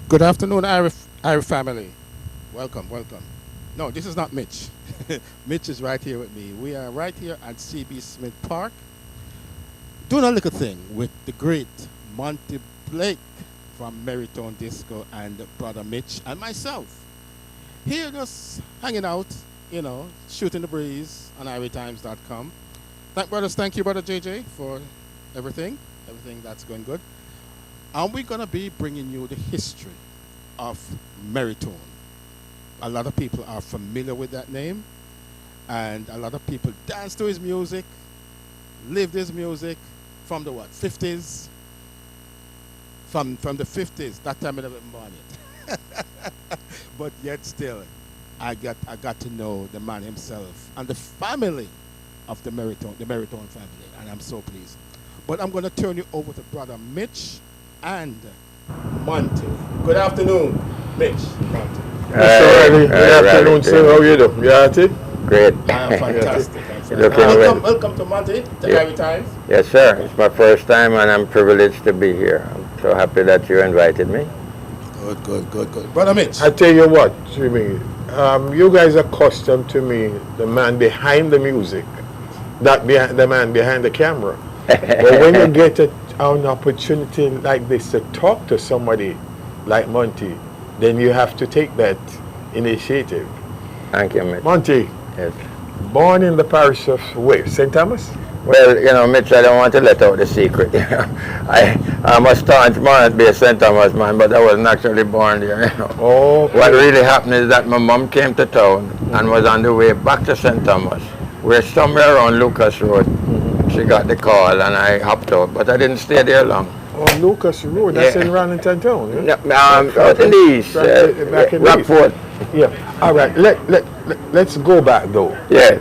Good afternoon, Irish family. Welcome, welcome. No, this is not Mitch. Mitch is right here with me. We are right here at CB Smith Park doing a little thing with the great Monty Blake from Merritone Disco and brother Mitch and myself. Here just hanging out, shooting the breeze on Irietimes.com. Thank you, brother JJ, for everything that's going good. And we're going to be bringing you the history of Merritone. A lot of people are familiar with that name, and a lot of people dance to his music, lived his music from the what, 50s? From the 50s, that time I never been born yet. But yet still, I got to know the man himself and the family of the Merritone family, and I'm so pleased. But I'm going to turn you over to brother Mitch and Monty. Good afternoon, Mitch. Monty. Good afternoon, sir. How you doing? You alright? Great. I am fantastic. Welcome to Monty, to Irietimes. Yes, sir. It's my first time, and I'm privileged to be here. I'm so happy that you invited me. Good. Brother Mitch. I tell you what, Jimmy, you guys are accustomed to me, the man behind the music, the man behind the camera. But when you get an opportunity like this to talk to somebody like Monty, then you have to take that initiative. Thank you, Mitch. Monty, Yes. born in the parish of where? St. Thomas? Well, Mitch, I don't want to let out the secret. I'm a staunch be a St. Thomas man, but I wasn't actually born there. Oh, okay. What really happened is that my mom came to town and was on the way back to St. Thomas. We're somewhere around Lucas Road. She got the call and I hopped out, but I didn't stay there long. Oh, Lucas Road, that's in Rallington Town, yeah? Out in the east, back in the east. Rockport. Yeah. All right. Let's go back though. Yeah.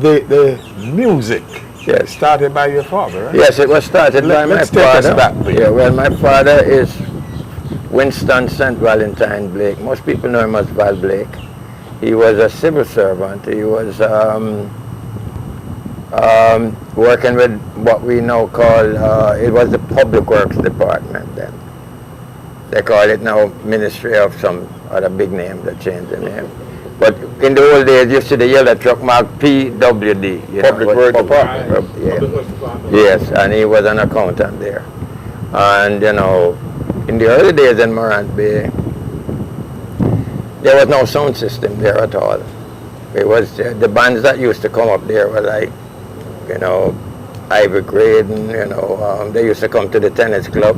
The music Yes. started by your father, right? Yes, it was started by my Let's take us father. back, please. Yeah, well, my father is Winston St. Valentine Blake. Most people know him as Val Blake. He was a civil servant. He was working with what we now call, it was the Public Works Department then. They call it now Ministry of some other big name that changed the name. But in the old days, you see the yellow truck marked PWD. Public Works Department. Yeah. Yes, and he was an accountant there. And, in the early days in Morant Bay, there was no sound system there at all. It was, the bands that used to come up there were like, Ivy Graydon, they used to come to the tennis club,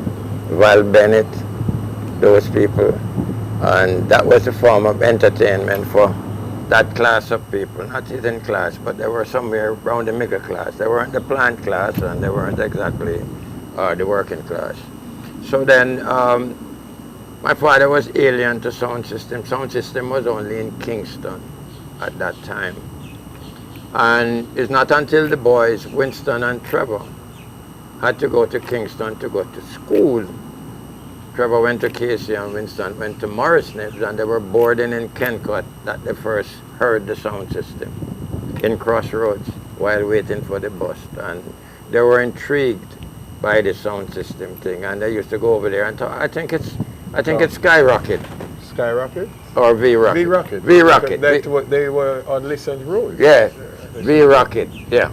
Val Bennett, those people. And that was a form of entertainment for that class of people, not even class, but they were somewhere around the middle class. They weren't the plant class and they weren't exactly the working class. So then my father was alien to sound system. Sound system was only in Kingston at that time. And it's not until the boys, Winston and Trevor, had to go to Kingston to go to school. Trevor went to Casey and Winston went to Morris Nibs, and they were boarding in Kencut that they first heard the sound system in Crossroads while waiting for the bus. And they were intrigued by the sound system thing, and they used to go over there and talk. I think it's Skyrocket. Skyrocket? Or V-Rocket. V-Rocket. V-Rocket. They were on Listen Road. Yeah, V-Rocket, yeah.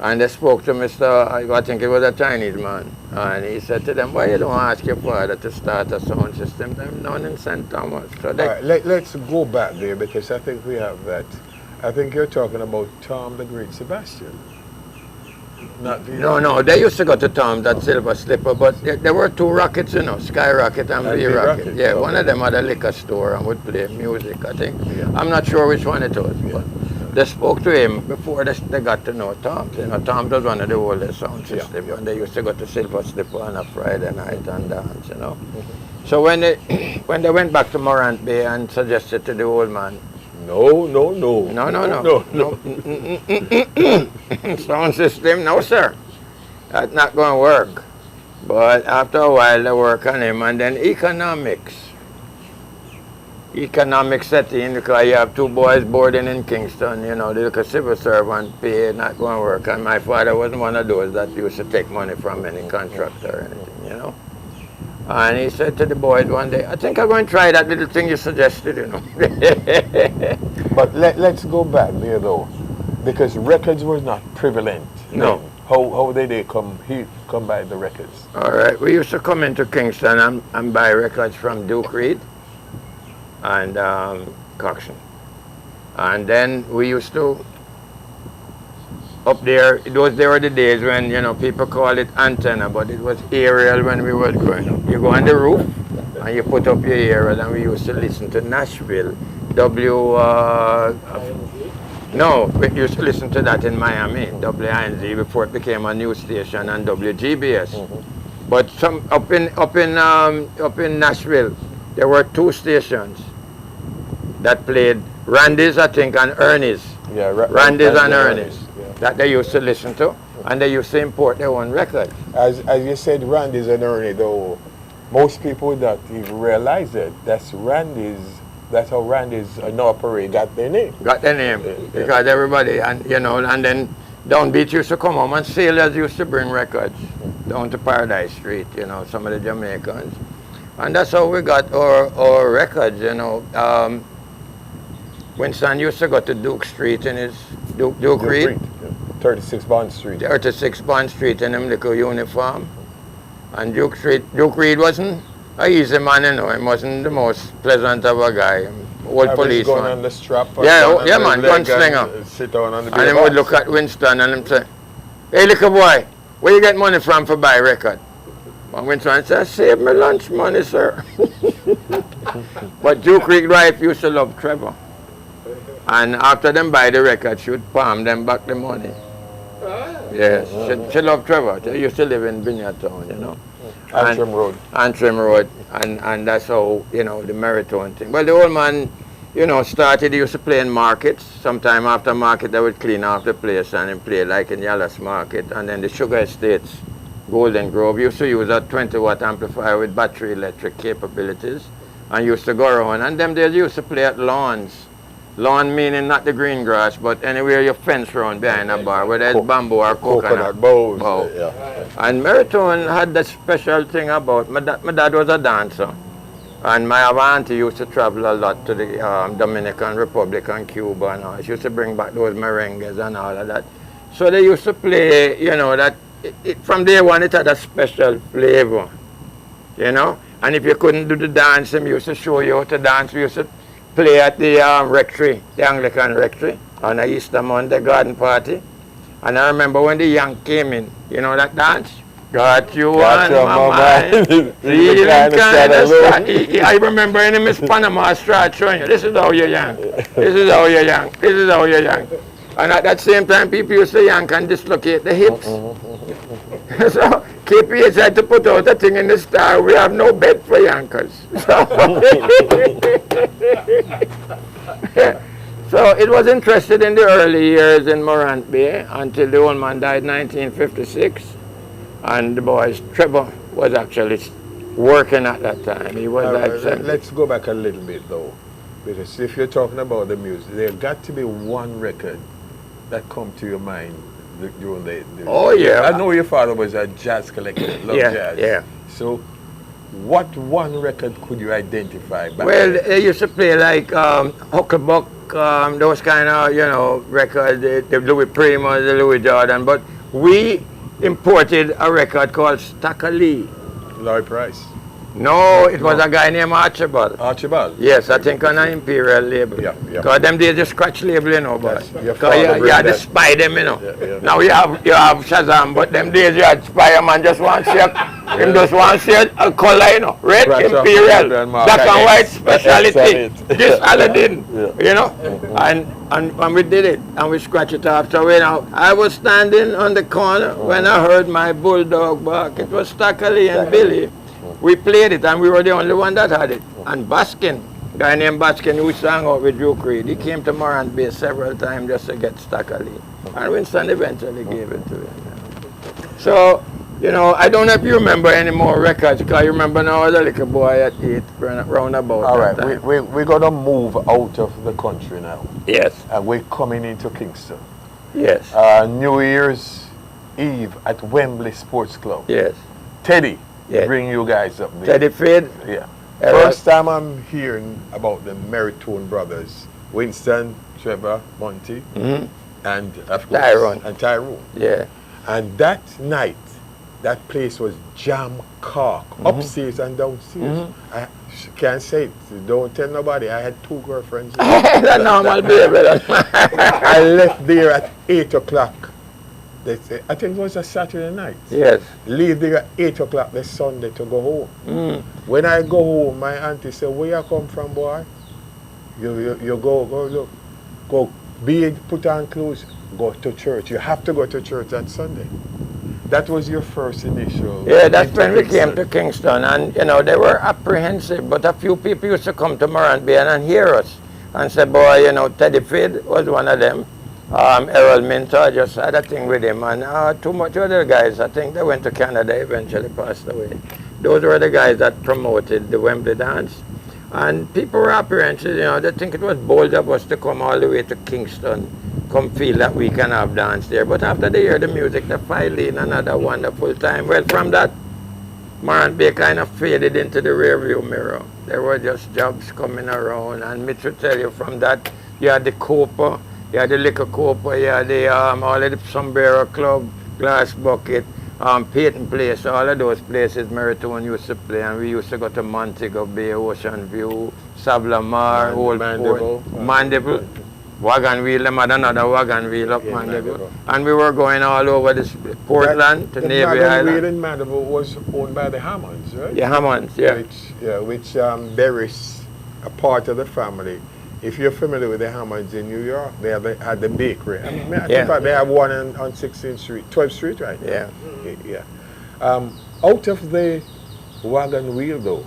And they spoke to Mr., I think it was a Chinese man, and he said to them, why you don't ask your father to start a sound system? Them down in St. Thomas. So they, All right, let's go back there because I think we have that. I think you're talking about Tom the Great Sebastian. Not No, they used to go to Tom, that Silver Slipper, but there were two rockets, Skyrocket and V-Rocket. Yeah, okay. one of them had a liquor store and would play music, I think. Yeah. I'm not sure which one it was, but they spoke to him before they got to know Tom. Tom was one of the oldest sound systems, and they used to go to Silver Slipper on a Friday night and dance, Mm-hmm. So when they went back to Morant Bay and suggested to the old man, No. sound system, no sir, that's not going to work. But after a while they work on him, and then economics set in because you have two boys boarding in Kingston, the little civil servant pay not going to work. And my father wasn't one of those that used to take money from any contractor or anything, And he said to the boys one day, I think I'm going to try that little thing you suggested, you know. But let's go back there though, because records were not prevalent. No. Then. How did they come by the records? All right, we used to come into Kingston and buy records from Duke Reid and Coxon. And then we used to, up there, there were the days when, you know, people call it antenna, but it was aerial when we were growing up. You go on the roof and you put up your aerial, and we used to listen to Nashville, no, we used to listen to that in Miami, WINZ, before it became a news station, and WGBS. But up in Nashville, there were 2 stations that played Randy's, I think, and Ernie's. Yeah, Randy's and Ernie's. Yeah. That they used to listen to, and they used to import their own records. As you said, Randy's and Ernie, though, most people would not even realize it. That's how Randy's No Parade got their name. Got their name, because everybody, and you know, and then Downbeat used to come home, and sailors used to bring records down to Paradise Street, you know, some of the Jamaicans. And that's how we got our records, you know. Winston used to go to Duke Street in his Duke Reid. 36 Bond Street. 36 Bond Street in him little uniform. And Duke Reid wasn't an easy man, you know. He wasn't the most pleasant of a guy. Old policeman. Going on the strap. Yeah, man, gunslinger. Sit down on the and he would look at Winston and him say, hey, little boy, where you get money from for buy record? And Winston said, I save my lunch money, sir. But Duke Reid wife used to love Trevor. And after them buy the record, she would palm them back the money. Yes, she loved Trevor. She used to live in Vineyard Town, you know. Antrim Road. Antrim Road. And that's how, you know, the Merritone thing. Well, the old man, you know, started, he used to play in markets. Sometime after market, they would clean off the place and then play like in Yallah's Market. And then the Sugar Estates, Golden Grove, used to use a 20-watt amplifier with battery electric capabilities. And used to go around. And them days used to play at lawns. Lawn meaning not the green grass, but anywhere you fence around behind a bar, whether it's bamboo or coconut bows. Yeah. And Merritone had that special thing about, my dad was a dancer. And my auntie used to travel a lot to the Dominican Republic and Cuba and all. She used to bring back those merengues and all of that. So they used to play, you know, that from day one it had a special flavor, you know. And if you couldn't do the dance, they used to show you how to dance. We used to play at the rectory, the Anglican rectory, on a Easter Monday garden party. And I remember when the young came in, you know that dance? Got you on my mind. Feeling kind of I remember in Miss Panama start showing you, this is how you're young. This is how you're young. This is how you're young. And at that same time, people used to yank and dislocate the hips. So KPH had to put out a thing in the Star, we have no bed for yankers. So it was interested in the early years in Morant Bay until the old man died in 1956. And the boys, Trevor was actually working at that time. He was let's go back a little bit though. Because if you're talking about the music, there's got to be one record that come to your mind during the oh yeah. I know your father was a jazz collector, loved jazz. Yeah. So what one record could you identify back well, then? they used to play like Hucklebuck, those kind of, you know, records, the Louis Prima, the Louis Jordan, but we imported a record called Stacker Lee. Lloyd Price. No, it was a guy named Archibald. Archibald? Yes, I think on an Imperial label. Yeah. Because them days just scratch label, you know, but you had to spy them, you know. Yeah. Now you have Shazam, but them days you had spy man just want to see him just want to see a color, you know. Red Imperial, black and white speciality. This Aladdin, you know. And we did it, and we scratched it off. So, you know, I was standing on the corner when I heard my bulldog bark. It was Stackley and Billy. We played it, and we were the only one that had it. And Baskin, a guy named Baskin, who sang out with Duke Reid, he came to Morant Bay several times just to get Stackley. And Winston eventually gave it to him. So, you know, I don't know if you remember any more records, because you remember now I was a little boy at 8, round about all that right, time. we're going to move out of the country now. Yes. And we're coming into Kingston. Yes. New Year's Eve at Wembley Sports Club. Yes. Teddy, Yeah. bring you guys up there. Teddy Fade. Yeah. Errol. First time I'm hearing about the Merritone brothers, Winston, Trevor, Monte, and of course Tyrone. and Tyrone. Yeah. And that night, that place was jam-cork, upstairs and downstairs. I can't say it, don't tell nobody. I had 2 girlfriends. That's normal behavior. I left there at 8 o'clock. I think it was a Saturday night. Yes. Leave there at 8 o'clock the Sunday to go home. When I go home, my auntie said, where you come from, boy? You go look. Go bathe, put on clothes, go to church. You have to go to church on Sunday. That was your first initial. Yeah, that's when we came to Kingston, and you know they were apprehensive, but a few people used to come to Morant and hear us and say, boy, you know, Teddy Fade was one of them. Errol Minter just had a thing with him, and two other guys, I think they went to Canada, eventually passed away. Those were the guys that promoted the Wembley dance. And people were apprehensive, you know, they think it was bold of us to come all the way to Kingston, come feel that we can have dance there. But after they hear the music, they file in another wonderful time. Well, from that, Morant Bay kind of faded into the rearview mirror. There were just jobs coming around, and Mitch will tell you from that, you had the Cooper, you had the Liquor Cooper, you had the all of the Sombrero Club, Glass Bucket, Peyton Place, all of those places Merritone used to play, and we used to go to Montego Bay, Ocean View, Savlamar, Old Port, Mandeville, Wagon Wheel, them had another Wagon Wheel up Mandeville. And we were going all over this Portland to Navy Island. The Wagon Wheel in Mandeville was owned by the Hammonds, right? Yeah, Hammonds, yeah. Which Berry's a part of the family. If you're familiar with the Hammonds in New York, they had the bakery. I mean, I think they have one on 16th Street, 12th Street, right? Yeah. Yeah. Out of the Wagon Wheel, though,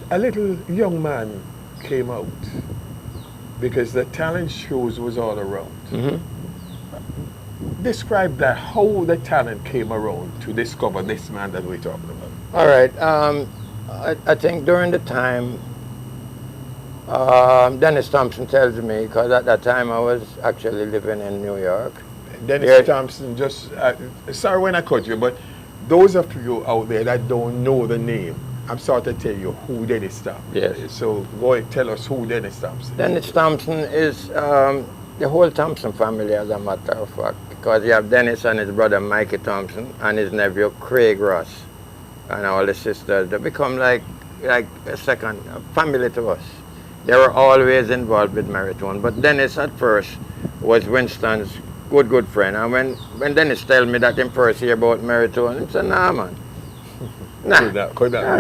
a little young man came out because the talent shows was all around. Describe that, how the talent came around to discover this man that we're talking about. All right. I think during the time, Dennis Thompson tells me, because at that time I was actually living in New York. Dennis Thompson, just, sorry when I cut you, but those of you out there that don't know the name, I'm sorry to tell you who Dennis Thompson is. Yes. So go ahead, tell us who Dennis Thompson is. Dennis Thompson is the whole Thompson family, as a matter of fact, because you have Dennis and his brother Mikey Thompson and his nephew Craig Ross and all the sisters. They become like a second family to us. They were always involved with Merritone, but Dennis at first was Winston's good friend. And when Dennis told me that in first hear about Merritone, he said, nah, man. Nah,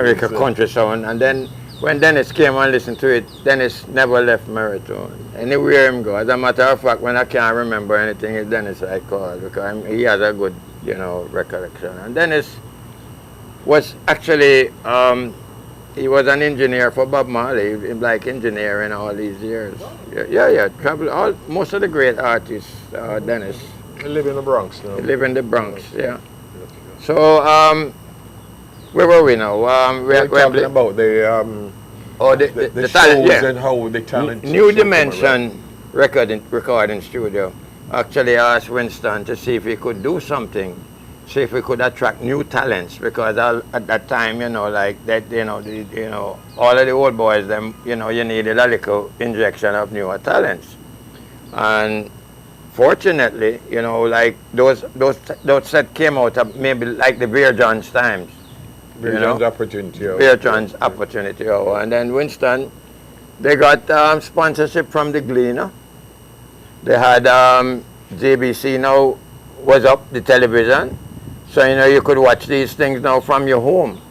make a country sound. And then when Dennis came and listened to it, Dennis never left Merritone. Anywhere him go. As a matter of fact, when I can't remember anything, it's Dennis I call, because he has a good, recollection. And Dennis was actually, he was an engineer for Bob Marley, like engineering all these years. Yeah, travel most of the great artists, Dennis. He live in the Bronx now. He live in the Bronx, yeah. So, where were we now? We're talking about the shows talent, and how the talent. New Dimension recording studio actually asked Winston to see if he could do something, see if we could attract new talents, because at that time, like that, all of the old boys, them, you needed a little injection of newer talents. And fortunately, like those set came out of maybe like the Beer John's times. Beer John's opportunity. Beer John's opportunity. And then Winston, they got sponsorship from the Gleaner. They had JBC now was up the television. So, you could watch these things now from your home.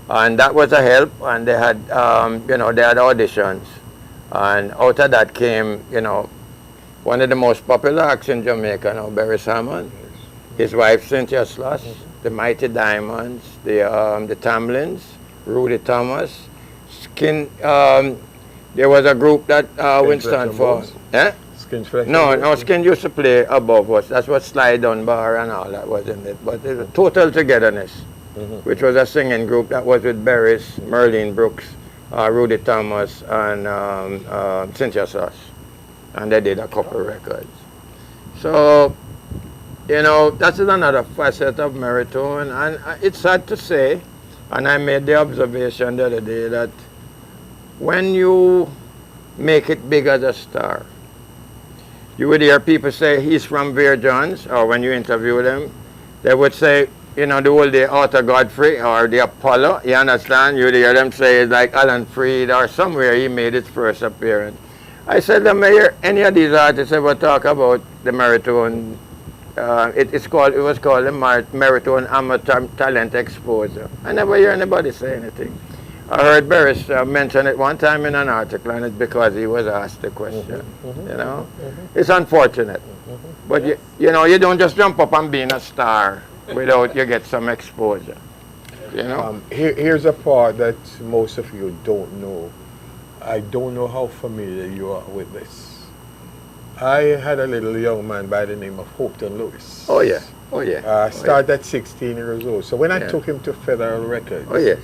And that was a help. And they had, they had auditions. And out of that came, one of the most popular acts in Jamaica now, Barry Salmon, his wife Cynthia Sloss, the Mighty Diamonds, the Tamlins, Rudy Thomas, Skin. There was a group that Winston for. No, Skin used to play above us. That's what Sly Dunbar and all that was in it. But it was Total Togetherness, which was a singing group that was with Barris, Merlene Brooks, Rudy Thomas, and Cynthia Sloss. And they did a couple records. So you know, that's another facet of Merritone, and it's sad to say, and I made the observation the other day that when you make it big as a star, you would hear people say he's from Bear Johns, or when you interview them, they would say, you know, the old day Arthur Godfrey or the Apollo, you understand? You would hear them say it's like Alan Freed or somewhere he made his first appearance. I said, let me hear any of these artists ever talk about the Merritone. It was called the Merritone Amateur Talent Exposure. I never hear anybody say anything. I heard Barris mention it one time in an article, and it's because he was asked the question. You know, it's unfortunate, but you know, you don't just jump up and being a star without you get some exposure. You know. Here's a part that most of you don't know. I don't know how familiar you are with this. I had a little young man by the name of Hopeton Lewis. Oh yeah. Oh yeah. Started at 16 years old. So when I took him to Federal Records. Oh yes.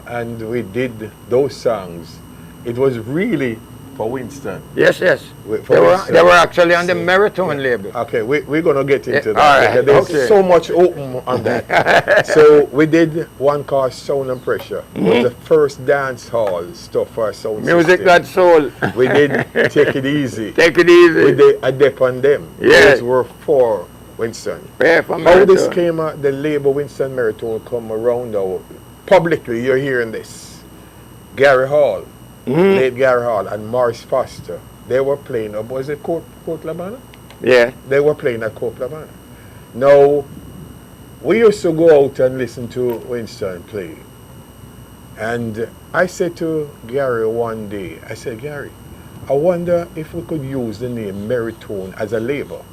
And we did those songs. It was really for Winston. Yes, yes. They were actually on the Merritone label. Okay, we're going to get into that. All right, There's so much open on that. So we did one called Sound and Pressure. It was the first dance hall stuff for our sound Music system. That Soul. We did Take It Easy. Take It Easy. We did A Dep on Them. Yes. Those were for Winston. Yeah, for How this Merritone. came out, the label Winston Merritone come around now. Publicly, you're hearing this. Gary Hall, late Gary Hall, and Morris Foster, they were playing, was it Court Labana? Yeah. They were playing at Court Labana. Now, we used to go out and listen to Winston play. And I said to Gary one day, I said, Gary, I wonder if we could use the name Merritone as a label.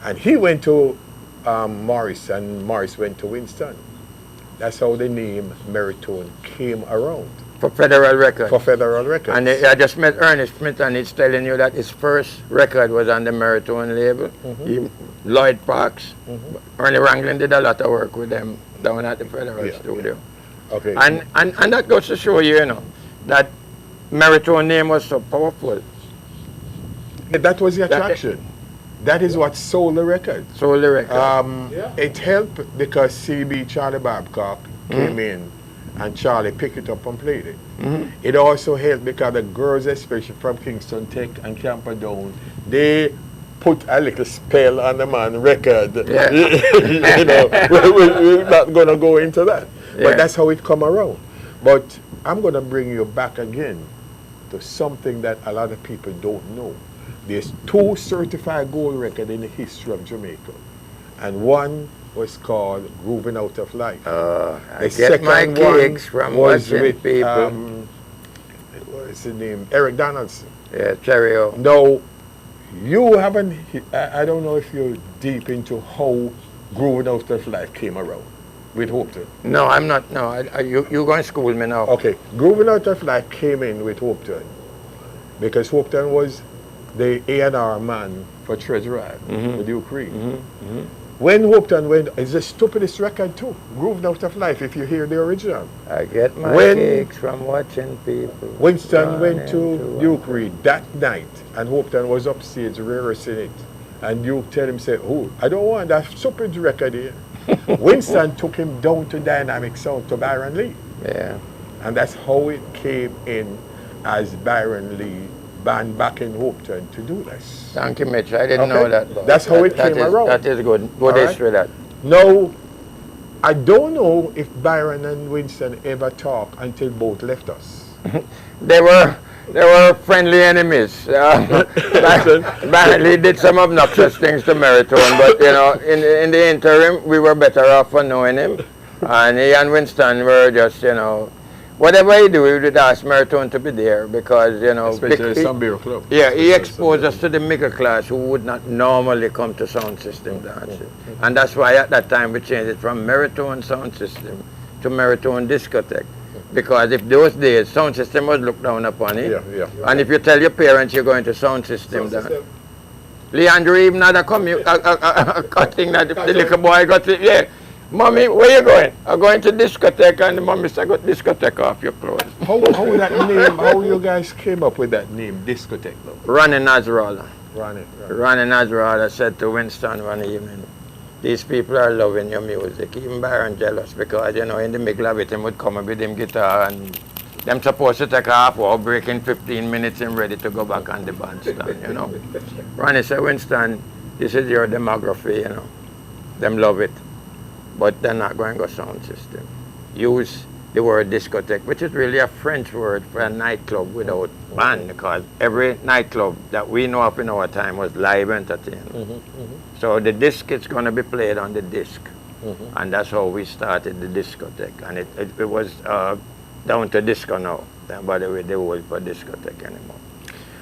And he went to Morris, and Morris went to Winston. That's how the name Merritone came around. For Federal Records. For Federal Records. And I just met Ernest Smith, and he's telling you that his first record was on the Merritone label. Lloyd Parks. Ernie Wranglin did a lot of work with them down at the Federal studio. Okay. And that goes to show you, you know, that Merritone name was so powerful. That was the attraction. That is what sold the record. Sold the record. It helped because CB Charlie Babcock came in and Charlie picked it up and played it. It also helped because the girls, especially from Kingston Tech and Camperdown, they put a little spell on the man record. Yeah. You know, we're not going to go into that. But that's how it come around. But I'm going to bring you back again to something that a lot of people don't know. There's 2 certified gold records in the history of Jamaica. And one was called Grooving Out of Life. I get my kicks from watching with, people. What's his name? Eric Donaldson. Yeah, Cheerio. No, you haven't, I don't know if you're deep into how Grooving Out of Life came around with Hopeton. No, I'm not. No, you're going to school me now. Okay, Grooving Out of Life came in with Hopeton because Hopeton was the A&R man for Treasure Island with Duke Reed. When Hopeton went, it's the stupidest record too, Grooved Out of Life, if you hear the original. I get my kicks from watching people. Winston went to Duke Reed that night, and Hopeton was upstage rehearsing it. And Duke tell him, say, oh, I don't want that stupid record here. Winston took him down to Dynamic Sound, to Byron Lee. Yeah. And that's how it came in as Byron Lee band back in Hopeton to do this. Thank you, Mitch. I didn't know that. That's how it came around. That is good. Good history, that. Now, I don't know if Byron and Winston ever talked until both left us. They were friendly enemies. Byron Lee did some obnoxious things to Merritone, but you know, in the interim, we were better off for knowing him. And he and Winston were just, you know, whatever he do, we would ask Merritone to be there because, you know, especially some beer club. Yeah, he exposed us to the middle class who would not normally come to sound system dancing. And that's why at that time we changed it from Merritone Sound System to Merritone Discotheque. Because if those days sound system was looked down upon it, and if you tell your parents you're going to sound system dance, Leandro even had a thing that the little boy got to, yeah. Mommy, where you going? I'm going to discotheque, and the mommy said, "Got discotheque off your clothes." How that name? How you guys came up with that name, discotheque? Though? Ronnie Nasrallah. Ronnie Nasrallah said to Winston one evening, these people are loving your music. Even Byron jealous because, you know, in the middle of it, him would come with him guitar and them supposed to take a half hour break in 15 minutes and ready to go back on the bandstand, you know. Ronnie said, Winston, this is your demography, you know. Them love it, but they're not going to go sound system. Use the word discotheque, which is really a French word for a nightclub without band, because every nightclub that we know of in our time was live entertainment. So the disc is going to be played on the disc, and that's how we started the discotheque, and it was down to disco now. By the way, they were for discotheque anymore.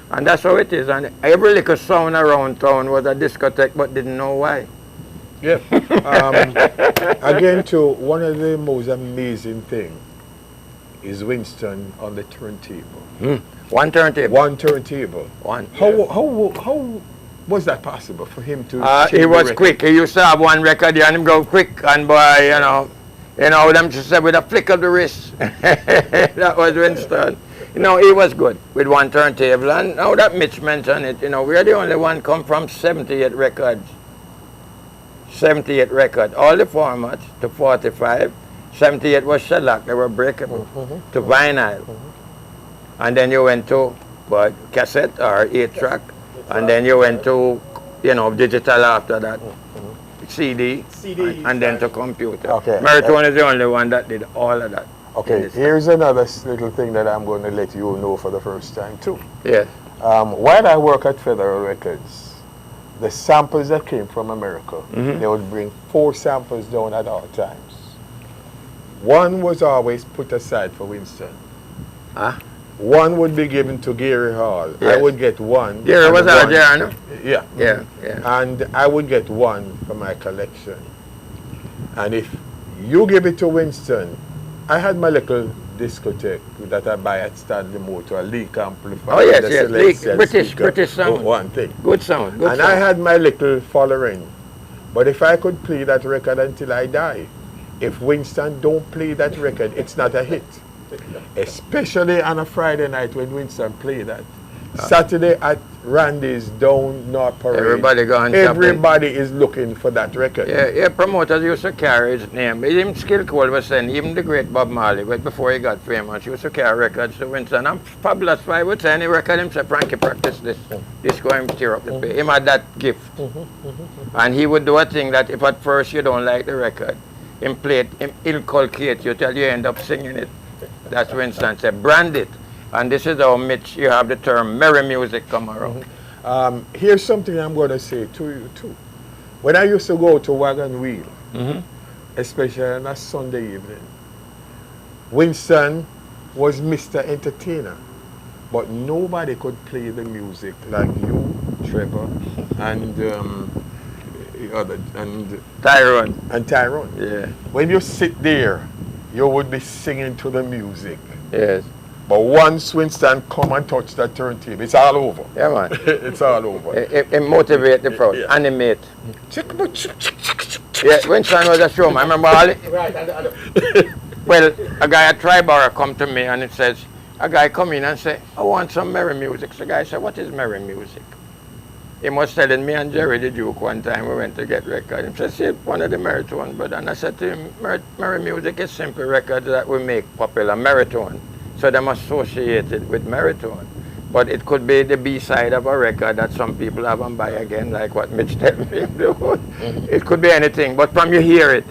And that's how it is, and every little sound around town was a discotheque, but didn't know why. Yeah. Again, too, one of the most amazing thing is Winston on the turntable. One turntable. One turntable. One. How was that possible for him to? He was quick. He used to have one record and him go quick, and boy, you know, them just said with a flick of the wrist. That was Winston. You know, he was good with one turntable. And now that Mitch mentioned it, you know, we are the only one come from 78 records. 78 record, all the formats to 45. 78 was shellac, they were breakable, to vinyl. And then you went to cassette or 8-track, and then you went to, you know, digital after that, CD, and then to computer. Okay. Merritone is the only one that did all of that. Okay, here's another little thing that I'm going to let you know for the first time too. Yes. While I work at Federal Records, the samples that came from America, they would bring 4 samples down at all times. One was always put aside for Winston. One would be given to Gary Hall. Yes. I would get one. Gary was our Gary, Yeah. Yeah. And I would get one for my collection. And if you give it to Winston, I had my little discotheque that I buy at Stanley Motor, a leak amplifier. Oh yes, leak, British sound. One thing. Good sound, and I had my little following. But if I could play that record until I die, if Winston don't play that record, it's not a hit. Especially on a Friday night when Winston played that. Saturday at Randy's down North Parade. Everybody is looking for that record. Yeah, promoters used to carry his name. Even Skill Cole was saying, even the great Bob Marley, but before he got famous, he used to carry records to Winston. And Fabulous Five would say, any record him say, Frankie, practice this. This going to tear up the pay. Him had that gift. And he would do a thing that if at first you don't like the record, him play it, him inculcate you till you end up singing it. That's Winston said, brand it. And this is how Mitch, you have the term merry music come around. Here's something I'm going to say to you too. When I used to go to Wagon Wheel, especially on a Sunday evening, Winston was Mr. Entertainer, but nobody could play the music like you, Trevor, and Tyrone. Yeah. When you sit there, you would be singing to the music. Yes. But once Winston come and touch that turntable, it's all over. Yeah, man. It's all over. It motivate the crowd, animate. Yeah, Winston was a showman. I remember all it. Well, a guy at Triborough come to me and it says, a guy come in and say, I want some merry music. So the guy said, what is merry music? He was telling me and Jerry the Duke one time we went to get records. He said, see, one of the Merritone brother. And I said to him, merry music is simple records that we make popular, Merritone. So them associated with Merritone. But it could be the B-side of a record that some people haven't buy again, like what Mitch Dreamy do. It could be anything, but from you hear it,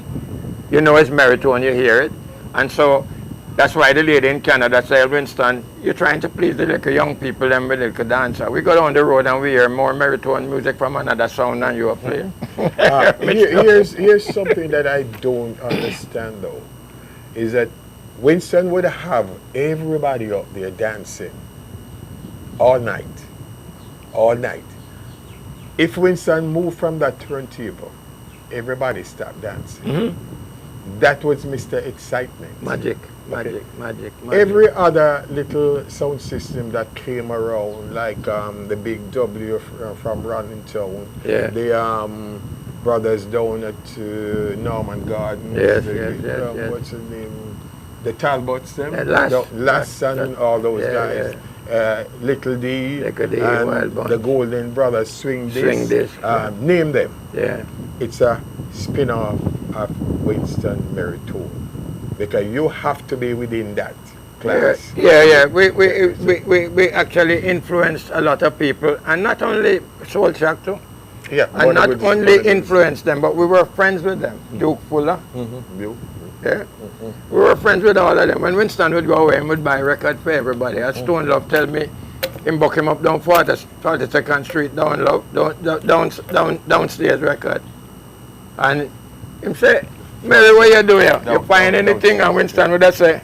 you know it's Merritone, you hear it. And so that's why the lady in Canada said, Winston, you're trying to please the little young people and the little dancer. We go down the road and we hear more Merritone music from another sound than you are playing. Here's something that I don't understand though, is that Winston would have everybody up there dancing all night. If Winston moved from that turntable, everybody stopped dancing. That was Mr. Excitement. Magic. Every other little sound system that came around, like the Big W from Running Town, the brothers down at Norman Gardens, yes. What's the name? The Talbots, them, Lass and all those guys. Little D, Little D, and Wild Bunch. the Golden Brothers Swing Disc. Swing Disc, Name them. Yeah. It's a spin-off of Winston Merritone, because you have to be within that class. Yeah. We actually influenced a lot of people, and not only Soul Shack too. Yeah. And not only influenced them, but we were friends with them. Duke Fuller. Yeah. We were friends with all of them. When Winston would go away and would buy record for everybody, as Stone Love tell me, him book him up down 42nd Street, downstairs record. And him say, Mary, what you do here? You find anything? And Winston would have say,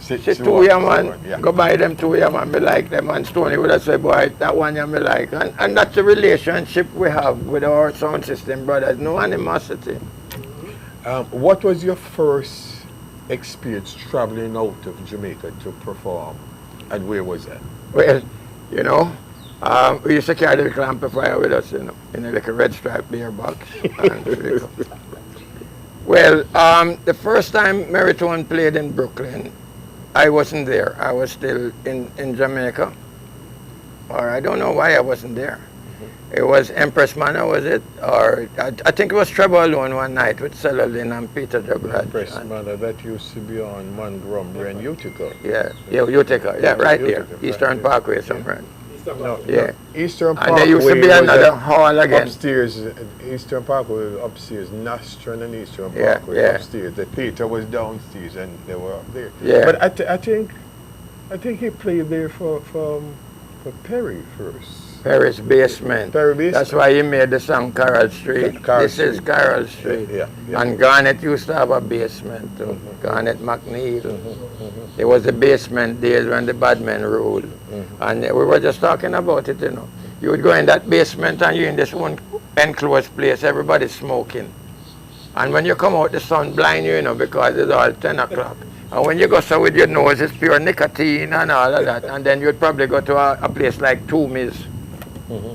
sit two here, man. Yeah. Go buy them two here, man. Me like them. And Stoney would have said, boy, that one you me like. And that's the relationship we have with our sound system brothers. No animosity. What was your first experience traveling out of Jamaica to perform, and where was that? Well, you know, we used to carry the little amplifier with us, you know, in a little red stripe beer box. Well, the first time Merritone played in Brooklyn, I wasn't there. I was still in Jamaica. Or I don't know why I wasn't there. It was Empress Manor, was it? Or I think it was Trevor Alone one night with Celalyn and Peter Juglad. Empress Manor, that used to be on Montgomery and Utica. Yeah, Utica. Yeah, right Utica, here. Eastern Parkway somewhere. No, Yeah. Eastern Parkway. And there used to be another hall again. Upstairs, Eastern Parkway was upstairs. Nostrum and Eastern Yeah, Parkway yeah. upstairs. The theater was downstairs, and they were up there. Yeah. But I think he played there for Perry first. Paris Basement. Perry Basement. That's why he made the song Carroll Street. This is Carroll Street. Yeah. And Garnet used to have a basement too. Garnet McNeil. It was the basement days when the bad men ruled. And we were just talking about it, you know. You would go in that basement and you're in this one enclosed place, everybody's smoking. And when you come out, the sun blind you, you know, because it's all 10 o'clock. And when you go so with your nose, it's pure nicotine and all of that. And then you'd probably go to a place like Toomey's,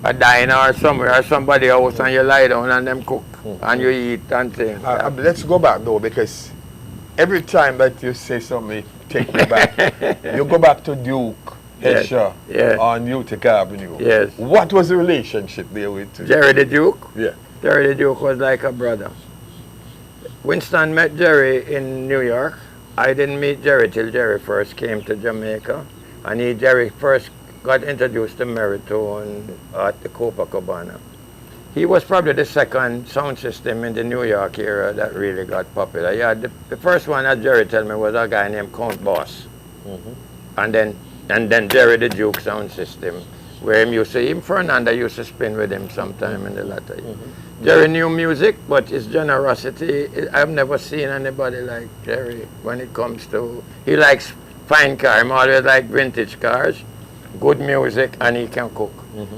a diner or somewhere, or somebody's house, and you lie down and them cook, and you eat and things. Let's go back though, because every time that you say something, take me back. You go back to Duke Hesher on Utica Avenue. Yes. What was the relationship there with Jerry the Duke? Yeah. Jerry the Duke was like a brother. Winston met Jerry in New York. I didn't meet Jerry till Jerry first came to Jamaica. And Jerry first got introduced to Merritone at the Copacabana. He was probably the second sound system in the New York era that really got popular. Yeah, the first one, as Jerry told me, was a guy named Count Boss. And then Jerry the Duke sound system, where him Fernando used to spin with him sometime in the latter year. Jerry knew music, but his generosity, I've never seen anybody like Jerry when it comes to, he likes fine cars, he always like vintage cars, good music, and he can cook.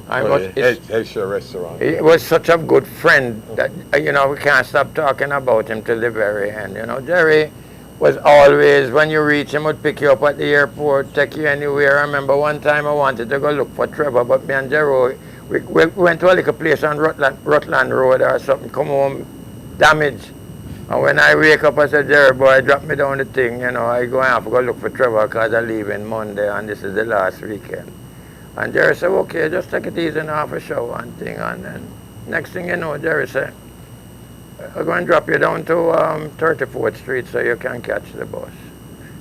Hesher restaurant. He was such a good friend that, you know, we can't stop talking about him till the very end. You know, Jerry was always, when you reach him, would pick you up at the airport, take you anywhere. I remember one time I wanted to go look for Trevor, but me and Jerry, we went to a little place on Rutland Road or something, come home damaged. And when I wake up, I said, Jerry, boy, drop me down the thing, you know, I go and have to go look for Trevor because I leave in Monday and this is the last weekend. And Jerry said, okay, just take it easy and have a shower and thing. And then next thing you know, Jerry said, I'm going to drop you down to 34th Street so you can catch the bus.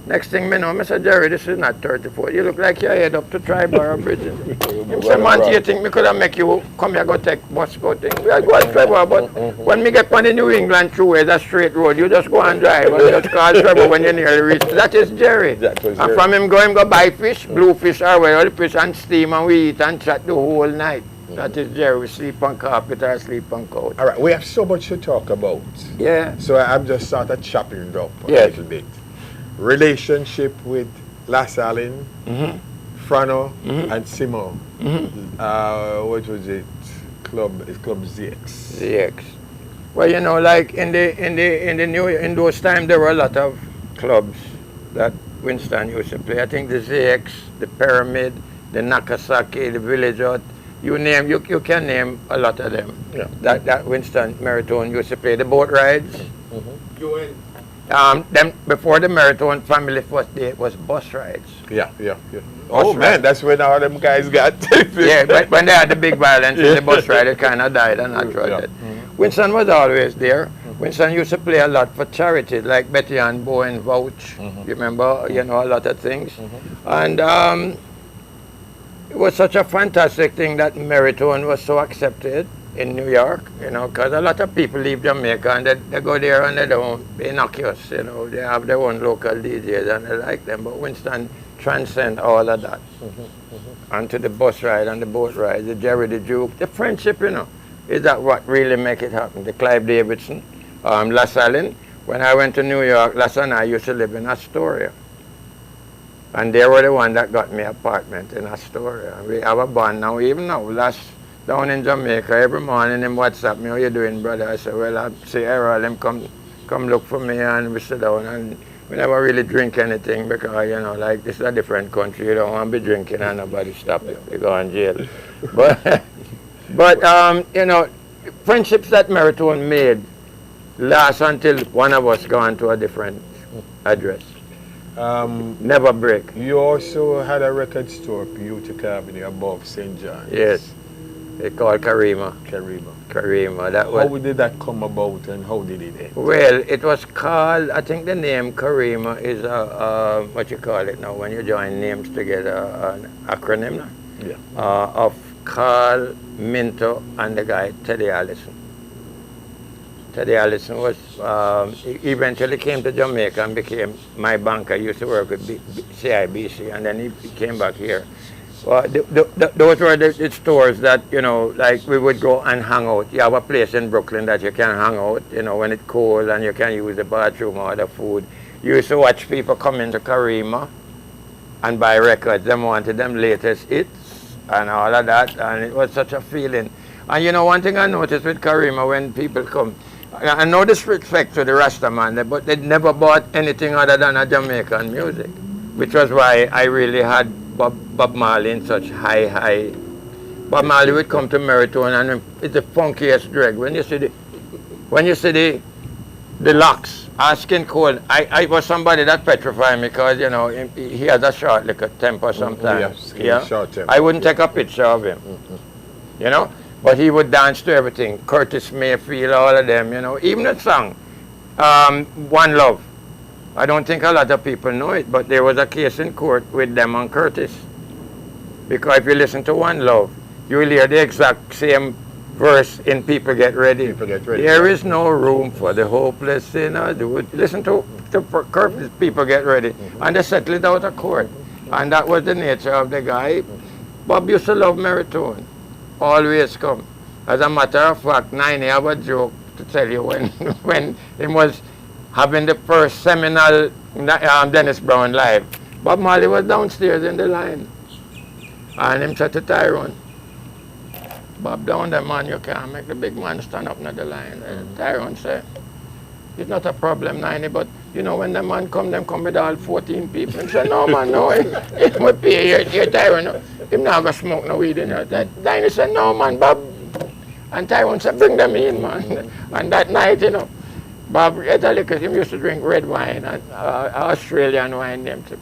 Next thing I know, I said, Jerry, this is not 34th. You look like you're head up to Triborough Bridge. He said, man, do you think me could have make you come here, go take bus, go thing? I go to Triborough, but when me get on the New England throughway, that straight road, you just go and drive and just call Triborough when you nearly reach. That is Jerry. And from him go buy fish, blue fish or whatever, fish and steam, and we eat and chat the whole night. That is Jerry. We sleep on carpet or sleep on couch. All right, we have so much to talk about. Yeah. So I'm just sort of chopping it up a little bit. Relationship with Las Allen, Frano, and Simon. What was it? It's Club ZX. ZX. Well, you know, like in those times there were a lot of clubs that Winston used to play. I think the ZX, the Pyramid, the Nakasaki, the Village Hut. You can name a lot of them. Yeah. That Winston Merritone used to play. The boat rides. Them before the Merritone family first day, it was bus rides. Yeah. Oh man, that's when all them guys got. Yeah, but when they had the big violence in the bus ride, it kind of died a natural death. Winston was always there. Winston used to play a lot for charity, like Betty and Bowen Vouch. You remember, a lot of things. And it was such a fantastic thing that Merritone was so accepted in New York, because a lot of people leave Jamaica and they go there and they don't be innocuous, they have their own local DJs and they like them. But Winston transcend all of that. And to the bus ride and the boat ride, the Jerry the Juke, the friendship, is that what really make it happen. The Clive Davidson, LaSalle. When I went to New York, LaSalle and I used to live in Astoria. And they were the one that got me an apartment in Astoria. We have a bond now, even now. Down in Jamaica, every morning him WhatsApp me, how you doing, brother? I said, well, I say, Errol, him come look for me, and we sit down, and we never really drink anything because, like, this is a different country. You don't want to be drinking and nobody stop you. You go in jail. But friendships that Merritone made last until one of us gone to a different address. Never break. You also had a record store, Utica Avenue, above St. John's. Yes. They called Karima. That was. How did that come about and how did it end? Well, it was called, I think the name Karima is what you call it now when you join names together, an acronym now. Yeah. Of Carl, Minto, and the guy Teddy Allison. Teddy Allison was, eventually came to Jamaica and became my banker. He used to work with CIBC, and then he came back here. Well, those were the stores that, like we would go and hang out. You have a place in Brooklyn that you can hang out, when it's cold and you can use the bathroom or the food. You used to watch people come into Karima and buy records. Them wanted them latest hits and all of that, and it was such a feeling. And one thing I noticed with Karima when people come, I know disrespect to the Rasta man, but they never bought anything other than a Jamaican music, which was why I really had Bob Marley in such high. Bob Marley would come to Merritone and it's the funkiest drag. When you see the locks, asking cold, I was somebody that petrified me because he has a short like a temper sometimes. Short temper. I wouldn't take a picture of him. But he would dance to everything. Curtis Mayfield, all of them, even the song, One Love. I don't think a lot of people know it, but there was a case in court with them and Curtis. Because if you listen to One Love, you will hear the exact same verse in People Get Ready. People Get Ready. There is no room for the hopeless sinner. Listen to Curtis, People Get Ready. And they settled it out of court. And that was the nature of the guy. Bob used to love Merritone. Always come. As a matter of fact, I have a joke to tell you when he was having the first seminal Dennis Brown live. Bob Marley was downstairs in the line. And him said to Tyrone, Bob, down there, man, you can't make the big man stand up in the line. And Tyrone said, it's not a problem, Niney, but when the man come with all 14 people. He said, no, man, no, it would pay your Tyrone. Him not going to smoke no weed in there. Niney said, no, man, Bob. And Tyrone said, bring them in, man. And that night, Bob Italy, because him used to drink red wine and Australian wine, them too.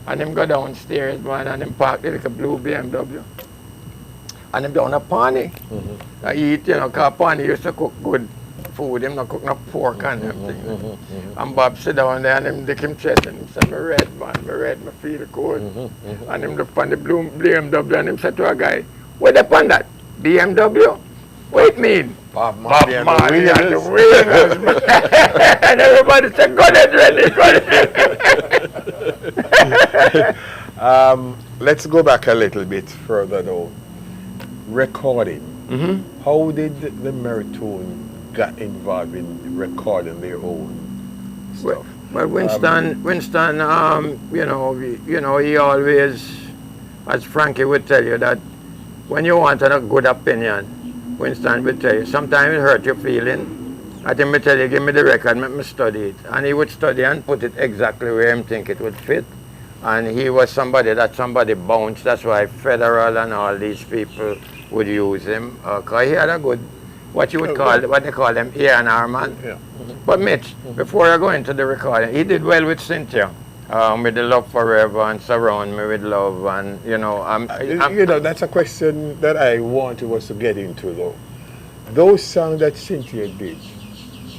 And him go downstairs, man, and him park like a blue BMW. And him down a Pawnee. I eat, because Pawnee used to cook good food. Him not cook no pork and them things. And Bob sit down there and him dick him chest and him said, me red, me feel good. And him look on the blue BMW and him said to a guy, what up on that? BMW? What it mean? Bob Marley and the Winners. And everybody said, go ahead, ready. Let's go back a little bit further though. Recording. How did the Merritone got involved in recording their own stuff? Well, Winston, he always, as Frankie would tell you, that when you want a good opinion, Winston would tell you, sometimes it hurt your feeling. I think he tell you, give me the record, let me study it. And he would study and put it exactly where he think it would fit. And he was somebody bounced. That's why Federal and all these people would use him. Because he had a good what you would call, what they call them, A&R man. Yeah. But Mitch, before I go into the recording, he did well with Cynthia. With the Love Forever and Surround Me with Love, and You know, that's a question that I wanted was to get into though. Those songs that Cynthia did,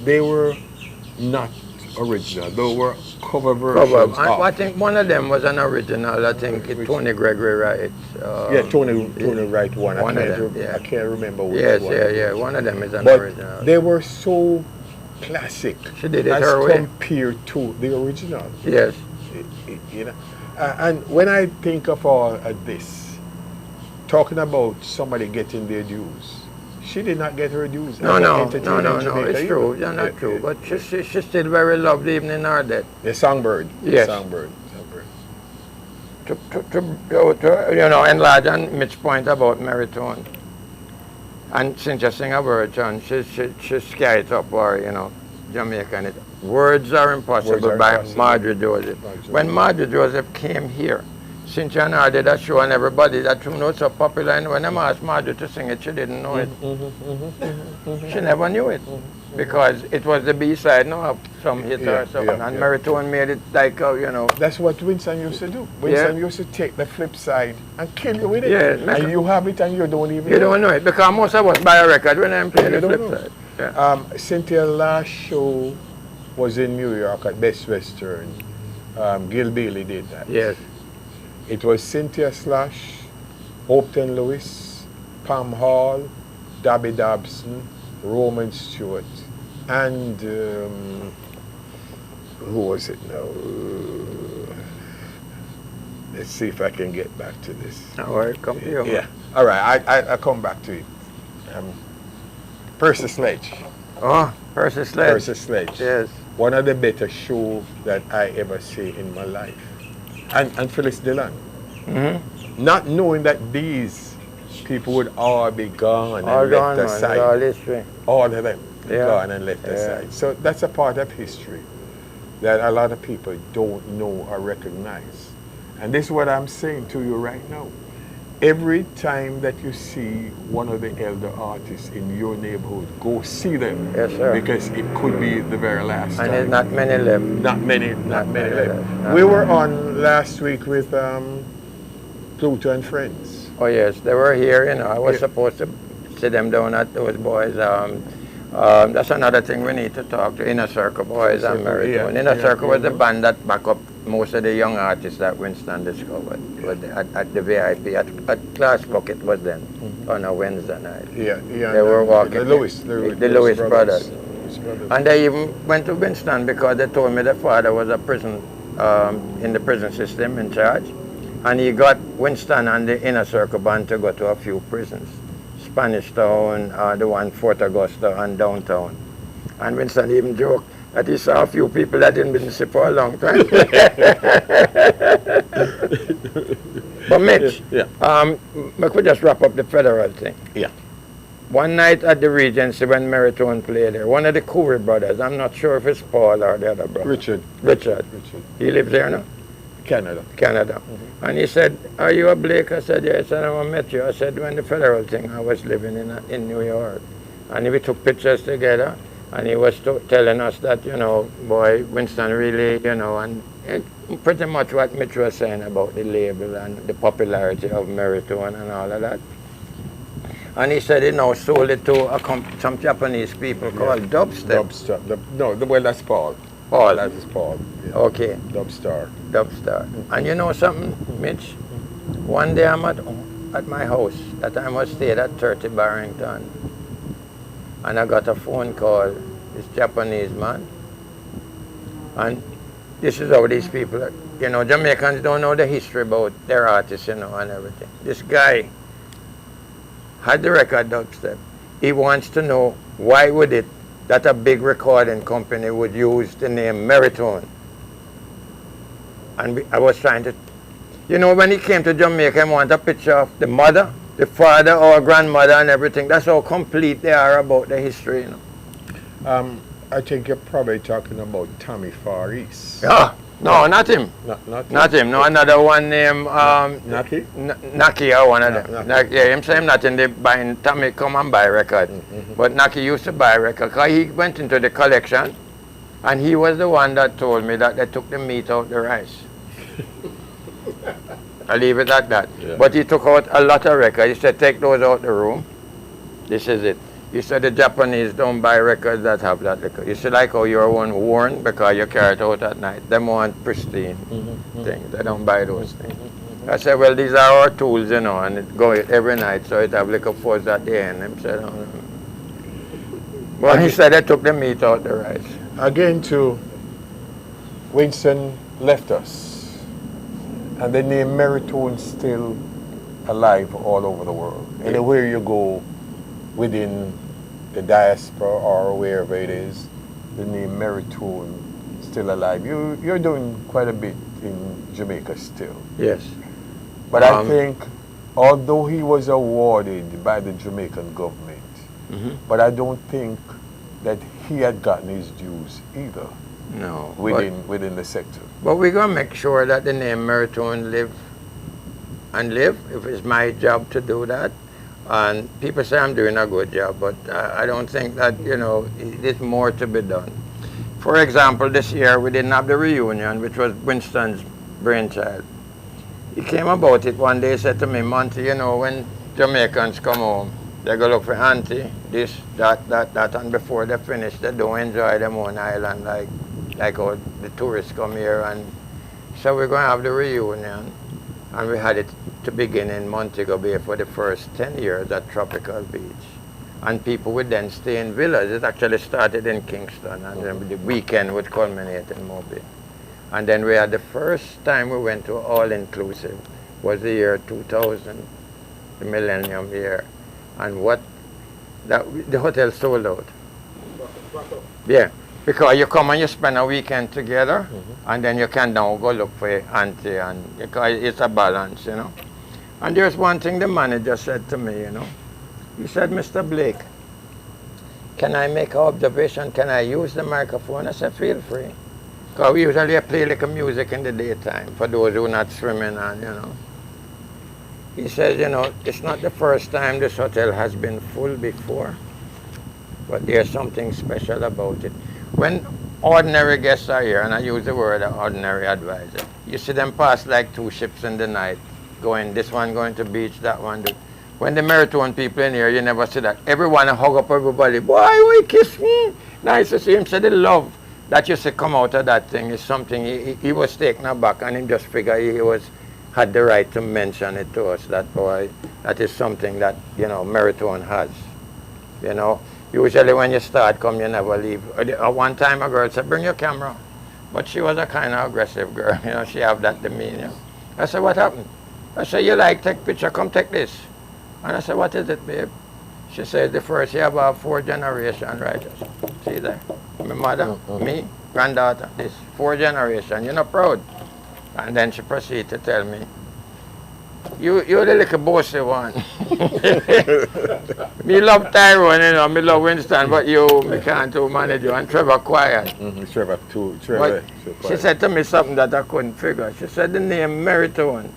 they were not original. They were cover versions. I think one of them was an original. I think Tony Gregory Wright. Tony Wright one. One of them, yeah. I can't remember which Yes, one. yeah. One of them is an But original. they were so classic She did it as her way. compared to the original. Yes. You know, and when I think of all of this, talking about somebody getting their dues, she did not get her dues. No, as an entertainer in Jamaica it's either. true. Yeah, not true. But she's still very loved even in her death. The Songbird. Yes. Songbird. To enlarge on Mitch's point about Merritone. And since you sing a version, she scared up or, Jamaican. Words Are Impossible by Marjorie Joseph. When Marjorie Joseph came here, Cynthia and I did a show and everybody, that tune was so popular, and when I asked Marjorie to sing it, she didn't know it. She never knew it. Because it was the B-side, of some hit or something. And Merritone made it like, That's what Winston used to do. Winston used to take the flip side and kill you with it. Yeah, and you have it and you don't even You don't know it, because most of us buy a record when I'm playing the flip side. Yeah. Cynthia's last show was in New York at Best Western. Gil Bailey did that. Yes. It was Cynthia Slash, Hopton Lewis, Pam Hall, Dabby Dobson, Roman Stewart, and who was it now? Let's see if I can get back to this. All right, come to you. Yeah. All right, I'll come back to it. Percy Sledge. Oh, Percy Sledge. Percy Sledge. Yes. One of the better shows that I ever see in my life. And Phyllis Dillon. Mm-hmm. Not knowing that these people would all be gone All and gone, left man. aside. All history. All of them Yeah. gone and left aside. So that's a part of history that a lot of people don't know or recognize. And this is what I'm saying to you right now. Every time that you see one of the elder artists in your neighborhood, go see them. Yes, sir. Because it could be the very last And time. there's not many left. Not many left. Not We were on last week with Pluto and Friends. Oh, yes. They were here, I was supposed to sit them down at those boys. That's another thing we need to talk to Inner Circle Boys and Merritone. Inner Circle was the band that back up most of the young artists that Winston discovered at the VIP. At Class Bucket was then on a Wednesday night. Yeah. They were walking. The Lewis brothers. And they even went to Winston because they told me their father was a prison, in the prison system in charge. And he got Winston and the Inner Circle band to go to a few prisons. Spanish Town, the one Fort Augusta and downtown. And Winston even joked that he saw a few people that didn't been see for a long time. But Mitch, we could just wrap up the federal thing. Yeah. One night at the Regency when Merritone played there, one of the Coury brothers, I'm not sure if it's Paul or the other brother. Richard. He lives there now? Canada. Mm-hmm. And he said, "Are you a Blake?" I said, "Yes." And I met you. I said, "When the federal thing, I was living in New York." And we took pictures together. And he was telling us that, boy, Winston really, and pretty much what Mitch was saying about the label and the popularity of Merritone and all of that. And he said he now sold it to some Japanese people called Dubstep. Well, that's Paul. Paul. That is Paul. Yeah. Okay. Dubstar. And you know something, Mitch? One day I'm at my house. That time I stayed at 30 Barrington. And I got a phone call, this Japanese man. And this is how these people, Jamaicans don't know the history about their artists, and everything. This guy had the record Dubstep. He wants to know why would it that a big recording company would use the name Merritone. And I was trying to, when he came to Jamaica, he wanted a picture of the mother, the father or grandmother and everything. That's how complete they are about the history, I think you're probably talking about Tommy Far East. Yeah, No, not him. Not him. No, another one named Naki? Naki or one of Yeah, them. Naki. Yeah, him say him not in the buying. Tommy come and buy record. But Naki used to buy record because he went into the collection, and he was the one that told me that they took the meat out the rice. I leave it at that. Yeah. But he took out a lot of records. He said, take those out the room. This is it. He said the Japanese don't buy records that have that liquor. You see, like how your one worn because you carry it out at night. Them want pristine things. They don't buy those things. I said, well, these are our tools, you know, and it go every night, so it have like a fuzz at the end. He said, oh. Well, he said they took the meat out the rice. Again to Winston left us, and the name Merritone still alive all over the world. Anywhere you go within the diaspora or wherever it is, the name Merritone still alive. You're doing quite a bit in Jamaica still. Yes. But I think, although he was awarded by the Jamaican government, but I don't think that he had gotten his dues either. No. Within the sector. But we're going to make sure that the name Merritone live. If it's my job to do that. And people say I'm doing a good job, but I don't think that, you know, there's more to be done. For example, this year we didn't have the reunion, which was Winston's brainchild. He came about it one day, said to me, Monte, you know, when Jamaicans come home, they go look for auntie, this, that, and before they finish, they don't enjoy their own island like how the tourists come here. And so we're going to have the reunion. And we had it to begin in Montego Bay for the first 10 years at Tropical Beach. And people would then stay in villas. It actually started in Kingston, and then the weekend would culminate in Mobile. And then we had the first time we went to all-inclusive was the year 2000, the millennium year. And the hotel sold out. Yeah. Because you come and you spend a weekend together, and then you can now go look for your auntie, and because it's a balance, you know. And there's one thing the manager said to me, you know. He said, Mr. Blake, can I make an observation? Can I use the microphone? I said, feel free. Because we usually play like music in the daytime for those who are not swimming, and, you know. He said, you know, it's not the first time this hotel has been full before, but there's something special about it. When ordinary guests are here, and I use the word ordinary advisor, you see them pass like two ships in the night, this one going to beach, that one. When the Merritone people in here, you never see that. Everyone hug up everybody. Boy, why kiss me? Nice to see him. So the love that used to come out of that thing is something he was taken aback, and he just figured he had the right to mention it to us. That boy, that is something that, you know, Merritone has, you know. Usually when you start come, you never leave. One time a girl said, bring your camera. But she was a kind of aggressive girl, you know, she have that demeanor. I said, what happened? I said, you like take picture, come take this. And I said, what is it, babe? She said, the first, you have a 4th generation, right? See there? My mother, me, granddaughter, this 4th generation, you're not proud. And then she proceeded to tell me, you're the little bossy one. Me love Tyrone, you know, me love Winston, but me can't do manage you. And Trevor quiet. Trevor. She said to me something that I couldn't figure. She said the name Merritone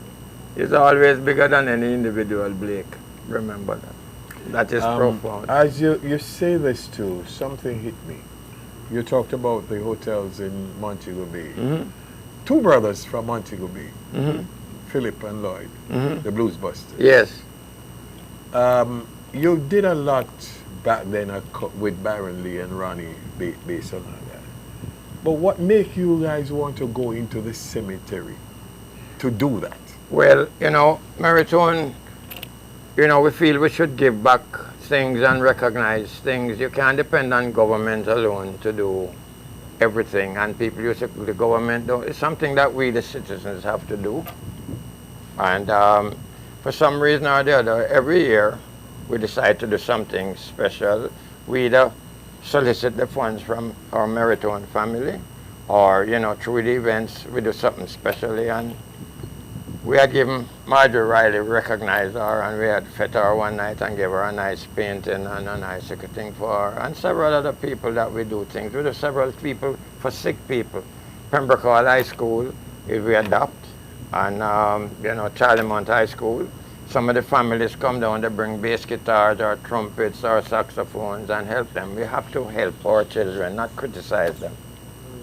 is always bigger than any individual, Blake. Remember that. That is profound. As you say this too, something hit me. You talked about the hotels in Montego Bay. Two brothers from Montego Bay. Philip and Lloyd, the Blues Busters. Yes. You did a lot back then with Byron Lee and Ronnie based on that. But what make you guys want to go into the cemetery to do that? Well, you know, Merritone, you know, we feel we should give back things and recognize things. You can't depend on government alone to do everything. And people use the government, it's something that we, the citizens, have to do. And for some reason or the other, every year we decide to do something special. We either solicit the funds from our Merritone family, or, you know, through the events we do something specially. And we had given Marjorie Riley, recognized her, and we had fed her one night and gave her a nice painting and a nice thing for her. And several other people that we do things. We do several people for sick people. Pembroke Hall High School, if we adopt, and Charlemont High School. Some of the families come down, they bring bass guitars or trumpets or saxophones and help them. We have to help our children, not criticize them.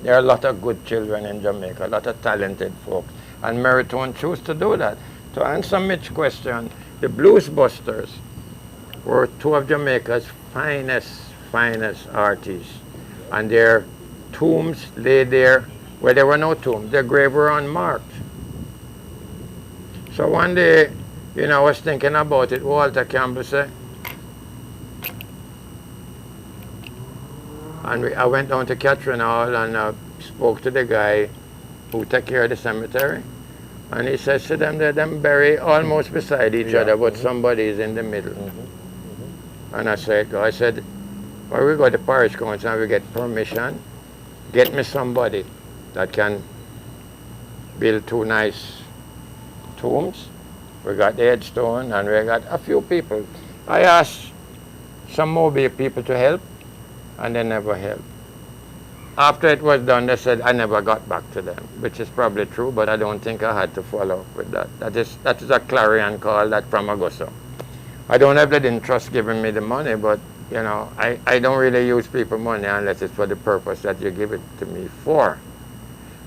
There are a lot of good children in Jamaica, a lot of talented folks, and Merritone choose to do that. To answer Mitch's question, the Blues Busters were two of Jamaica's finest artists, and their tombs lay there where there were no tombs. Their grave were unmarked. So one day, I was thinking about it. Walter Campbell said, and I went down to Catherine Hall and spoke to the guy who took care of the cemetery. And he says to them that them bury almost beside each other, but somebody is in the middle. And I said, well, we go to parish council and we get permission. Get me somebody that can build two nice tombs. We got the headstone and we got a few people. I asked some Mobile people to help and they never helped. After it was done, they said I never got back to them, which is probably true, but I don't think I had to follow up with that. That is a clarion call that from Augusta. I don't have that interest giving me the money, but I don't really use people money unless it's for the purpose that you give it to me for.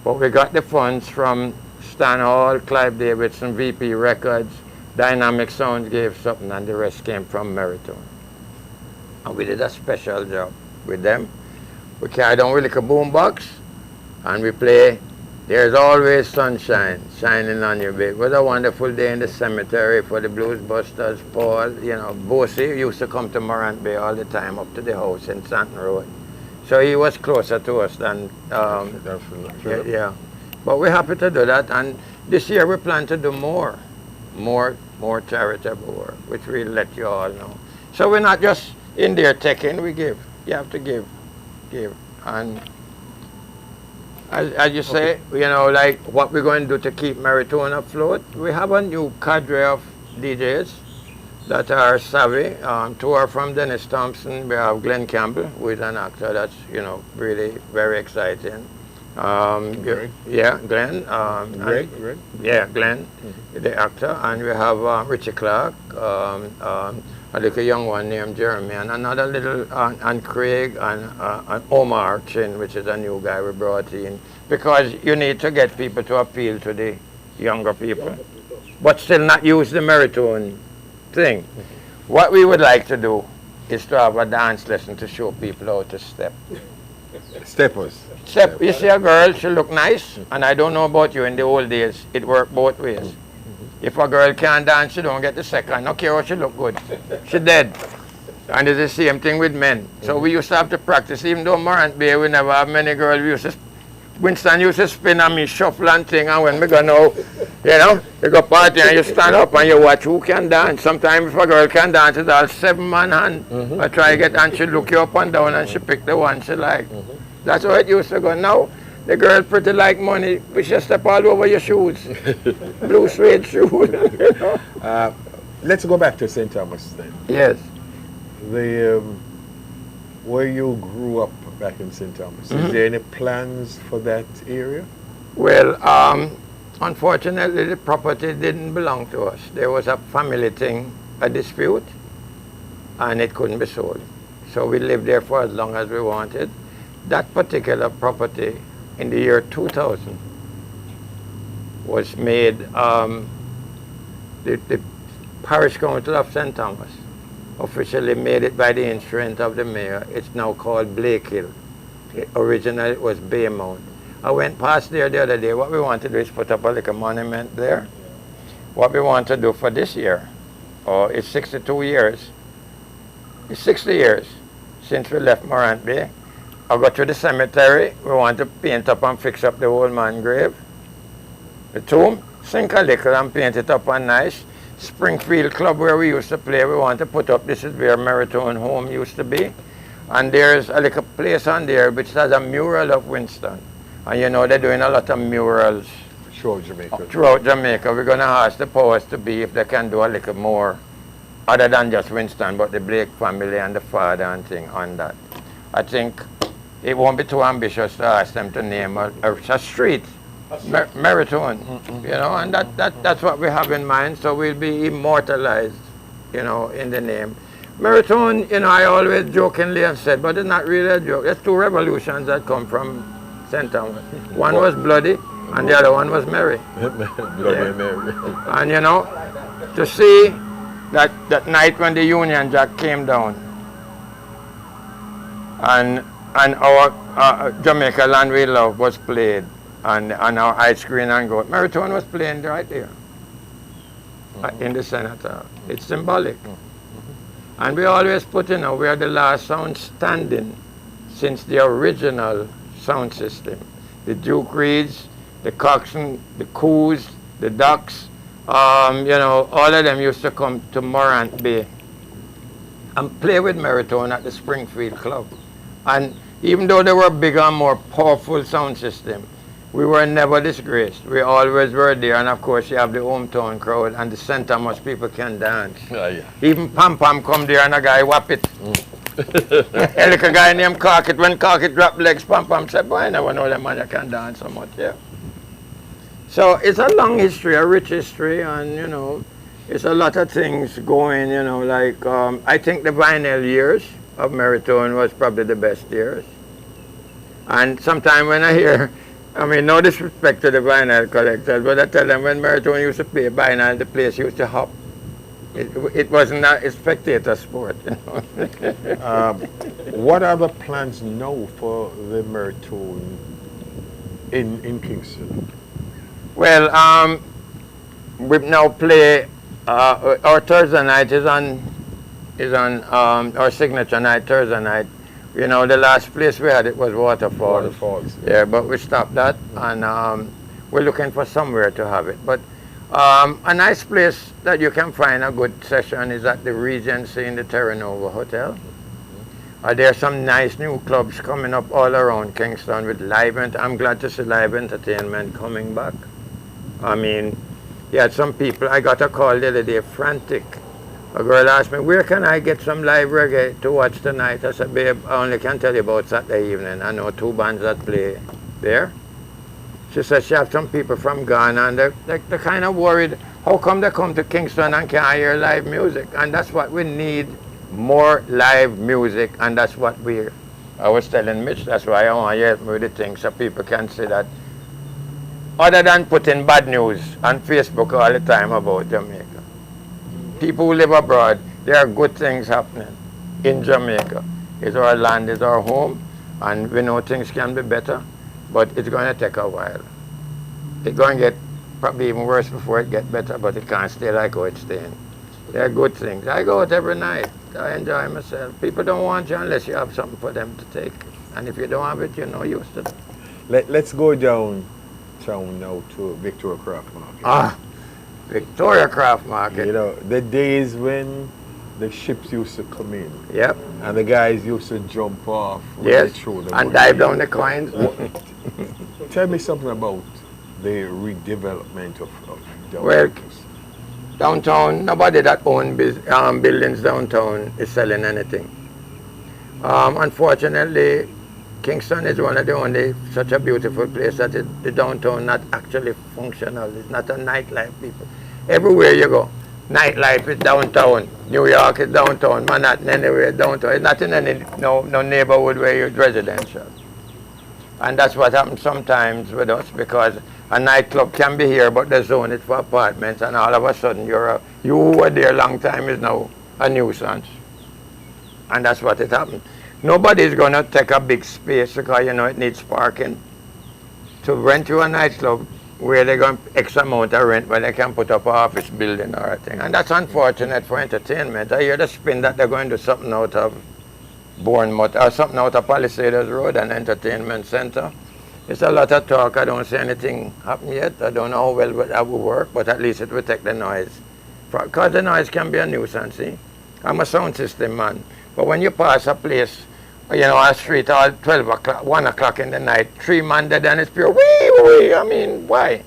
But we got the funds from Stan Hall, Clive Davidson, VP Records, Dynamic Sound gave something, and the rest came from Merritone. And we did a special job with them. We carried on with like a boombox, and we play There's Always Sunshine Shining on Your Bay. It was a wonderful day in the cemetery for the Blues Busters. Paul, Bosie used to come to Morant Bay all the time up to the house in Santon Road. So he was closer to us than, yeah. But we're happy to do that, and this year we plan to do more charitable work, which we'll let you all know. So we're not just in there taking, we give. You have to give. And as you say, like what we're going to do to keep Merritone afloat, we have a new cadre of DJs that are savvy. Two are from Dennis Thompson. We have Glenn Campbell, who is an actor that's, really very exciting. Greg? Yeah, Glenn. Greg? Yeah, Glenn, the actor. And we have Richie Clark, a little young one named Jeremy, and another little, and Craig, and Omar Chin, which is a new guy we brought in. Because you need to get people to appeal to the younger people, but still not use the Merritone thing. What we would like to do is to have a dance lesson to show people how to step. Steppers. Step. You see a girl, she look nice, and I don't know about you, in the old days, it worked both ways. If a girl can't dance, she don't get the second. No care how she look good. She dead. And it's the same thing with men. So we used to have to practice, even though Morant Bay, we never have many girls. Winston used to spin on me, shuffle and thing, and when we go now, you go party and you stand up and you watch who can dance. Sometimes if a girl can dance, it's all 7-man hand. I try to get, and she look you up and down and she pick the one she like. That's how it used to go. Now, the girl pretty like money, we should step all over your shoes. Blue suede shoes. Let's go back to St. Thomas then. Yes. Where you grew up back in St. Thomas, is there any plans for that area? Well, unfortunately, the property didn't belong to us. There was a family thing, a dispute, and it couldn't be sold. So we lived there for as long as we wanted. That particular property in the year 2000 was made, the Parish Council of St. Thomas officially made it by the instrument of the mayor. It's now called Blake Hill. Originally it was Baymount. I went past there the other day. What we want to do is put up a little monument there. What we want to do for this year, it's 62 years, it's 60 years since we left Morant Bay. I go to the cemetery. We want to paint up and fix up the old man grave. The tomb, sink a little and paint it up and nice. Springfield Club where we used to play, we want to put up, this is where Merritone home used to be. And there's a little place on there which has a mural of Winston. And they're doing a lot of murals throughout Jamaica. We're going to ask the powers to be if they can do a little more, other than just Winston, but the Blake family and the father and thing on that. I think, it won't be too ambitious to ask them to name a street, Merritone, you know, and that's what we have in mind. So we'll be immortalized, you know, in the name. Merritone, you know, I always jokingly have said, but it's not really a joke. There's two revolutions that come from St. Thomas. One was bloody, and the other one was merry. Bloody and merry. And you know, to see that night when the Union Jack came down, and our Jamaica Land We Love was played, and our ice cream and gold, Merritone was playing right there in the Senator. It's symbolic. And we always put, you know, we are the last sound standing since the original sound system. The Duke Reeds, the Coxswain, the Coos, the Ducks, you know, all of them used to come to Morant Bay and play with Merritone at the Springfield Club. And even though they were bigger and more powerful sound system, we were never disgraced. We always were there, and of course you have the hometown crowd and the St. Thomas people can dance. Yeah. Even Pam Pam come there and a guy whap it. Like a guy named Carkit, when Carkit dropped legs, Pam Pam said, boy, I never know that man can dance so much, yeah. So it's a long history, a rich history, and you know, it's a lot of things going, you know, like, I think the vinyl years of Merritone was probably the best years. And sometimes when I hear, I mean, no disrespect to the vinyl collectors, but I tell them when Merritone used to play vinyl, the place used to hop. It wasn't a spectator sport, you know. What are the plans now for the Merritone in Kingston? Well, we now play, our Thursday night is on our signature night, Thursday night. You know, the last place we had it was Waterfalls. Waterfalls. Yeah, but we stopped that, and we're looking for somewhere to have it. But a nice place that you can find a good session is at the Regency in the Terra Nova Hotel. There are some nice new clubs coming up all around Kingston with live, I'm glad to see live entertainment coming back. I mean, you had some people, I got a call the other day, frantic. A girl asked me, where can I get some live reggae to watch tonight? I said, babe, I only can tell you about Saturday evening. I know 2 bands that play there. She said she has some people from Ghana, and they're kind of worried, how come they come to Kingston and can't hear live music? And that's what we need, more live music, and that's what I was telling Mitch, that's why I want to help me with the thing, so people can see that, other than putting bad news on Facebook all the time about Jamaica. People who live abroad, there are good things happening in Jamaica. It's our land, it's our home, and we know things can be better, but it's going to take a while. It's going to get probably even worse before it gets better, but it can't stay like how it's staying. There are good things. I go out every night. I enjoy myself. People don't want you unless you have something for them to take. And if you don't have it, you're no use to them. Let's go downtown now to Victoria Craft Market. Victoria Craft Market. You know, the days when the ships used to come in. Yep. And the guys used to jump off. Yes, and dive down the coins. Tell me something about the redevelopment of downtown. Well, downtown, nobody that owns buildings downtown is selling anything. Unfortunately, Kingston is one of the only such a beautiful place that the downtown not actually functional. It's not a nightlife, people. Everywhere you go, nightlife is downtown. New York is downtown. Manhattan, anywhere downtown. It's not in any no neighborhood where you're residential. And that's what happens sometimes with us, because a nightclub can be here, but they zone it for apartments, and all of a sudden you who were there a long time is now a nuisance. And that's what it happened. Nobody's going to take a big space because, you know, it needs parking. To rent you a nightclub where they're going to X amount of rent where they can put up an office building or a thing. And that's unfortunate for entertainment. I hear the spin that they're going to do something out of Bournemouth or something out of Palisades Road, an entertainment center. It's a lot of talk. I don't see anything happen yet. I don't know how well that will work, but at least it will take the noise. Because the noise can be a nuisance, see? I'm a sound system man. But when you pass a place, you know, a street all 12 o'clock, 1 o'clock in the night, 3 man dead and it's pure, wee. I mean, why?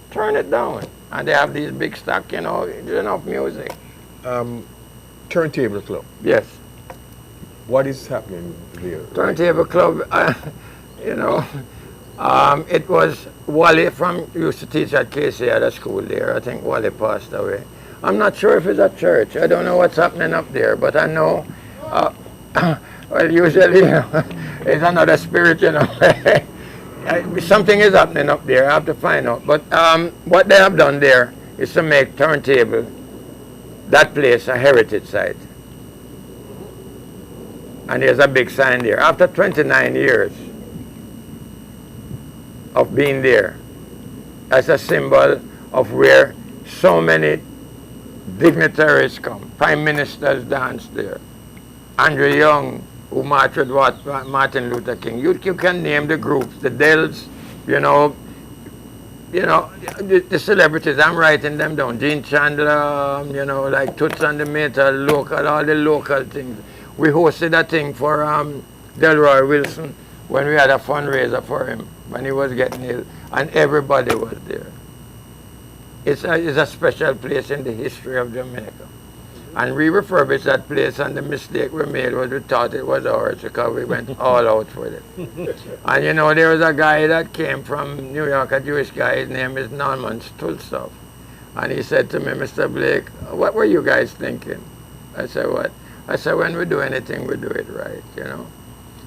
Turn it down. And they have these big stock, you know, there's enough music. Turntable Club. Yes. What is happening there? Turntable Club, you know, it was Wally used to teach at KC at a school there. I think Wally passed away. I'm not sure if it's a church. I don't know what's happening up there, but I know, well, usually, it's another spirit, Something is happening up there. I have to find out. But what they have done there is to make Turntable, that place, a heritage site. And there's a big sign there. After 29 years of being there, as a symbol of where so many dignitaries come. Prime ministers dance there. Andrew Young, who marched with Martin Luther King. You can name the groups, the Dells, the celebrities. I'm writing them down. Gene Chandler, like Toots and the Mater, local, all the local things. We hosted a thing for Delroy Wilson when we had a fundraiser for him when he was getting ill, and everybody was there. It's a special place in the history of Jamaica. And we refurbished that place, and the mistake we made was we thought it was ours because we went all out for it. And there was a guy that came from New York, a Jewish guy. His name is Norman Stulsov. And he said to me, Mr. Blake, what were you guys thinking? I said, what? I said, when we do anything, we do it right,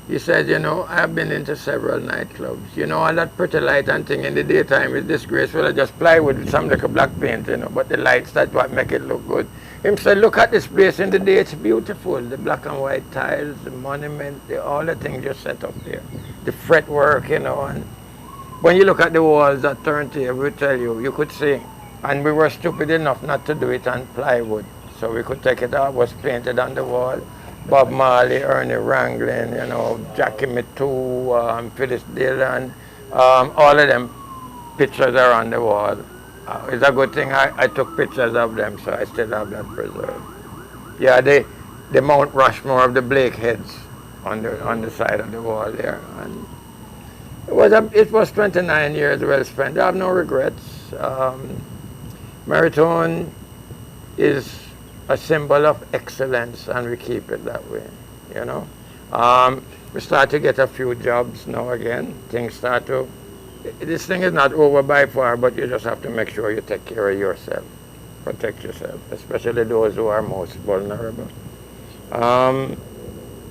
He said, I've been into several nightclubs. All that pretty light and thing in the daytime is disgraceful. I just plywood with some like a black paint, but the lights, that's what make it look good. Him said, look at this place in the day, it's beautiful. The black and white tiles, the monument, all the things just set up there. The fretwork, and when you look at the walls, that turntable, we tell you, you could see. And we were stupid enough not to do it on plywood. So we could take it out, was painted on the wall. Bob Marley, Ernie Wranglin, Jackie Mittoo, Phyllis Dillon, all of them pictures are on the wall. It's a good thing I took pictures of them, so I still have that preserved. Yeah, the Mount Rushmore of the Blake heads on the side of the wall there. And it was 29 years well spent. I have no regrets. Merritone is a symbol of excellence, and we keep it that way, We start to get a few jobs now again. This thing is not over by far, but you just have to make sure you take care of yourself. Protect yourself, especially those who are most vulnerable.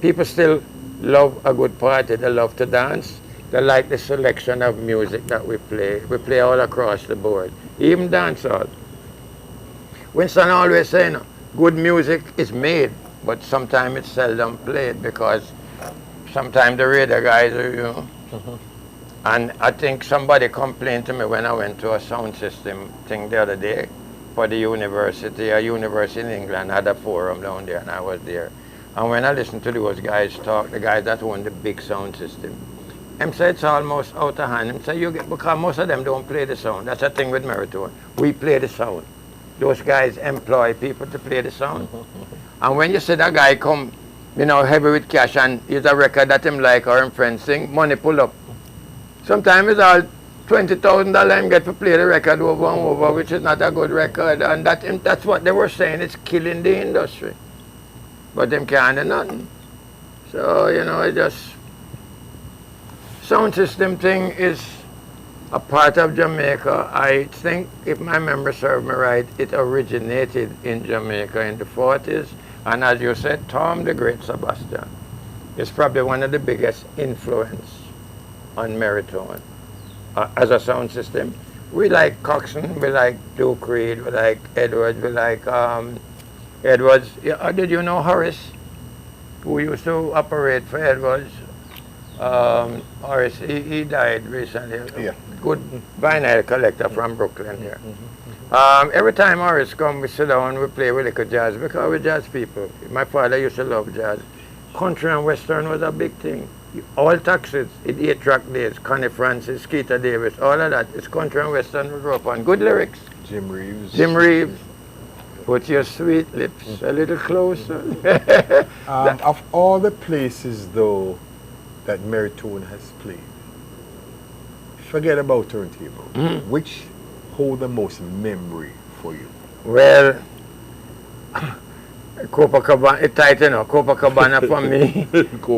People still love a good party. They love to dance. They like the selection of music that we play. We play all across the board, even dancehall. Winston always saying, good music is made, but sometimes it's seldom played because sometimes the radio guys are, And I think somebody complained to me when I went to a sound system thing the other day for the university. A university in England had a forum down there, and I was there. And when I listened to those guys talk, the guys that own the big sound system, them say it's almost out of hand. Them say because most of them don't play the sound. That's the thing with Merritone. We play the sound. Those guys employ people to play the sound. And when you see that guy come, heavy with cash, and he's a record that him like or him friends sing, money pull up. Sometimes it's all $20,000 him get to play the record over and over, which is not a good record. And that's what they were saying. It's killing the industry. But them can't do nothing. So, it just... Sound system thing is a part of Jamaica. I think, if my memory serves me right, it originated in Jamaica in the 40s. And as you said, Tom the Great Sebastian is probably one of the biggest influence on Merritone as a sound system. We like Coxsone, we like Duke Reid, we like Edwards, we like Edwards. Did you know Horace, who used to operate for Edwards? Horace, he died recently. Yeah. Good vinyl collector from Brooklyn here. Every time Horace comes, we sit down, we play with little jazz because we're jazz people. My father used to love jazz. Country and Western was a big thing. All taxes, in 8-track days, Connie Francis, Skeeter Davis, all of that. It's country and Western we grew up on. Good lyrics. Jim Reeves. Jim Reeves. Put your sweet lips a little closer. Of all the places, though, that Merritone has played, forget about turntable. Copacabana, it's tight, Copacabana for me.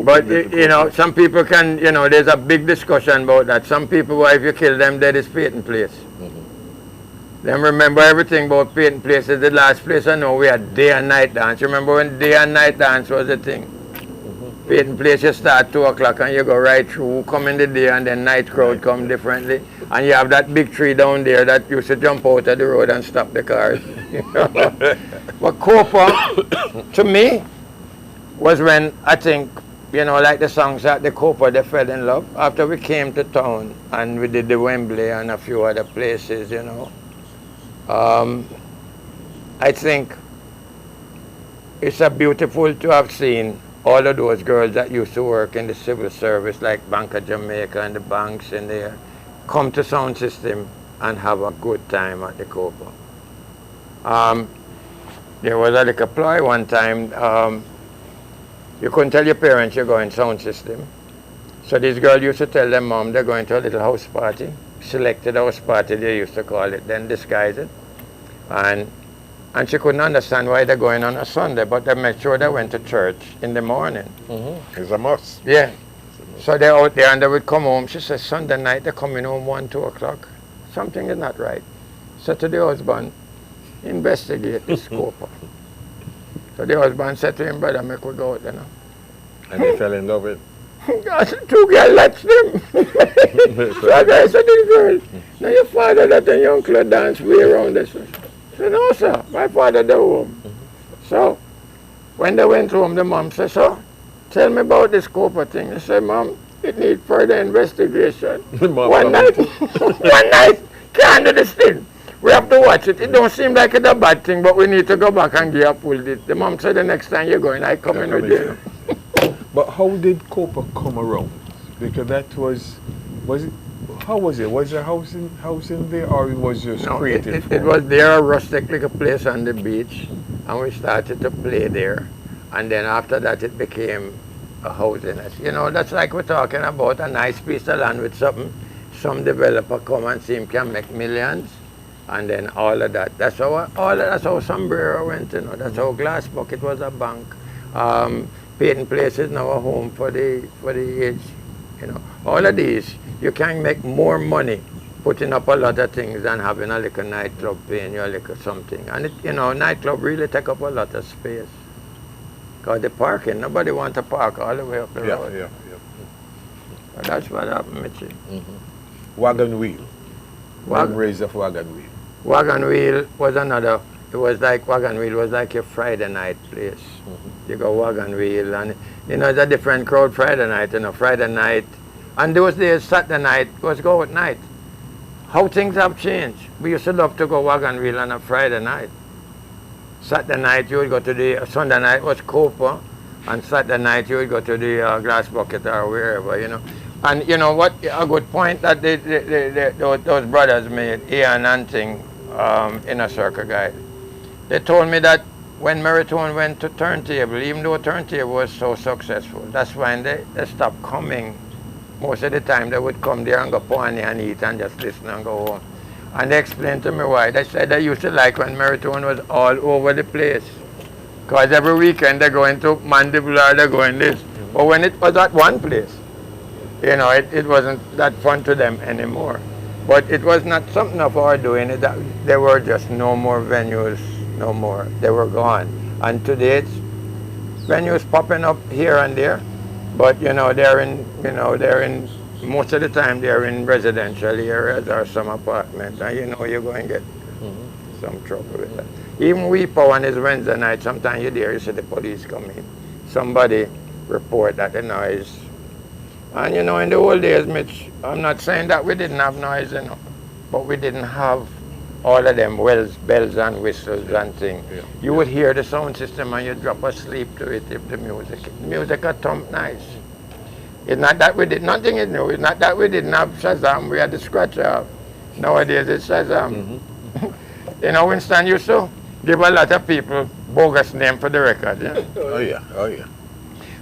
But, you know, some people can, there's a big discussion about that. Some people, well, if you kill them, that is Peyton Place. Then remember everything about Peyton Place is the last place I know we had day and night dance. Remember when day and night dance was a thing? Peyton Place, you start 2 o'clock and you go right through, come in the day and then night crowd come differently. And you have that big tree down there that used to jump out of the road and stop the cars. But Copa, to me, was when I think, like the songs that the Copa, they fell in love. After we came to town and we did the Wembley and a few other places, I think it's a beautiful to have seen all of those girls that used to work in the civil service, like Bank of Jamaica and the banks in there, come to sound system and have a good time at the Copa. There was a little ploy one time. You couldn't tell your parents you're going sound system. So these girls used to tell their mom they're going to a little house party, selected house party they used to call it, then disguise it. And she couldn't understand why they're going on a Sunday, but they made sure they went to church in the morning. It's a must. Yeah. So they're out there and they would come home. She said, Sunday night they're coming home 1, 2 o'clock. Something is not right. So to the husband, investigate this Copa. So the husband said to him, brother, make we go out, And they fell in love with it. 2 girls left them. So I said to the girl, now your father let the young uncle dance way around this. I said, no, sir, my father the home. So, when they went home, the mom said, so, tell me about this Copa thing. I said, Mom, it needs further investigation. One night, can't do this thing. We have to watch it. It don't seem like it's a bad thing, but we need to go back and get up with it. The mom said, the next time you're going, I come in with you. But how did Copa come around? Because that was it? How was it? Was there a house in there, or it was just created? It was there, a rustic like a place on the beach, and we started to play there. And then after that, it became a house in it. That's like we're talking about a nice piece of land with something. Some developer come and see him can make millions, and then all of that. That's how Sombrero went. That's how Glass Bucket was a bank. Peyton Place is now a home for the age. All of these, you can make more money putting up a lot of things than having a little nightclub paying you a little something. And nightclub really take up a lot of space. Because the parking, nobody wants to park all the way up the road. Yeah. So that's what happened, Mitchie. Wagon wheel. Memories of wagon wheel. Wagon wheel was another. It was like wagon wheel was like your Friday night place. You go wagon wheel, and it's a different crowd Friday night. Friday night, and those days Saturday night was go at night. How things have changed. We used to love to go wagon wheel on a Friday night. Saturday night you would go to the Sunday night was Copa, and Saturday night you would go to the Glass Bucket or wherever. And you know what? A good point that those brothers made, Ian and Ting, Inner Circle guy. They told me that when Merritone went to turntable, even though turntable was so successful, that's when they stopped coming. Most of the time they would come there and go pony and eat and just listen and go home. And they explained to me why. They said they used to like when Merritone was all over the place. Because every weekend they go into Mandibular, they go in this. But when it was at one place, it wasn't that fun to them anymore. But it was not something of our doing. There were just no more venues. No more. They were gone. And today it's venues popping up here and there, but they're in most of the time they're in residential areas or some apartments, and you're going to get some trouble with that. Even Weepo on his Wednesday night, sometimes you're there, you see the police come in. Somebody report that the noise. And in the old days, Mitch, I'm not saying that we didn't have noise, but we didn't have all of them bells and whistles and things. Yeah. You would hear the sound system and you drop asleep to it if the music had thumped nice. It's not that we did nothing is new. It's not that we didn't have Shazam. We had the scratch off. Nowadays it's Shazam. Winston used to give a lot of people bogus name for the record. Yeah? Oh yeah.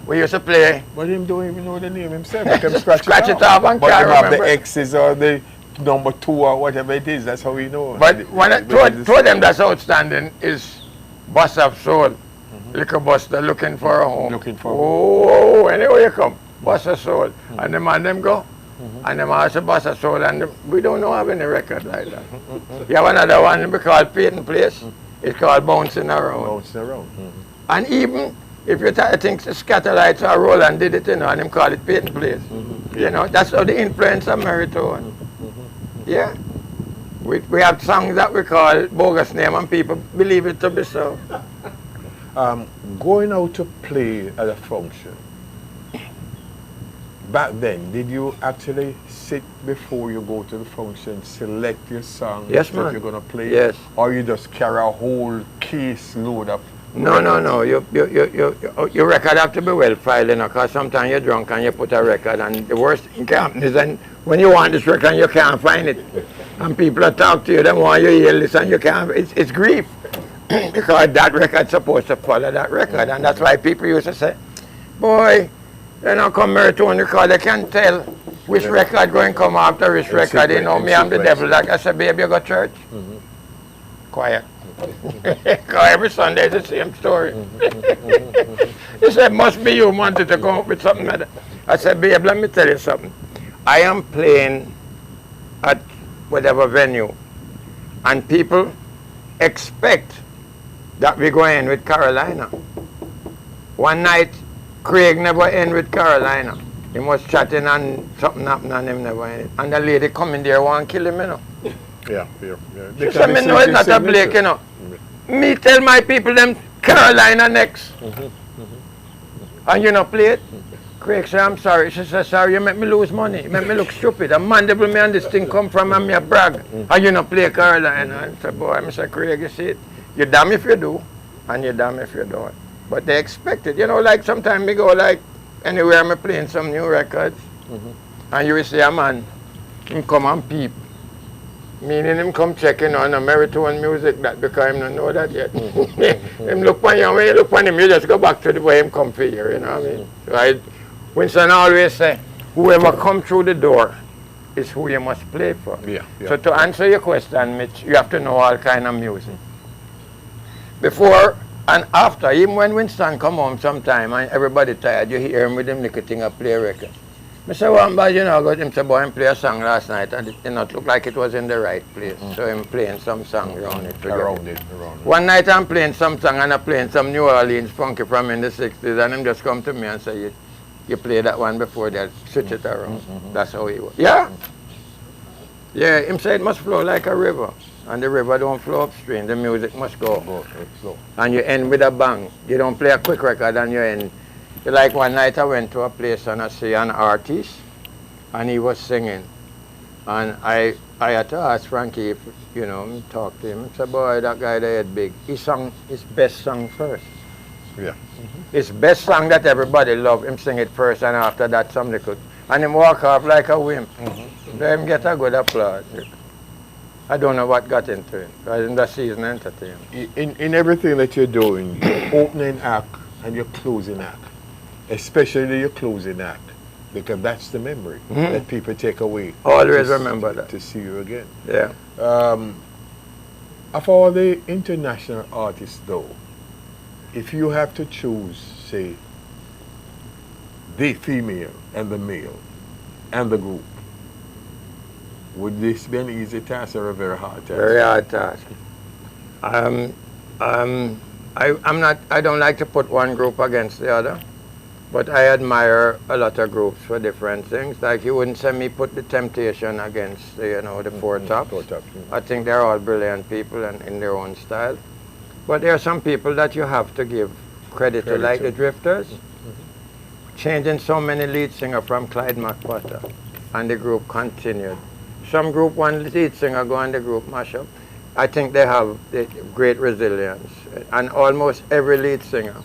We used to play. But him don't even know the name himself. He can scratch it off and but can't have remember. The X's or the number 2 or whatever it is. That's how we know. But when I told them that's outstanding is Boss of Soul. Liquor buster looking for a home. Looking for Oh, anyway you come. Buster soul. And the man them go. And them also Buster soul. And we don't know have any record like that. You have another one we call Peyton Place. It's called Bouncing Around. Bouncing Around. And even if you think the Scatterlights or Roland did it, you know, and them call it Peyton Place. You know, that's how the influence of Merritone. Yeah. We have songs that we call bogus name and people believe it to be so. Going out to play at a function, back then, did you actually sit before you go to the function, select your song Yes, that man. you're going to play? Yes. Or you just carry a whole case load of... No. Your record have to be well filed, you know, because sometimes you're drunk and you put a record and the worst thing can happen is then when you want this record and you can't find it. And people talk to you, they want you to hear this and you can't, it's grief. Because that record's supposed to follow that record. And that's why people used to say, boy, you know, come Merritone because they can tell which record going to come after which record. You know, me, I'm the devil. Like I said, baby, you go to church? Quiet. Because every Sunday it's the same story. He said, must be you wanted to come up with something like that. I said, babe, let me tell you something. I am playing at whatever venue, and people expect that we go in with Carolina. One night, Craig never in with Carolina. He was chatting and something happened and him never in it. And the lady coming there want to kill him, you know. Yeah. She said, me know it's not a Blake, you know. Me tell my people them Carolina next. And you know play it? Craig said, I'm sorry. She said, sorry, you make me lose money. You make me look stupid. A mandible me and this thing come from and me a brag. And you know play Carolina. And I said, boy, I said, Craig, you see it? You're damn if you do, and you're damn if you don't. But they expect it. You know, like sometimes we go like anywhere I'm playing some new records. And you will see a man, him come and peep. Meaning him come checking on a Merritone music that because him don't know that yet. Him look on you, when you look on him, you just go back to the way him come for here, you know what I mean? So Winston always say, whoever come through the door is who you must play for. Yeah. So to answer your question, Mitch, you have to know all kind of music. Before and after, even when Winston come home sometime and everybody tired, you hear him with him little thing and play a record. I say, well, but you know, I got him to boy and play a song last night and it did not look like it was in the right place. So I'm playing some song around it. Around it. One night I'm playing some song and I'm playing some New Orleans funky from in the 60s and him just come to me and say, you played that one before that, switch it around. That's how he was. Yeah. Yeah, him say it must flow like a river. And the river don't flow upstream, the music must go. And you end with a bang. You don't play a quick record and you end. Like one night I went to a place and I see an artist and he was singing. And I had to ask Frankie if, you know, talk to him. I said, boy, that guy there is big. He sang his best song first. Yeah. His best song that everybody loved, him sing it first and after that somebody could. And him walk off like a wimp. Let him get a good applause. I don't know what got into him. Because in the season entertainment. In everything that you're doing, your opening act and your closing act, especially your closing act, because that's the memory that people take away. Always remember that. To see you again. Yeah. Of all the international artists though, if you have to choose, say, the female and the male and the group, would this be an easy task or a very hard task? Very hard task. I don't like to put one group against the other, but I admire a lot of groups for different things. Like you wouldn't say me put the Temptation against the Four Tops. I think they're all brilliant people and in their own style. But there are some people that you have to give credit to, like the Drifters, changing so many lead singer from Clyde McPotter, and the group continued. Some group, one lead singer go and the group mash up. I think they have great resilience, and almost every lead singer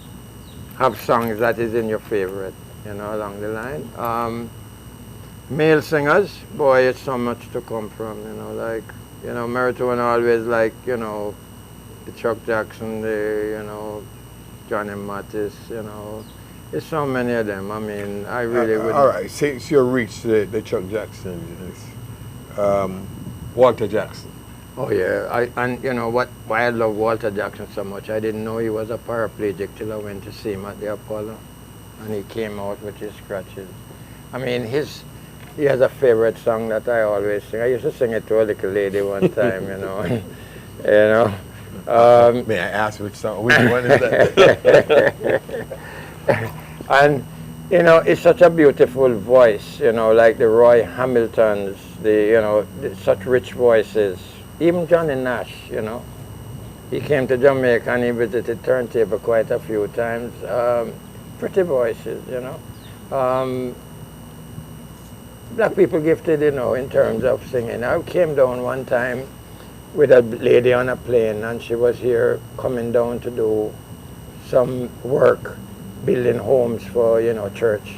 have songs that is in your favorite, you know, along the line. Male singers, boy, it's so much to come from, you know, like, you know, Merritone always like, you know, the Chuck Jackson, the, you know, Johnny Mattis, you know, there's so many of them. I mean, I really would. All right, since you reached the Chuck Jackson, Walter Jackson, Oh yeah, and you know why I love Walter Jackson so much. I didn't know he was a paraplegic till I went to see him at the Apollo, and he came out with his scratches. I mean, he has a favorite song that I always sing. I used to sing it to a little lady one time, you know. You know. May I ask which song? Which one is that? And you know, it's such a beautiful voice, you know, like the Roy Hamiltons, such rich voices. Even Johnny Nash, you know, he came to Jamaica and he visited Turntable quite a few times. Pretty voices, you know. Black people gifted, you know, in terms of singing. I came down one time with a lady on a plane, and she was here coming down to do some work, building homes for, you know, church.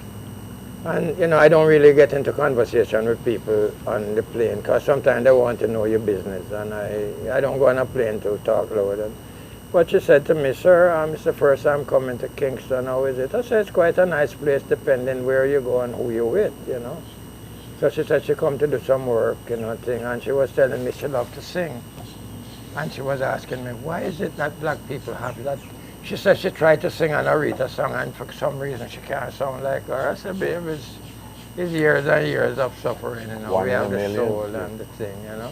And, you know, I don't really get into conversation with people on the plane because sometimes they want to know your business, and I don't go on a plane to talk loud. But she said to me, sir, it's the first time coming to Kingston, how is it? I said, it's quite a nice place depending where you go and who you're with, you know. So she said she come to do some work, you know, thing, and she was telling me she loved to sing. And she was asking me, why is it that black people have that? She said she tried to sing an Aretha song, and for some reason she can't sound like her. I said, babe, it's years and years of suffering, you know. We have the soul and the thing, you know.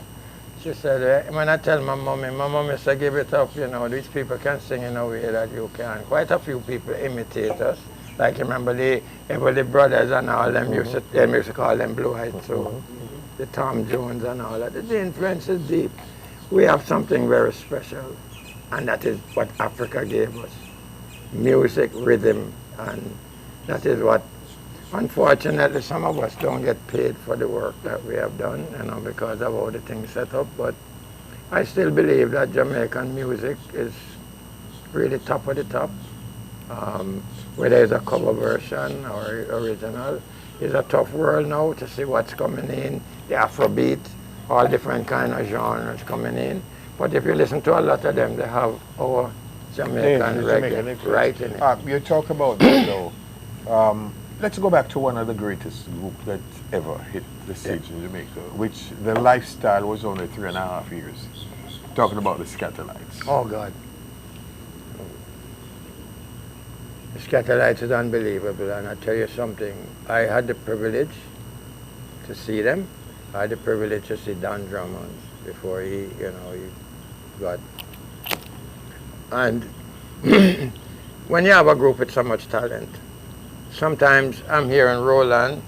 She said, when I tell my mommy said, give it up, you know, these people can sing in a way that you can. Quite a few people imitate us. Like, remember the Everly Brothers and all them, used to call them blue-eyed, so the Tom Jones and all that. The influence is deep. We have something very special, and that is what Africa gave us. Music, rhythm, and that is what, unfortunately, some of us don't get paid for the work that we have done, you know, because of all the things set up, but I still believe that Jamaican music is really top of the top. Whether it's a cover version or original, it's a tough world now to see what's coming in, the Afrobeat, all different kind of genres coming in. But if you listen to a lot of them, they have our Jamaican reggae right in it. You talk about that though. Let's go back to one of the greatest groups that ever hit the stage in Jamaica, which the lifestyle was only 3.5 years. Talking about the Scatterlights. Oh God. The Scatterlights is unbelievable, and I tell you something, I had the privilege to see them. I had the privilege to see Don Drummond before he got. And when you have a group with so much talent, sometimes I'm here in Roland,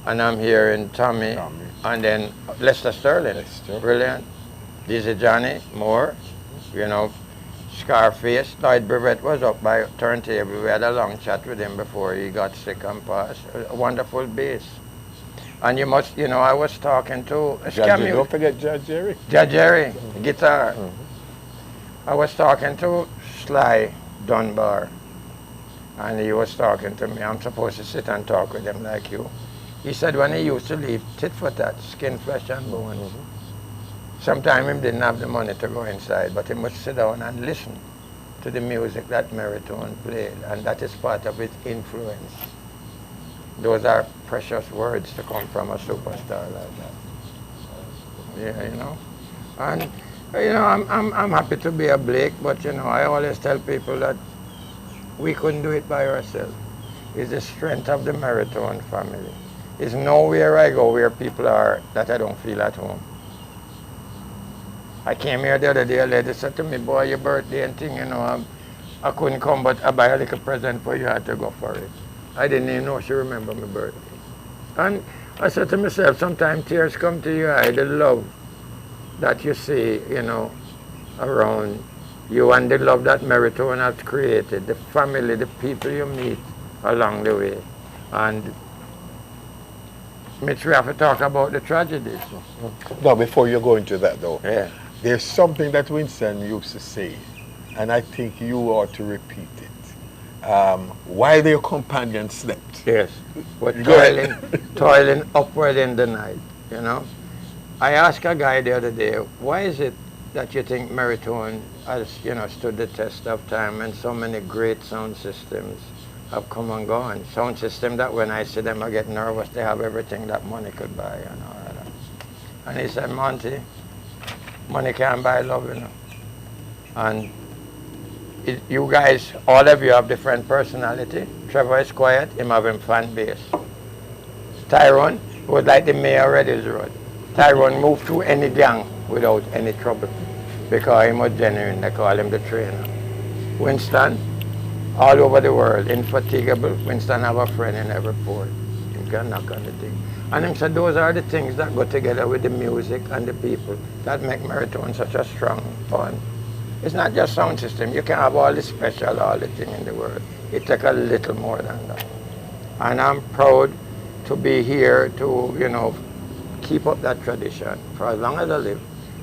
and I'm here in Tommy. And then Lester Sterling, brilliant. Dizzy Johnny Moore, you know, Scarface. Lloyd Brevet was up by Turntable. We had a long chat with him before he got sick and passed. A wonderful bass. And I was talking to... Don't forget Judge Jerry. Judge Jerry, guitar. I was talking to Sly Dunbar, and he was talking to me. I'm supposed to sit and talk with him like you. He said when he used to leave tit for tat, skin, flesh and bones, sometimes he didn't have the money to go inside, but he must sit down and listen to the music that Merritone played, and that is part of its influence. Those are precious words to come from a superstar like that. Yeah, you know. And you know, I'm happy to be a Blake, but you know, I always tell people that we couldn't do it by ourselves. It's the strength of the Merritone family. It's nowhere I go where people are that I don't feel at home. I came here the other day, a lady said to me, boy, your birthday and thing, you know, I couldn't come, but I buy a little present for you, I had to go for it. I didn't even know she remembered my birthday. And I said to myself, sometimes tears come to your eye, the love that you see, you know, around you, and the love that Merritone has created, the family, the people you meet along the way. And Mitch, we have to talk about the tragedies. No, before you go into that though, yeah. There's something that Winston used to say, and I think you ought to repeat it. While their companions slept. Yes, but toiling upward in the night, you know. I asked a guy the other day, why is it that you think Merritone has, you know, stood the test of time, and so many great sound systems have come and gone? Sound system that when I see them I get nervous, they have everything that money could buy and all that. And he said, Monty, Money can't buy love, you know. And you guys, all of you have different personality. Trevor is quiet, him have him fan base. Tyrone was like the mayor of Reddy's Road. Tyrone moved through any gang without any trouble because he was genuine. They call him the trainer. Winston, all over the world, infatigable. Winston have a friend in every port. He can knock on the thing. And him said those are the things that go together with the music and the people that make Merritone such a strong bond. It's not just sound system. You can have all the special, all the thing in the world. It takes a little more than that. And I'm proud to be here to, you know, keep up that tradition for as long as I live.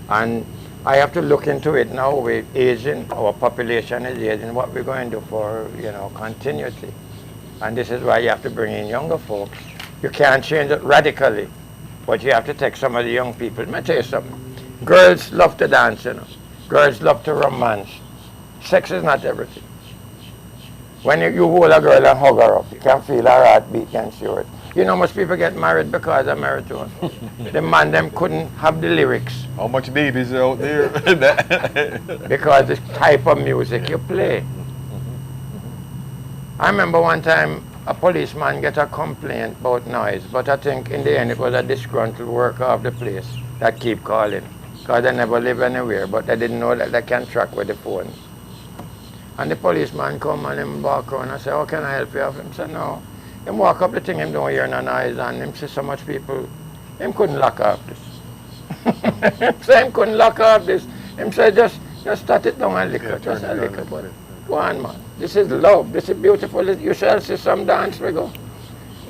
And I have to look into it now with aging, our population is aging, what we're going to do for, you know, continuity. And this is why you have to bring in younger folks. You can't change it radically, but you have to take some of the young people. Let me tell you something. Girls love to dance, you know. Girls love to romance. Sex is not everything. When you hold a girl and hug her up, you can feel her heartbeat, can see it. You know, most people get married because of Merritone. The man them couldn't have the lyrics. How much babies are out there? Because the type of music you play. I remember one time a policeman get a complaint about noise, but I think in the end it was a disgruntled worker of the place that keep calling. Because they never live anywhere, but they didn't know that they can track with the phone. And the policeman come and him walk around and say, how can I help you? Him say, no. Him walk up the thing, him don't hear no noise, and him see so much people, him couldn't lock off this. Him say him couldn't lock off this. Him say just start it down and lick it. Just a lick it. Go on, man. This is love. This is beautiful. You shall see some dance we go.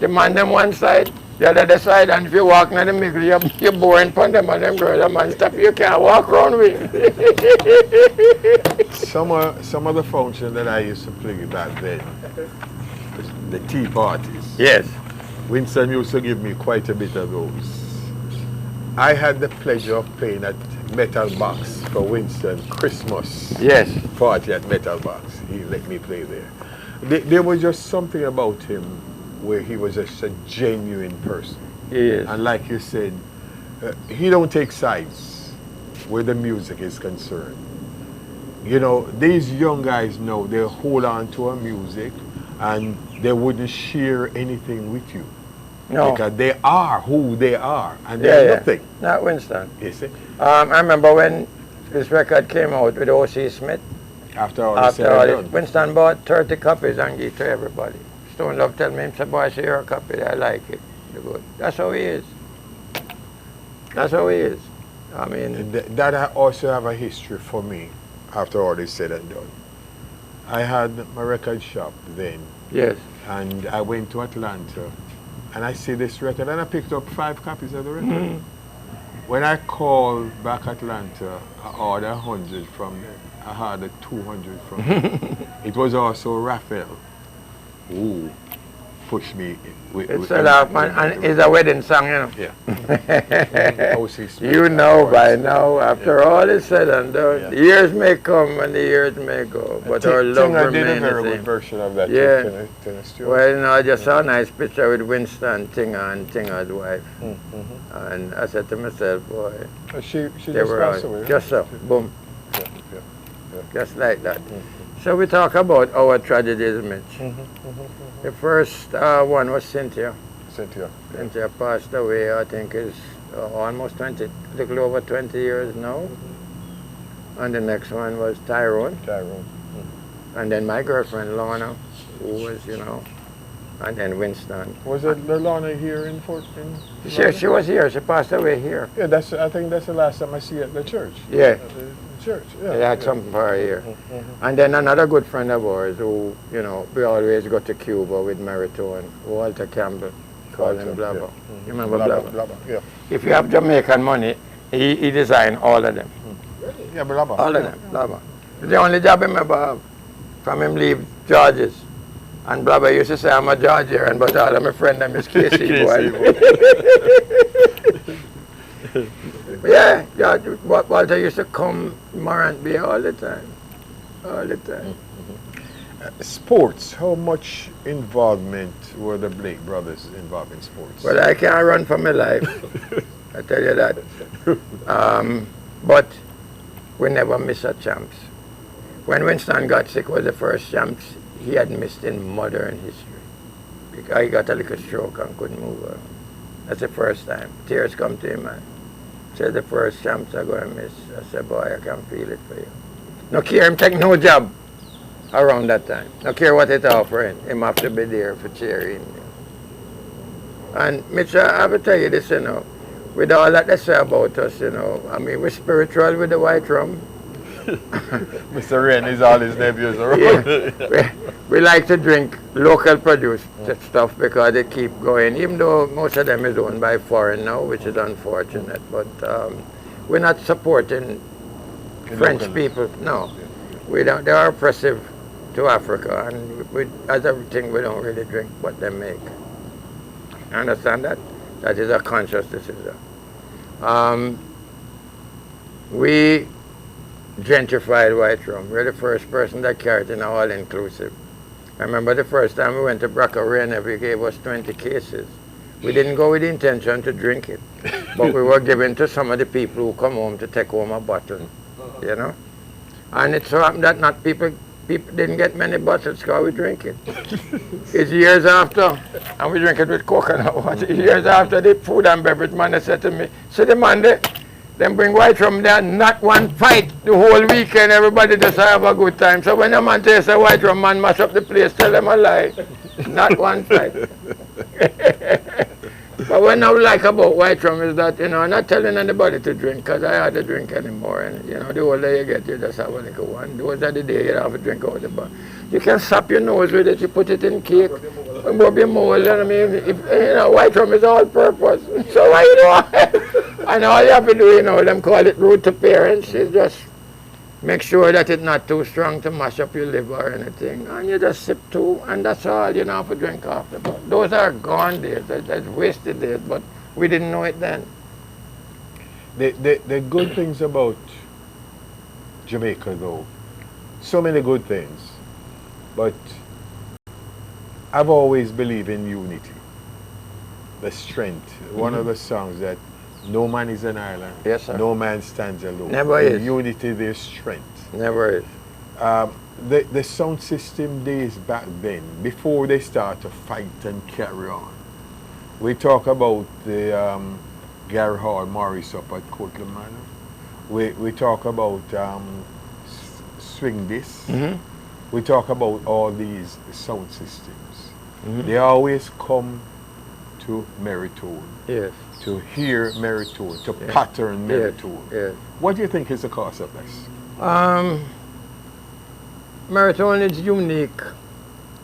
The man them one side, the other side, and if you walk in the middle, you're boring upon them and them girls, the man stop, you can't walk around with. Some of the function that I used to play back then, the tea parties. Yes. Winston used to give me quite a bit of those. I had the pleasure of playing at Metal Box for Winston Christmas. Yes. Party at Metal Box. He let me play there. There was just something about him where he was just a genuine person. Yes. And like you said, he don't take sides where the music is concerned. You know, these young guys know they hold on to a music and they wouldn't share anything with you. No. Because they are who they are and they're nothing. Not Winston. You see? I remember when this record came out with O.C. Smith. After all this, Winston bought 30 copies and gave to everybody. Stone Love tell me, say, boy, see your copy, I like it. Good. That's how he is. That's how he is. I mean... That also have a history for me, after all is said and done. I had my record shop then. Yes. And I went to Atlanta, and I see this record, and I picked up 5 copies of the record. Mm-hmm. When I called back Atlanta, I ordered 100 from them. I had 200 from them. It was also Raphael who pushed me. It's a lot, man, and it's a wedding song, you know. Yeah. You know by now, after all is said and done, the years may come and the years may go, but our love remains the same. I did a very good version of that. Yeah. Well, you know, I just saw a nice picture with Winston, Tinga, and Tinga's wife. Mm-hmm. And I said to myself, boy, she just passed away. Just so, boom. Yeah. Just like that. So we talk about our tragedies, Mitch. The first one was Cynthia. Cynthia passed away, I think is almost 20, a little over 20 years now. And the next one was Tyrone. And then my girlfriend, Lorna, who was, you know, and then Winston. Was it Lorna here in Fort? She was here. She passed away here. Yeah, I think that's the last time I see her at the church. Yeah. Church. They had something for her here. And then another good friend of ours who, you know, we always go to Cuba with Merritone, Walter Campbell, called him Blabber. You remember Blabber? Yeah. If you have Jamaican money, he designed all of them. Yeah, Blabber. All of them, Blabber. It's the only job him ever have. From him leave George's. And Blabber used to say, I'm a Georgian, but all of my friend them is KC boy. Yeah, Walter used to come Morant Bay all the time. All the time. Sports, how much involvement were the Blake brothers involved in sports? Well, I can't run for my life. I tell you that. But We never miss a champs. When Winston got sick was the first champs he had missed in modern history. Because he got a little stroke and couldn't move around. That's the first time. Tears come to him, man. Said the first champs are going to miss. I said, boy, I can feel it for you. No care him take no job around that time. No care what it offering. Him have to be there for cheering. And Mitch, I have to tell you this, you know, with all that they say about us, you know, I mean, we're spiritual with the white rum. Mr. Rain is all his nephews around. Yeah. We like to drink local produce stuff because they keep going, even though most of them is owned by foreign now, which is unfortunate. But we're not supporting French people. No, we don't. They are oppressive to Africa, and as everything, we don't really drink what they make. You understand that? That is a conscious decision. We gentrified white rum. We're the first person that carried in all inclusive. I remember the first time we went to Bracarena, they gave us 20 cases. We didn't go with the intention to drink it, but we were given to some of the people who come home to take home a bottle, you know. And it so happened that not people didn't get many bottles because we drink it. It's years after, and we drink it with coconut water. Years after, the food and beverage man they said to me, "See the man there? Them bring white rum there, not one fight the whole weekend. Everybody just have a good time. So when a man tastes a white rum man mash up the place, tell them a lie. Not one fight." But what I like about white rum is that, you know, I'm not telling anybody to drink because I hardly drink anymore. And, you know, the older you get, you just have a little one. Those are the days you have to drink out the bar. You can sap your nose with it, you put it in cake, and rub your mouth. I mean, if, you know, white rum is all purpose. So why you know? And all you have to do, you know, them call it rude to parents, is just make sure that it's not too strong to mash up your liver or anything. And you just sip two, and that's all. You don't have to drink after. But those are gone days. That's wasted days, but we didn't know it then. The good things about Jamaica, though, so many good things, but I've always believed in unity, the strength. One of the songs that no man is an island. Yes, sir. No man stands alone. Never in is. Unity, there's strength. Never is. The sound system days back then, before they start to fight and carry on, we talk about the Gary Hall Morris up at Courtland Manor. We talk about Swing This. We talk about all these sound systems. They always come to Merritone. Yes. To hear Merritone, to pattern Merritone. Yes. What do you think is the cause of this? Merritone is unique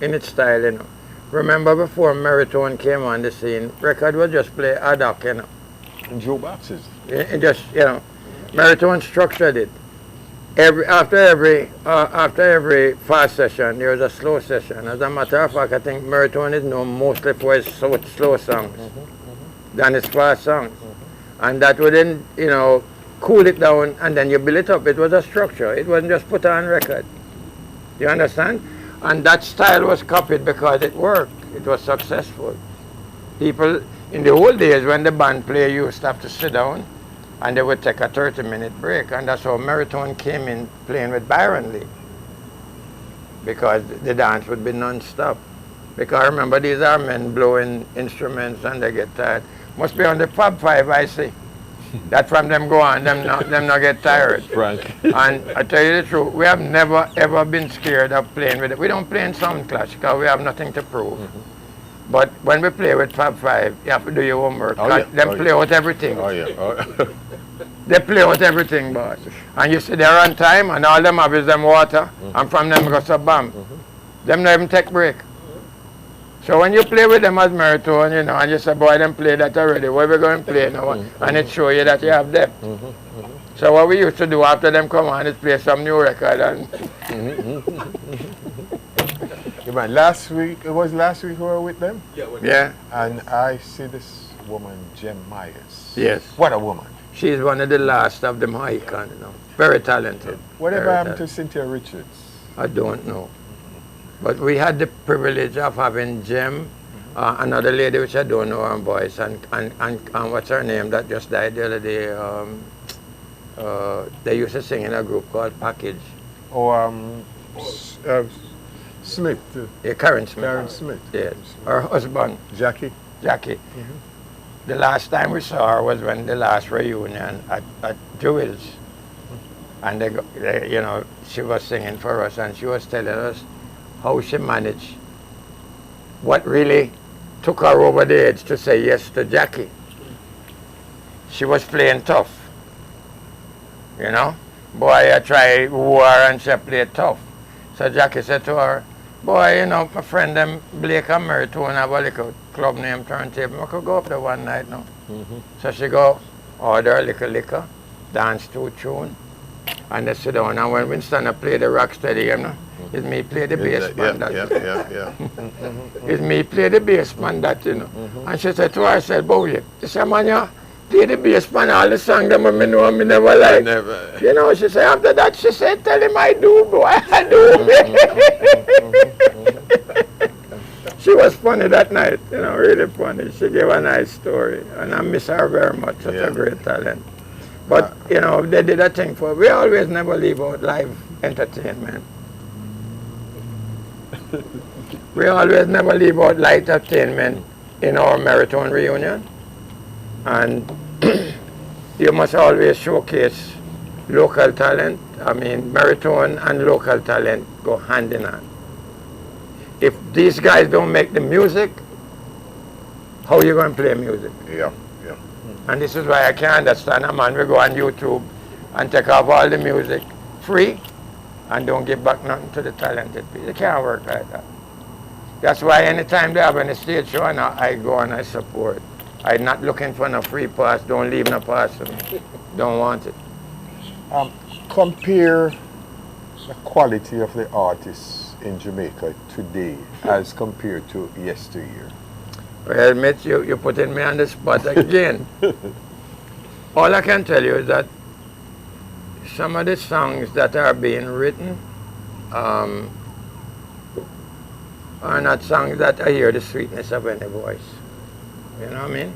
in its style, you know. Remember before Merritone came on the scene, record would just play ad hoc, you know. In Joe boxes. It just, you know, Merritone structured it. After every fast session, there was a slow session. As a matter of fact, I think Merritone is known mostly for his slow songs than his fast songs. And that wouldn't, you know, cool it down and then you build it up. It was a structure. It wasn't just put on record. You understand? And that style was copied because it worked. It was successful. People, in the old days when the band play, you used to have to sit down and they would take a 30-minute break. And that's how Merritone came in playing with Byron Lee. Because the dance would be non-stop. Because remember, these are men blowing instruments and they get tired. Must be on the Fab Five, I see. That from them go on, them not get tired. Frank. And I tell you the truth, we have never ever been scared of playing with it. We don't play in Sound Clash because we have nothing to prove. But when we play with Fab Five, you have to do your homework. Them play out everything. They play out everything, boss. And you see they're on time and all them have is them water and from them goes a bomb. Them not even take break. So when you play with them as Merritone, you know, and you say, boy, them play that already, what are we going to play now? And it shows you that you have depth. So what we used to do after them come on is play some new record. And Yeah, man, last week we were with them? yeah. And I see this woman, Jem Myers. Yes. What a woman. She's one of the last of them icons, you know. Very talented. Whatever happened to Cynthia Richards? I don't know. But we had the privilege of having Jem, another lady which I don't know her voice, and what's her name that just died the other day? They used to sing in a group called Package. Or Smith. Yeah, Karen Smith. Karen Smith. Yeah. Her husband, Jackie. Jackie. The last time we saw her was when the last reunion at Jewel's. And you know, she was singing for us and she was telling us how she managed, what really took her over the edge to say yes to Jackie. She was playing tough. You know? Boy, I try war and she played tough. So Jackie said to her, boy, you know, my friend them Blake and Merritone have a little club named Turntable. I could go up there one night now. So she go order a little liquor, dance to a tune, and they sit down. And when Winston play the rock steady, you know, it's me play the bass man. It's me play the bass man that, you know. And she said to her, I said, boy, she said, man, you play the bass man, all the songs that I know I never like. Never. You know, she said, after that, she said, tell him I do, boy, I do. She was funny that night, you know, really funny. She gave a nice story, and I miss her very much. Such a great talent. But, you know, they did a thing for, we always never leave out live entertainment. We always never leave out live entertainment in our Merritone reunion. And you must always showcase local talent. I mean, Merritone and local talent go hand in hand. If these guys don't make the music, how are you going to play music? Yeah. And this is why I can't understand a man will go on YouTube and take off all the music free and don't give back nothing to the talented people. It can't work like that. That's why anytime they have any stage show, I go and I support. I'm not looking for no free pass. Don't leave no pass for me. Don't want it. Compare the quality of the artists in Jamaica today as compared to yesteryear. Well, Mitch, you're putting me on the spot again. All I can tell you is that some of the songs that are being written are not songs that I hear the sweetness of any voice. You know what I mean?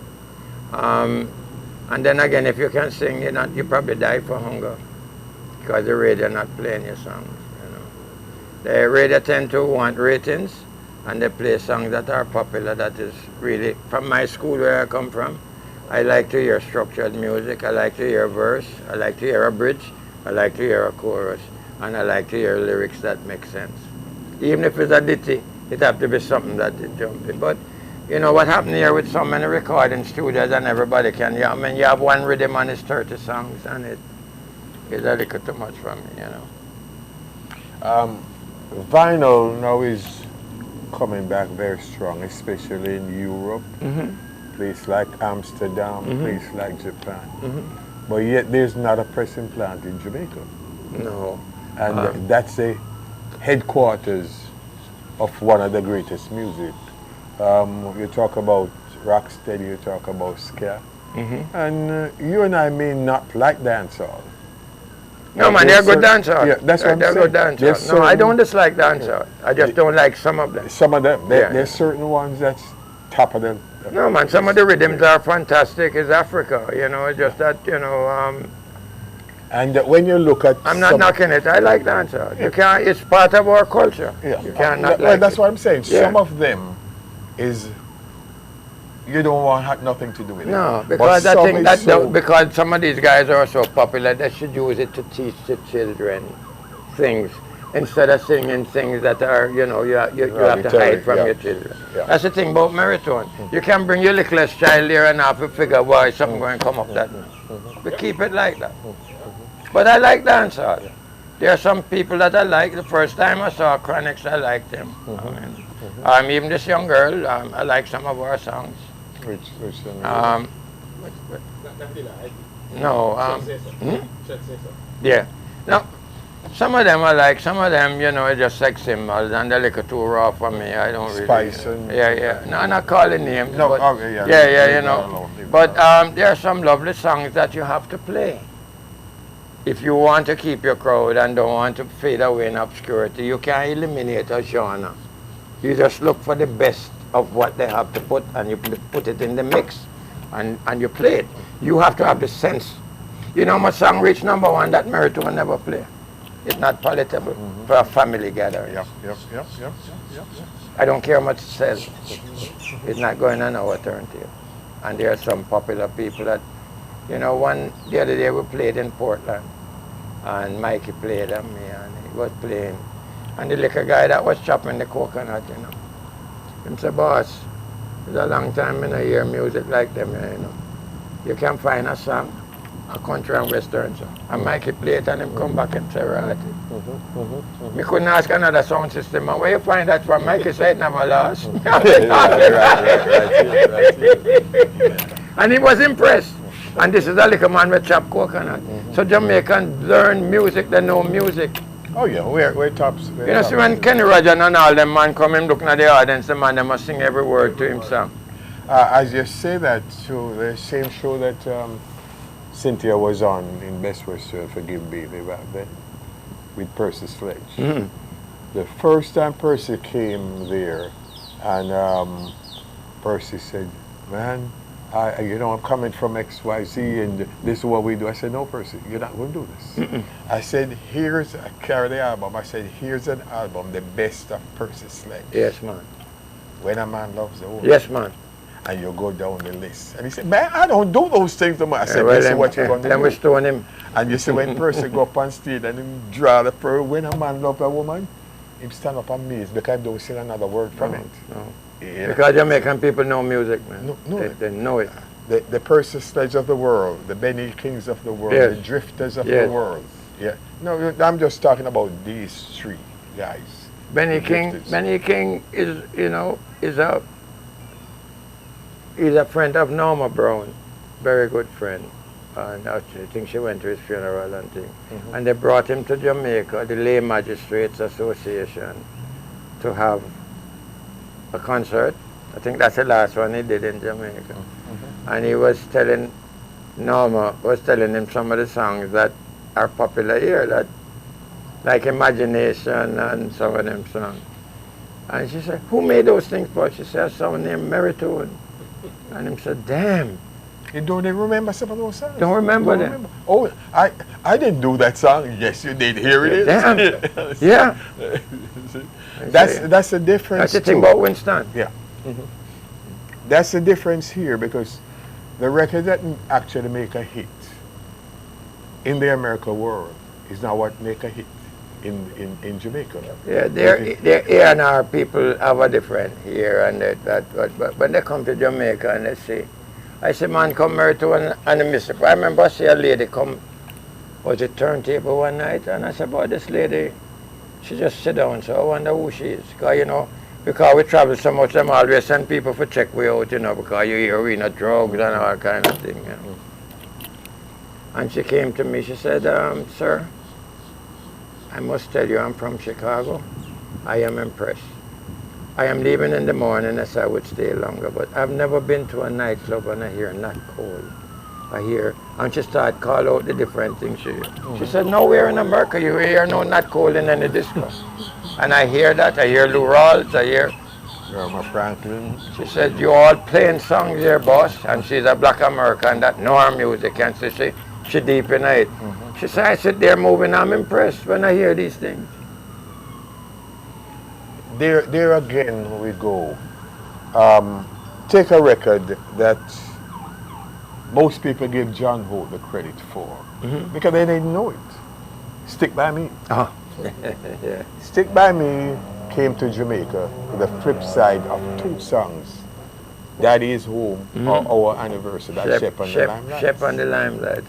And then again, if you can sing, you probably die for hunger because the radio not playing your songs. You know, the radio tend to want ratings, and they play songs that are popular. That is really from my school where I come from. I like to hear structured music. I like to hear a verse. I like to hear a bridge. I like to hear a chorus, and I like to hear lyrics that make sense. Even if it's a ditty, it have to be something that is jumpy. But you know what happened here with so many recording studios and everybody can, I mean, you have one rhythm and it's 30 songs and it is a little too much for me, you know. Vinyl now is coming back very strong, especially in Europe, place like Amsterdam, place like Japan. But yet there's not a pressing plant in Jamaica. No. And that's the headquarters of one of the greatest music. You talk about rocksteady, you talk about ska, and you and I may not like dancehall. No, man, they're good dancehall. Yeah, that's what I'm saying. They're good dancehall. No, I don't dislike dancehall. I just don't like some of them. Some of them, there's certain ones that's top of them. No, man, some of the rhythms are fantastic. It's Africa, you know. It's just that, you know. And when you look at, I'm not knocking it. I like dancehall. You can't. It's part of our culture. Yeah. You can't not well, like that's it. what I'm saying. Yeah. Some of them is you don't want have nothing to do with it. No, because I think that because some of these guys are so popular, they should use it to teach the children things instead of singing things that are, you know, you have to hide from your children. Yeah. That's the thing about Merritone. You can bring your littlest child here and have to figure why something going to come up that way. We keep it like that. But I like dancehall. There are some people that I like. The first time I saw Chronics, I liked them. I mean, even this young girl, I like some of our songs. Which one? Yeah. No, some of them I like. Some of them, you know, it's just sex symbols and they're like too raw for me. I don't really. Spice and Yeah. No, I'm not calling names. No, but, okay, yeah, you know. But there are some lovely songs that you have to play. If you want to keep your crowd and don't want to fade away in obscurity, you can't eliminate a genre. You just look for the best of what they have to put and you put it in the mix and you play it. You have to have the sense. You know my song reached #1 that Merritone never play. It's not palatable for a family gathering. Yep. I don't care how much it sells. It's not going on our turntable. And there are some popular people that, the other day we played in Portland, and Mikey played on me, and he was playing. And the little guy that was chopping the coconut, him said, boss, it's a long time I hear music like them, You can find a song, a country and western song. And Mikey played and him come back and say, right. Me couldn't ask another sound system, and where you find that from? Mikey said it never lost. And he was impressed. And this is a little man with chop coconut. So Jamaicans learn music, they know music. Oh yeah, we're tops. See when Kenny Rogers and all them man come in looking at the audience, the man they must sing every word to himself. As you say that, so the same show that Cynthia was on in Best Western, forgive me, they were then with Percy Sledge. The first time Percy came there, and Percy said, man, I'm coming from XYZ and this is what we do. I said, no, Percy, you're not going to do this. I said, I carry the album. I said, here's an album, the best of Percy Sledge. Yes, man. When a Man Loves a Woman. Yes, man. And you go down the list. And he said, man, I don't do those things no more. I said, this is what you're going to do. Then we stone him. And you see when Percy go up on stage and him draw the pearl, when a man loves a woman, him stand up amazed because he don't sing another word from it. No. Yeah. Because Jamaican people know music, man. They know it. The Percy Sledge of the world, the Benny Kings of the world, yes. the Drifters of the world. Yeah. No, I'm just talking about these three guys. Benny King is, he's a friend of Norma Brown, very good friend. And I think she went to his funeral and things. And they brought him to Jamaica, the Lay Magistrates Association, to have a concert. I think that's the last one he did in Jamaica. And he was telling, Norma was telling him some of the songs that are popular here, that like Imagination and some of them songs. And she said, who made those things for? She said, someone named Merritone. And he said, damn. You don't even remember some of those songs? Don't remember them. Oh, I didn't do that song. Yes, you did. Here it is. Damn. Yeah. That's the difference. That's the thing about Winston. Yeah. That's the difference here, because the record that actually make a hit in the American world is not what make a hit in Jamaica. Yeah, their A&R people have a different here, and but when they come to Jamaica and they say, I say, man, come Merritone and the Mr. I remember I see a lady come, was it turntable one night, and I said, boy, this lady, she just sit down, so I wonder who she is. Because we travel so much, them always send people for check we out, because you hear we not drugs and all kind of thing. And she came to me, she said, sir, I must tell you, I'm from Chicago. I am impressed. I am leaving in the morning as I would stay longer, but I've never been to a nightclub and I hear not cold. I hear, and she started call out the different things she hear. She said, nowhere in America you hear no not cold in any disco. And I hear that, I hear Lou Rawls, I hear Irma Franklin. She said, you all playing songs here, boss, and she's a black American that know her music, and she deep in it. She said, I sit there moving, I'm impressed when I hear these things. There again we go. Take a record that most people give John Holt the credit for, because they didn't know it. Stick By Me. Yeah. Stick By Me came to Jamaica with the flip side of two songs. Daddy Is Home, or our anniversary, that Shep on the Limelight. Shep on the Limelight.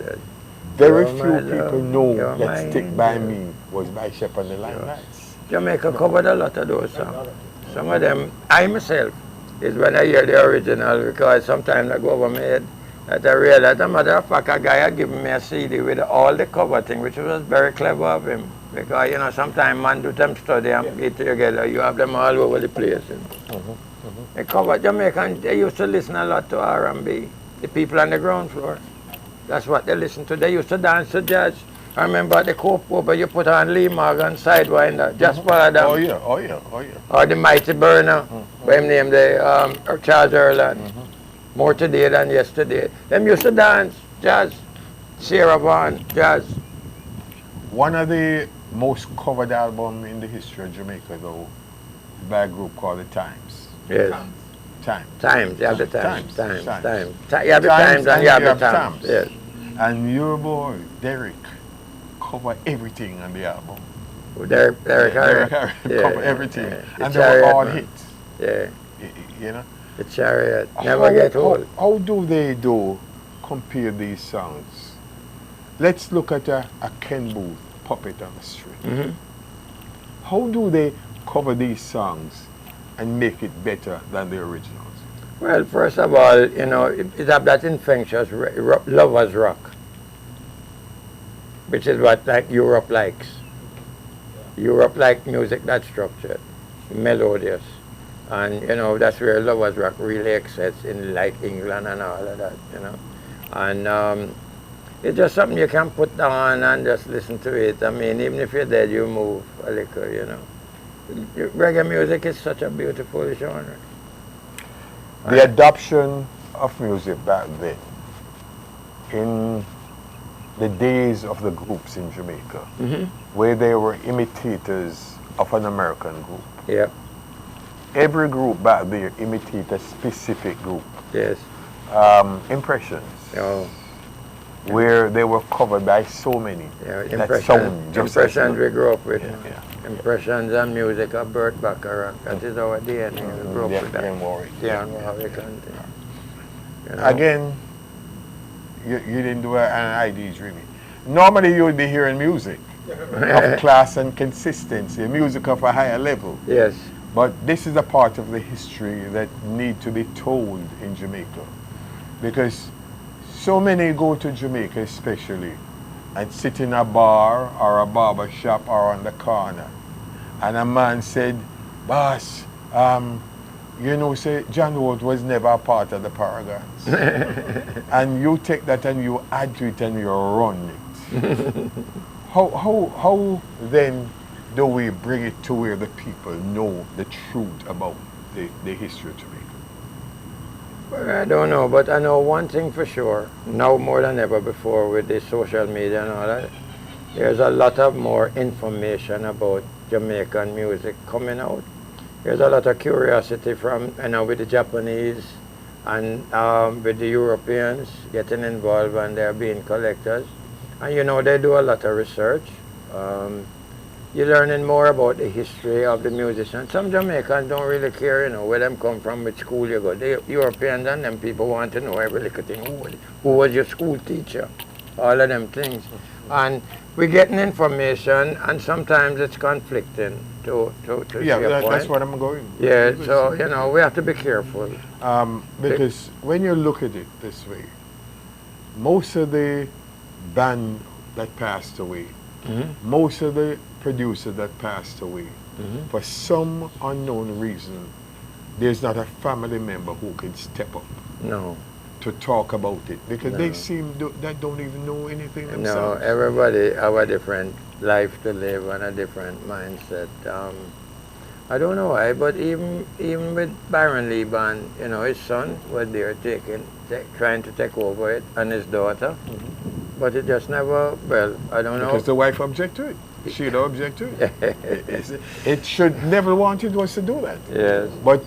Very few people know that Stick By Me was by Shep on the Limelight. Jamaica covered a lot of those songs. Some of them, I myself, is when I hear the original, because sometimes I go over my head that I realize, as a matter of fact, a guy had given me a CD with all the cover thing, which was very clever of him. Because, sometimes man do them study and get together, you have them all over the place. They covered Jamaican, they used to listen a lot to R&B, the people on the ground floor. That's what they listened to. They used to dance to jazz. I remember at the Cope Over, you put on Lee Morgan, Sidewinder, just follow them. Oh yeah. Or the Mighty Burner, by him name or Charles Erland. More today than yesterday. Them used to dance, jazz. Sierra Vaughan, jazz. One of the most covered album in the history of Jamaica, though, by a group called the Times. Yes. Times. Times, you have the Times. Times. You have the Times and you have the Times. Yes. And your boy, Derek, covered everything on the album. Derek Derek Harry covered everything. And they were all hits. Yeah. You know? The Chariot. Never get old. How do they compare these songs? Let's look at a Ken Booth, Puppet on the String. Mm-hmm. How do they cover these songs and make it better than the originals? Well, first of all, you know, it have that infectious lovers rock, which is what like Europe likes. Europe like music that's structured, melodious, and you know that's where lovers rock really excels in like England and all of that, you know, and it's just something you can put on and just listen to it. I mean, even if you're dead, you move a little, you know. Reggae music is such a beautiful genre. The adoption of music back then, in the days of the groups in Jamaica, where they were imitators of an American group. Yeah. Every group back there imitated a specific group. Yes. Impressions, Oh. where they were covered by so many. Yeah. That sound just Impressions we grew up with. Yeah. Impressions and music of Burt Bacharach. That is our DNA. We grew up with that. Warwick. Yeah, Warwick and you know. Again, you didn't do an ID dreaming. Normally you would be hearing music of class and consistency, music of a higher level. Yes. But this is a part of the history that need to be told in Jamaica. Because so many go to Jamaica especially and sit in a bar or a barber shop or on the corner. And a man said, boss, you know, say John Wood was never a part of the Paragons. And you take that and you add to it and you run it. How then do we bring it to where the people know the truth about the history of Jamaica? Well, I don't know, but I know one thing for sure, now more than ever before with the social media and all that, there's a lot of more information about Jamaican music coming out. There's a lot of curiosity from, you know, with the Japanese and with the Europeans getting involved and they're being collectors. And you know, they do a lot of research. You're learning more about the history of the musicians. Some Jamaicans don't really care, you know, where them come from, which school you go. The Europeans and them people want to know every little thing. Who was your school teacher? All of them things. And we're getting information, and sometimes it's conflicting to yeah, your point. That's what I'm going. Yeah, so, you know, we have to be careful. Because when you look at it this way, most of the band that passed away, most of the producers that passed away, for some unknown reason, there's not a family member who can step up. No. To talk about it, because they seem that don't even know anything themselves. No, everybody have a different life to live and a different mindset. I don't know why, but even with Byron Lee Band, you know, his son was there trying to take over it, and his daughter, but it just never. Well, I don't know. Because the wife object to it. She don't object to it. It should never wanted was to do that. Yes. But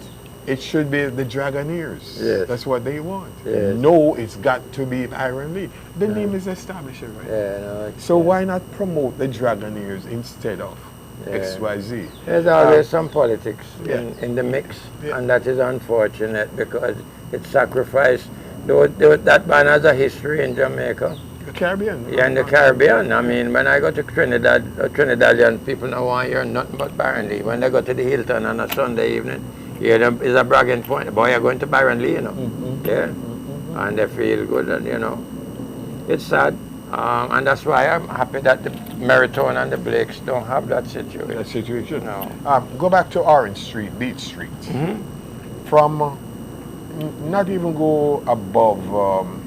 it should be the Dragoneers. Yes. That's what they want. Yes. No, it's got to be Iron Lee. The name is established already. Yeah, no, so why not promote the Dragoneers instead of XYZ? There's always some politics in the mix, and that is unfortunate because it sacrificed. That band has a history in Jamaica. The Caribbean. Yeah, in the Caribbean. I mean, when I go to Trinidad, Trinidadian people don't want to hear nothing but Byron Lee. When they go to the Hilton on a Sunday evening, it's a bragging point. Boy, you're going to Byron Lee, you know. Yeah. And they feel good, and you know, it's sad. And that's why I'm happy that the Merritone and the Blakes don't have that situation. No. Go back to Orange Street, Beach Street. From not even go above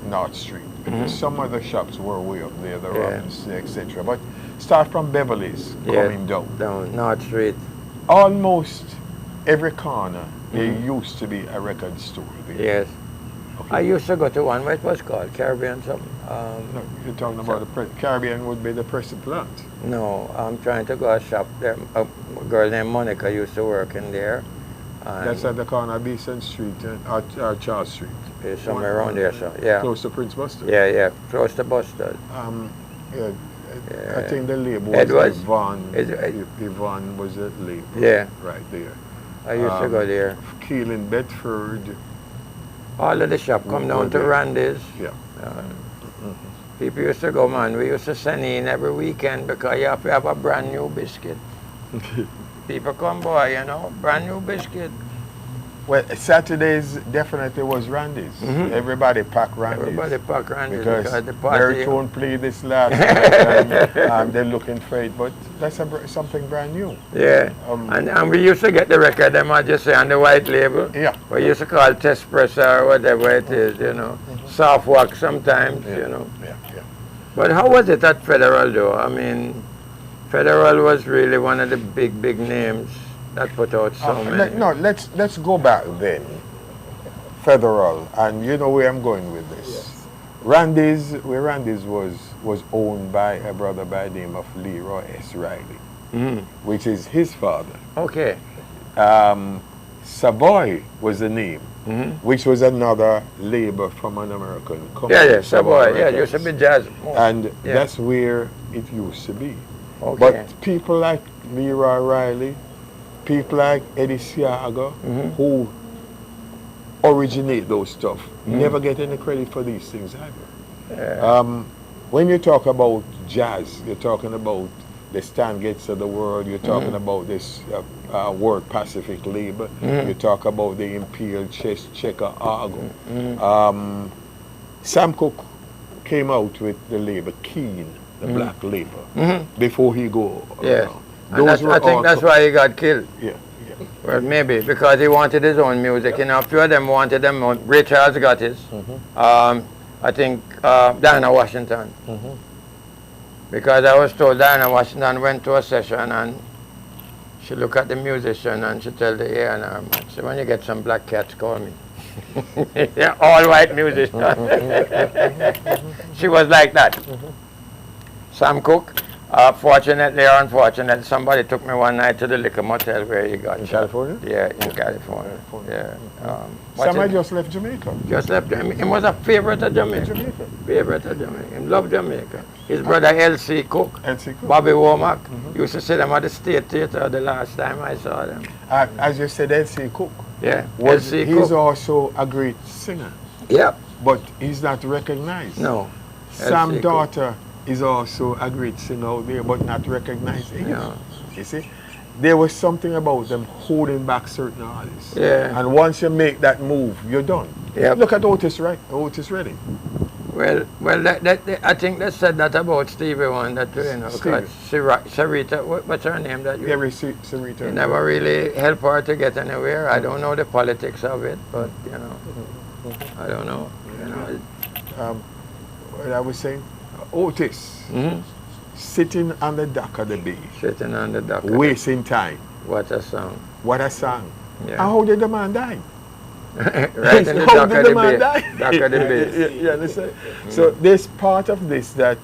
North Street. Because some of the shops were way up there, the Robins, etc. But start from Beverly's coming down. North Street. Almost every corner, there used to be a record store there. Yes. Okay. I used to go to one, what was called? Caribbean something? No, you're talking about the Caribbean would be the pressing plant. No, I'm trying to go a shop there. A girl named Monica used to work in there. That's at the corner of Beeson Street or Charles Street. Somewhere around there, so yeah. Close to Prince Buster. Yeah, close to Boston. Yeah, Yeah. I think the label It was was- Yvonne. it- Yvonne was the label. Yeah. Right there. I used to go there. Keelan Bedford. All of the shop come down to there. Randy's. Yeah. People used to go, man. We used to send in every weekend because you have to have a brand new biscuit. People come, boy, you know, brand new biscuit. Well, Saturdays definitely was Randy's. Everybody packed Randy's. Everybody pack Randy's Because the party. Merritone played this last night and they're looking for it, but that's something brand new. Yeah, and we used to get the record, them I just say on the white label. Yeah. We used to call test press or whatever it is, you know. Soft wax sometimes, you know. Yeah. But how was it at Federal though? I mean, Federal was really one of the big names that put out so many. Let's go back then. Federal, and you know where I'm going with this. Yes. Randy's was owned by a brother by the name of Leroy S. Riley, which is his father. Okay. Savoy was the name, which was another label from an American company. Yeah, Savoy. Yeah, it Records. used to be jazz. And Yeah. that's where it used to be. Okay. But people like Leroy Riley, people like Eddie Siaga, who originate those stuff, never get any credit for these things either. Yeah. When you talk about jazz, you're talking about the Stan Getz of the world, you're talking about this World Pacific label, you talk about the Imperial Chess Checker Argo. Sam Cooke came out with the label Keen, the black label, before he go Yes. around. And I think that's why he got killed. Yeah. Well, maybe because he wanted his own music. You know, a few of them wanted them own. Ray Charles got his. I think Diana Washington. Because I was told Diana Washington went to a session and she looked at the musician and she told the A&R man, so when you get some black cats, call me. They're all white musicians. She was like that. Sam Cooke. Fortunately or unfortunately, somebody took me one night to the liquor motel where he got In shot. California? Yeah, in California. Yeah. Somebody just left Jamaica. Just left. He was a favorite of Jamaica. Favorite of Jamaica. He loved Jamaica. His brother L.C. Cook, L.C. Cook. Bobby Womack, used to see them at the State Theatre the last time I saw them. As you said, L.C. Cook. Yeah, He's Cook. also a great singer, Yeah. but he's not recognized. No. Sam Cook. Daughter is also a great singer out there, but not recognized either. Yeah. You see? There was something about them holding back certain artists. Yeah. And once you make that move, you're done. Yep. Look at Otis Redding. Well, I think they said that about Stevie Wonder too, you know, because Sarita, what's her name that you? Gary Sarita. He never really helped her to get anywhere. I don't know the politics of it, but you know, I don't know. You know. What I was saying, Otis sitting on the dock of the bay, Sitting on the dock. wasting time. What a song. What a song. Yeah. And how did the man die? Right in the How dock did of the the man bay. die? Dock of the bay. You understand? So there's part of this that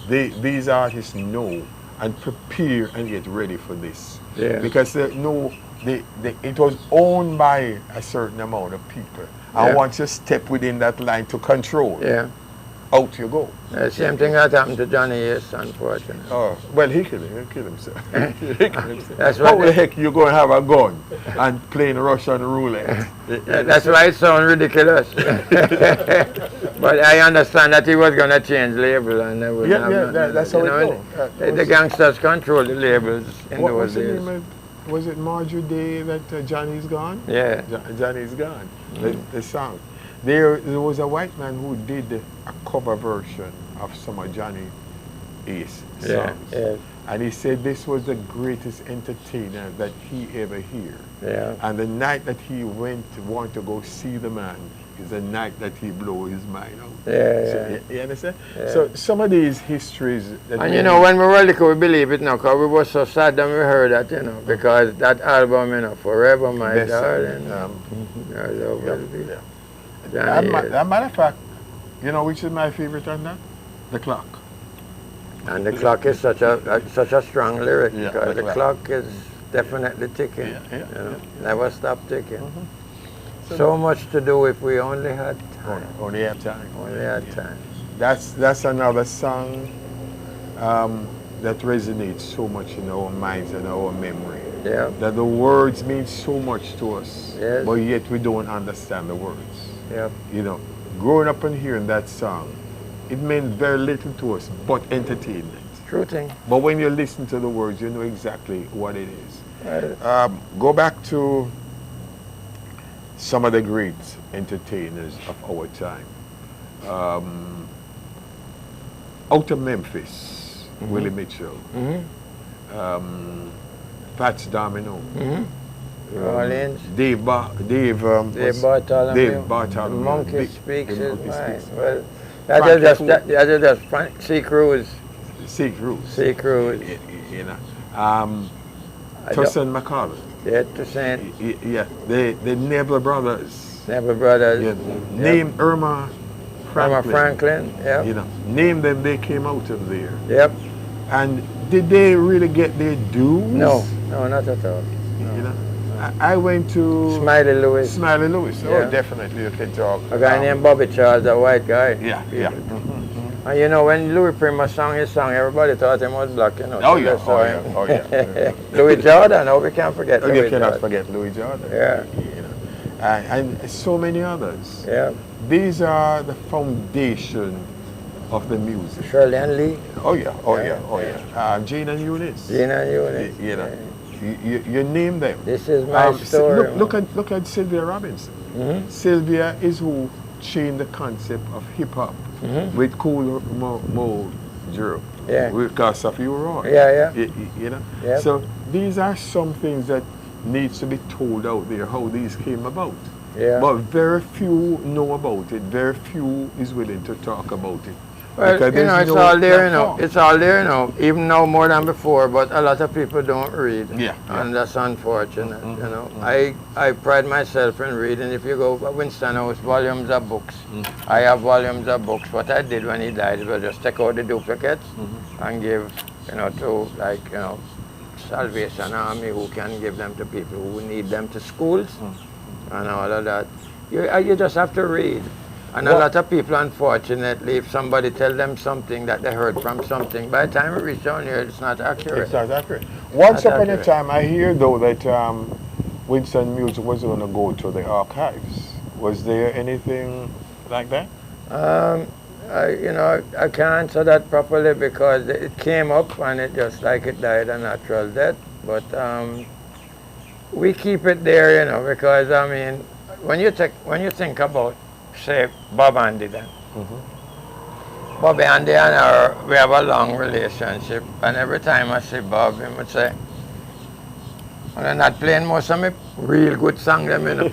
these artists know and prepare and get ready for this. Yeah. Because they know it was owned by a certain amount of people. And Yeah. once you step within that line to control, Yeah. out you go. Same thing that happened to Johnny Ace, unfortunately. Oh, well, he killed himself. He killed himself. That's How what the heck you going to have a gun and playing Russian roulette? That's why it sounds ridiculous. But I understand that he was going to change label and they would that's how it goes. The gangsters control the labels in What those was the days. name was it Marjorie Day that Johnny's gone? Yeah. Johnny's gone. The song. There was a white man who did a cover version of some of Johnny Ace songs. Yeah. And he said this was the greatest entertainer that he ever heard. Yeah. And the night that he want to go see the man is the night that he blow his mind out. Yeah, So, you understand? Yeah. So some of these histories that And you know, when we were little, we believe it now, because we were so sad when we heard that, you know, because that album, you know, Forever My Best, Darling, um, Your Love Will Be. yeah. Johnny As is. a matter of fact, you know which is my favorite on that? The Clock. And the clock is such a strong lyric, Yeah, because the the clock is definitely ticking. Yeah, you know, yeah. never stop ticking. Mm-hmm. So much to do if we only had time. Only have time. Only had time. That's another song that resonates so much in our minds and our memory. Yeah. That the words mean so much to us, Yes. but yet we don't understand the words. Yeah. You know, growing up and hearing that song, it meant very little to us, but entertainment. True thing. But when you listen to the words, you know exactly what it is. Right. Go back to some of the great entertainers of our time. Out of Memphis, Willie Mitchell, Fats Domino, New Orleans. Dave Bartholomew. Dave Bartholomew. The monkey Big- speaks the his monkey mind. speaks. Well, Frankie that is just Sea Cruise. Sea Cruise. Sea Cruise. You know. I Tussin McCall. Yeah, to Saint. Yeah, the Neville Brothers. Neville Brothers. Yeah. Name Irma Franklin. Franklin. Yeah. You know, name them, they came out of there. Yep. And did they really get their dues? No, not at all. You know, I went to Smiley Lewis. Smiley Lewis. Yeah. Oh, definitely you can talk. A guy named Bobby Charles, a white guy. Yeah. And you know, when Louis Prima sang his song, everybody thought him was black, you know. Oh, so yeah, they saw oh, him. yeah. Louis Jordan, we can't forget Oh, Louis you cannot Jordan. forget Louis Jordan. Yeah. You know, and so many others. Yeah. These are the foundation of the music. Shirley and Lee. Oh yeah. Jane and Eunice. Gina and Eunice. You know, you name them. This is my story. Look at Sylvia Robinson. Sylvia is who changed the concept of hip hop with Cool Mo Drew. Yeah. Because of you, Roy. Yeah. You know. Yep. So these are some things that needs to be told out there how these came about. Yeah. But very few know about it. Very few is willing to talk about it. Well, Because you know, there's it's no all there, you know. platform. It's all there, you know. Even now more than before, but a lot of people don't read. Yeah. And that's unfortunate, you know. I pride myself in reading. If you go to Winston House, volumes of books. I have volumes of books. What I did when he died was just take out the duplicates and give, you know, to, like, you know, Salvation Army, who can give them to people who need them, to schools and all of that. You just have to read. And a lot of people, unfortunately, if somebody tell them something that they heard from something, by the time it reaches down here, it's not accurate. It's not accurate. Once Not upon a accurate. time, I hear though that Winston Music was going to go to the archives. Was there anything like that? I can't answer that properly because it came up and it just like it died a natural death. But we keep it there, you know, because I mean, when you think about, say, Bob Andy then. Bob Andy and we have a long relationship, and every time I see Bob, he would say, "Well, I'm not playing most of my real good songs, you know."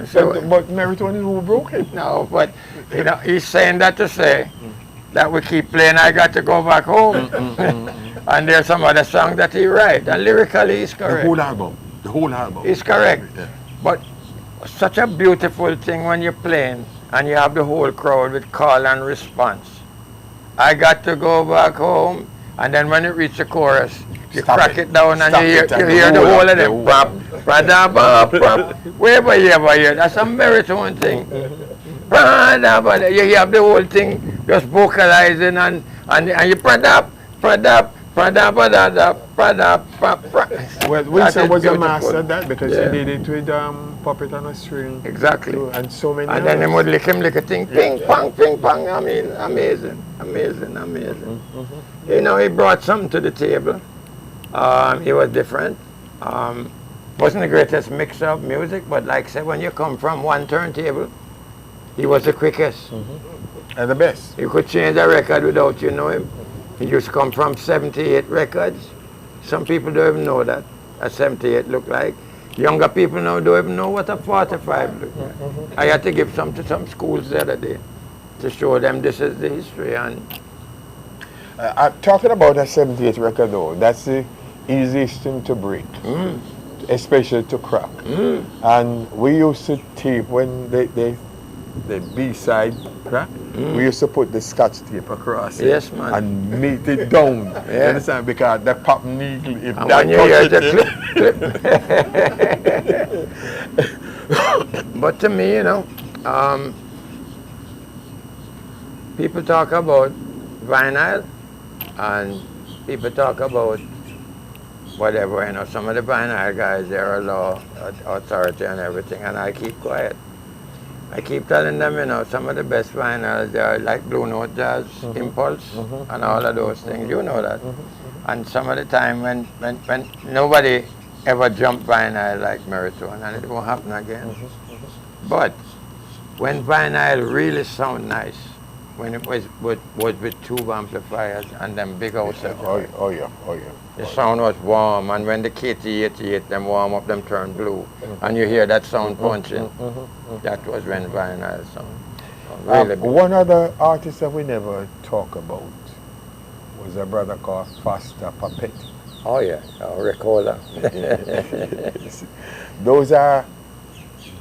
So, But Merritone is who broke it. no, but you know, he's saying that to say that we keep playing I Got to Go Back Home. And there's some other songs that he write, and lyrically he's The correct. whole album. The whole album. He's correct. Yeah. But such a beautiful thing when you're playing and you have the whole crowd with call and response. I got to go back home, and then when it reaches the chorus, you Stop crack it down and Stop you hear, it, and you the hear the whole whole of of the them. Bop, ba-da, bop, wherever you ever hear. That's a Merritone thing. You have the whole thing just vocalizing and you pradap. Well, Winston was a master at that because Yeah. he did it with puppet on a string. Exactly. too, and so many And then he others. would lick a thing, ping, pong. I mean, amazing. You know, he brought something to the table. He was different. Wasn't the greatest mixer of music, but like I said, when you come from one turntable, he was the quickest. And the best. You could change a record without you know him. He used to come from 78 records. Some people don't even know that a 78 look like. Younger people now don't even know what a 45 look like. I had to give some to some schools the other day to show them this is the history. And Talking about a 78 record though, that's the easiest thing to break. Especially to crack. And we used to tape when they the B-side crack, we used to put the scotch tape across it. Yes, man. And meet it down. Yeah. You understand? Because the pop needle, if And that when you hear touch the it, But to me, you know, people talk about vinyl and people talk about whatever, you know, some of the vinyl guys, they're a law authority and everything, and I keep quiet. I keep telling them, you know, some of the best vinyls, they are like Blue Note Jazz, Impulse, and all of those things, you know that. And some of the time when nobody ever jumped vinyl like Merritone, and it won't happen again. But when vinyl really sound nice, when it was with tube amplifiers and them big house oh yeah. the sound was warm, and when the KT88 them warm up, them turn blue, and you hear that sound punching. That was when vinyl sound really big. One other artist that we never talk about was a brother called Foster Puppet. Oh yeah, Ricola. Those are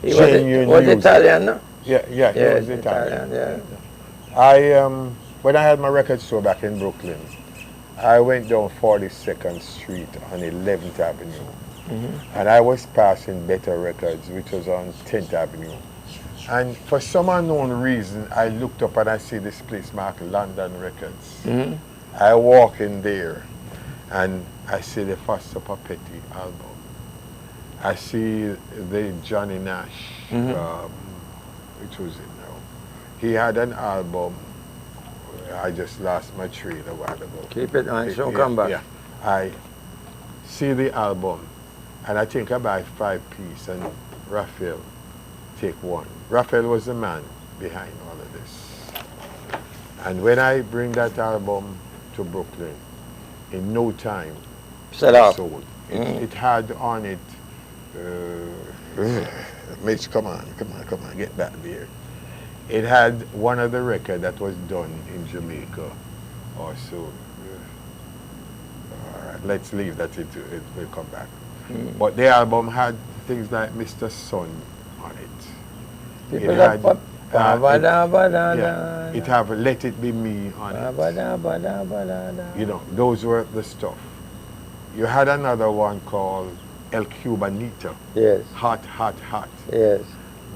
genuine was music. Italian, no? Yeah, he was Italian. Yeah. When I had my record store back in Brooklyn, I went down 42nd Street on 11th Avenue, and I was passing Better Records, which was on 10th Avenue. And for some unknown reason, I looked up and I see this place marked London Records. I walk in there, and I see the Foster Papetti album. I see the Johnny Nash, which was it now? He had an album. I just lost my train a while ago. Keep it on, so come back. Yeah, I see the album, and I think I buy 5-piece, and Raphael take 1. Raphael was the man behind all of this. And when I bring that album to Brooklyn, in no time, Set up. sold. It had on it, Mitch, come on, get back there. It had one of the records that was done in Jamaica also. All right, let's leave that, it will come back. But the album had things like Mr. Sun on it. People It had, it it have Let It Be Me on it. You know, those were the stuff. You had another one called El Cubanito. Yes. Hot, hot, hot. Yes.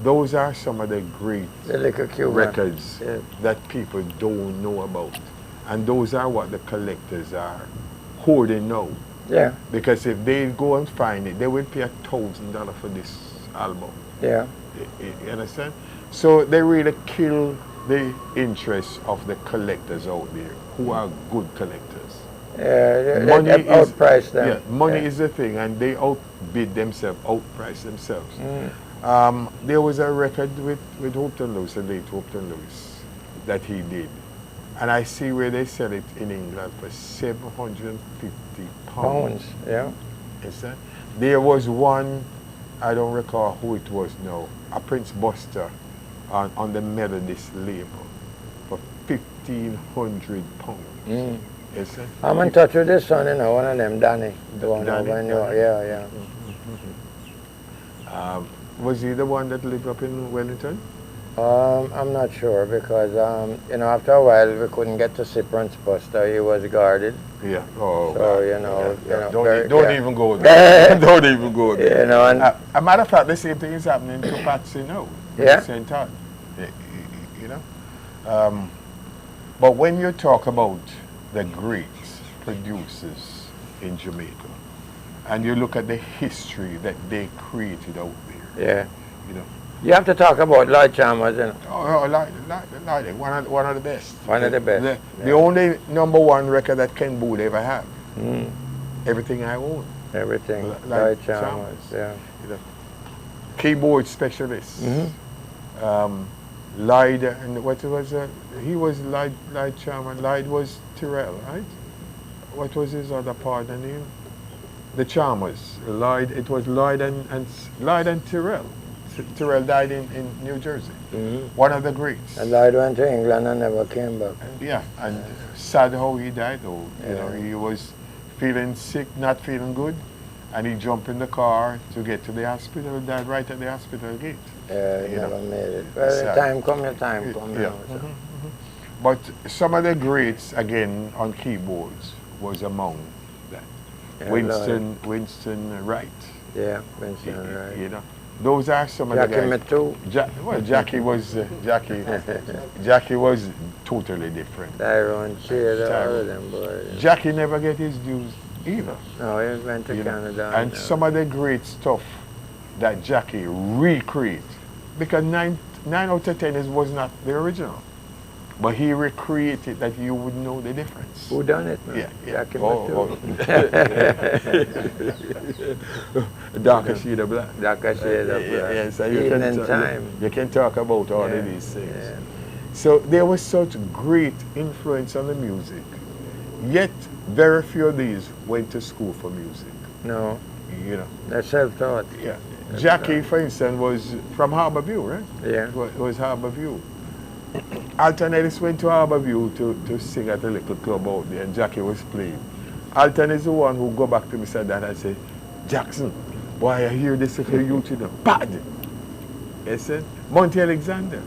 Those are some of the great The little Cuban records Yes. that people don't know about. And those are what the collectors are hoarding now. Yeah. Because if they go and find it, they will pay $1,000 for this album. Yeah. You understand? So they really kill the interest of the collectors out there, who are good collectors. Yeah, Money they is outpriced them. Yeah, money is the thing, and they outbid themselves, outprice themselves. There was a record with Hopeton Lewis, the late Hopeton Lewis, that he did, and I see where they sell it in England for £750. Pounds. Yeah. Yes, sir. There was one, I don't recall who it was now, a Prince Buster on the Methodist label for £1,500. Yes, sir. I'm in touch with this son, you know, one of them, Danny. The one Danny, over in Danny. yeah. Was he the one that lived up in Wellington? I'm not sure because, you know, after a while we couldn't get to see Prince Buster. He was guarded. Yeah. Oh, So, God. you know, Yeah. you know, Don't, very- don't yeah. even go there. Don't even go there. You know, and A matter of fact, the same thing is happening to Patsy now. Yeah. St. Todd. You know? But when you talk about the great producers in Jamaica, and you look at the history that they created out there, yeah. you know, You have to talk about Lloyd Chalmers, you know. one of the best. One of the best. The only #1 record that Ken Boone ever had. Everything I Own. Everything. Lloyd Lloyd Chalmers. Chalmers, yeah. You know, keyboard specialist. Lloyd, and what was he was Lloyd Chalmers. Lloyd was Tyrrell, right? What was his other partner name? The Chalmers. Lloyd. It was Lloyd and Tyrrell. Tyrrell died in New Jersey. One of the greats. And Lloyd went to England and never came back. Yeah, and sad how he died though. You know, he was feeling sick, not feeling good, and he jumped in the car to get to the hospital, died right at the hospital gate. Yeah, You never know. made it. Well, Sad. your time come. Yeah. You know, so. But some of the greats, again, on keyboards was among that. Yeah, Winston Wright. Yeah, Winston, right. You know, those are some of the Jackie guys. me too. Jackie was Jackie was totally different. Tyrone, Shade, all Tyrone. of them boys. Jackie never get his dues either. No, he went to You know. Canada. And some of the great stuff that Jackie recreate, because 9 out of 10 was not the original, but he recreated that you would know the difference. Who done it, man? Yeah. Jackie me too. Darker shade of black. Darker shade of black. Yes, and Evening time. you can talk about all Yeah, of these things. yeah. So there was such great influence on the music, yet very few of these went to school for music. No, You know, they're self-taught. yeah. Jackie, for instance, was from Harbour View, right? Yeah. It was Harbour View. Alton Ellis went to Harbour View to sing at a little club out there, and Jackie was playing. Alton is the one who go back to me said that and say, Jackson, why I hear this if you to them? Bad! He said, Monte Alexander.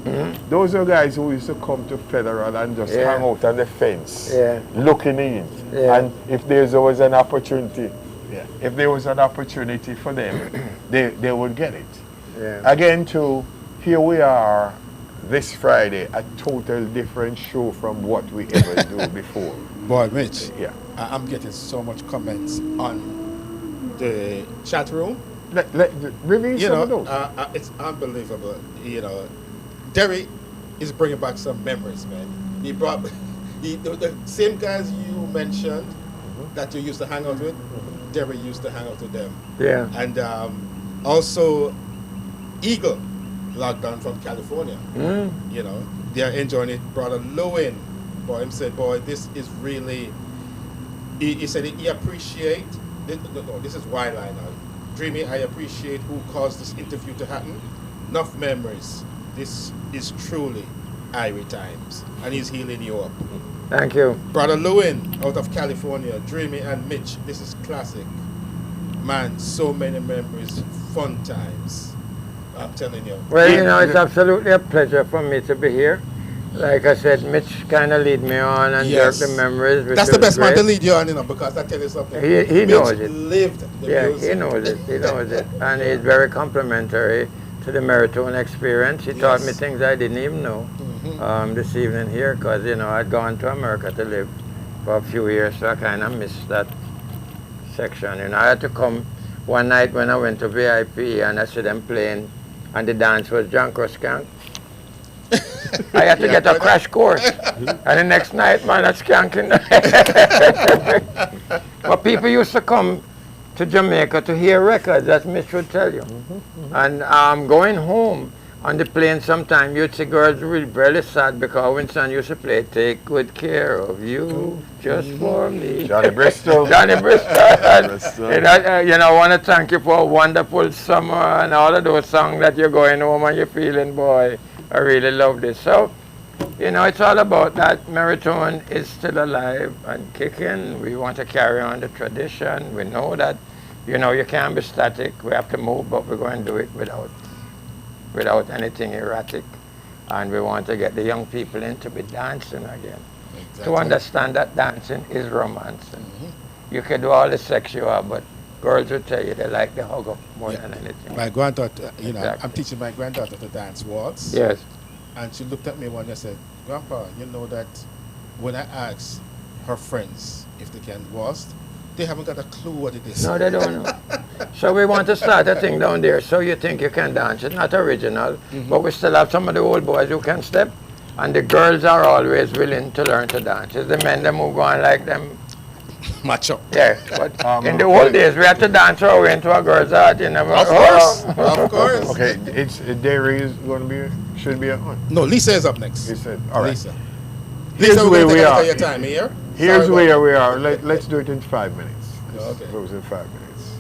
Those are guys who used to come to Federal and just Yeah. hang out on the fence, Yeah. looking in. Yeah. And if there was an opportunity, if there was an opportunity for them, they would get it. Yeah. Again, too, here we are this Friday, a total different show from what we ever do before. Boy, Mitch, Yeah. I'm getting so much comments on the chat room. Reveal You some of know, those. it's unbelievable. You know, Derry is bringing back some memories, man. He brought the same guys you mentioned that you used to hang out with. Derry used to hang out with them, Yeah. and also Eagle logged on from California. You know, they're enjoying it. Brother Lowen, boy, him said, boy, this is really. He said he appreciate. This is Wildline now. Dreamy, I appreciate who caused this interview to happen. Enough memories. This is truly Irietimes, and he's healing you up. Thank you. Brother Lewin out of California, Dreamy and Mitch, this is classic. Man, so many memories, fun times. I'm telling you. Well, you know, it's absolutely a pleasure for me to be here. Like I said, Mitch kind of lead me on and Yes. jerk the memories. Which That's the was best man great. to lead you on, you know, because I tell you something. He Mitch knows it. lived the Yeah, music. he knows it. He knows it. And he's very complimentary to the Merritone experience. He taught me Yes. things I didn't even know this evening here because, you know, I'd gone to America to live for a few years, so I kind of missed that section. You know, I had to come one night when I went to VIP and I saw them playing and the dance was Janko Skank. I had to get a crash course. And the next night, man, that's skanking. But people used to come to Jamaica to hear records, as Mitch would tell you. And going home on the plane sometime, you'd see girls really very sad because Winston used to play Take Good Care of You, Just For Me. Johnny Bristol. Johnny Bristol. Bristol. And I want to thank you for a wonderful summer and all of those songs that you're going home and you're feeling, boy, I really love this. So, you know, it's all about that. Merritone is still alive and kicking. We want to carry on the tradition. We know that, you know, you can't be static. We have to move, but we're going to do it without anything erratic. And we want to get the young people in to be dancing again. Exactly. To understand that dancing is romancing. You can do all the sex you are, but girls will tell you they like the hug up more than anything. My granddaughter, you know, Exactly. I'm teaching my granddaughter to dance waltz. Yes. And she looked at me one day and said, Grandpa, you know that when I ask her friends if they can waltz, they haven't got a clue what it is. No, they don't know. So we want to start a thing down there. So you think you can dance. It's not original, but we still have some of the old boys who can step. And the girls are always willing to learn to dance. It's the men that move on like them. Macho. Yeah, but in the old days, we had to dance our way into a girl's heart, you know. Of course. Of course. Okay, it's Derry is going to be, should be on. No, Lisa is up next. He said, all right. Lisa. Here's Lisa, where we're we going to are. take your time here. Here's Sorry where about- we are. Let's do it in 5 minutes. Okay. Close in 5 minutes.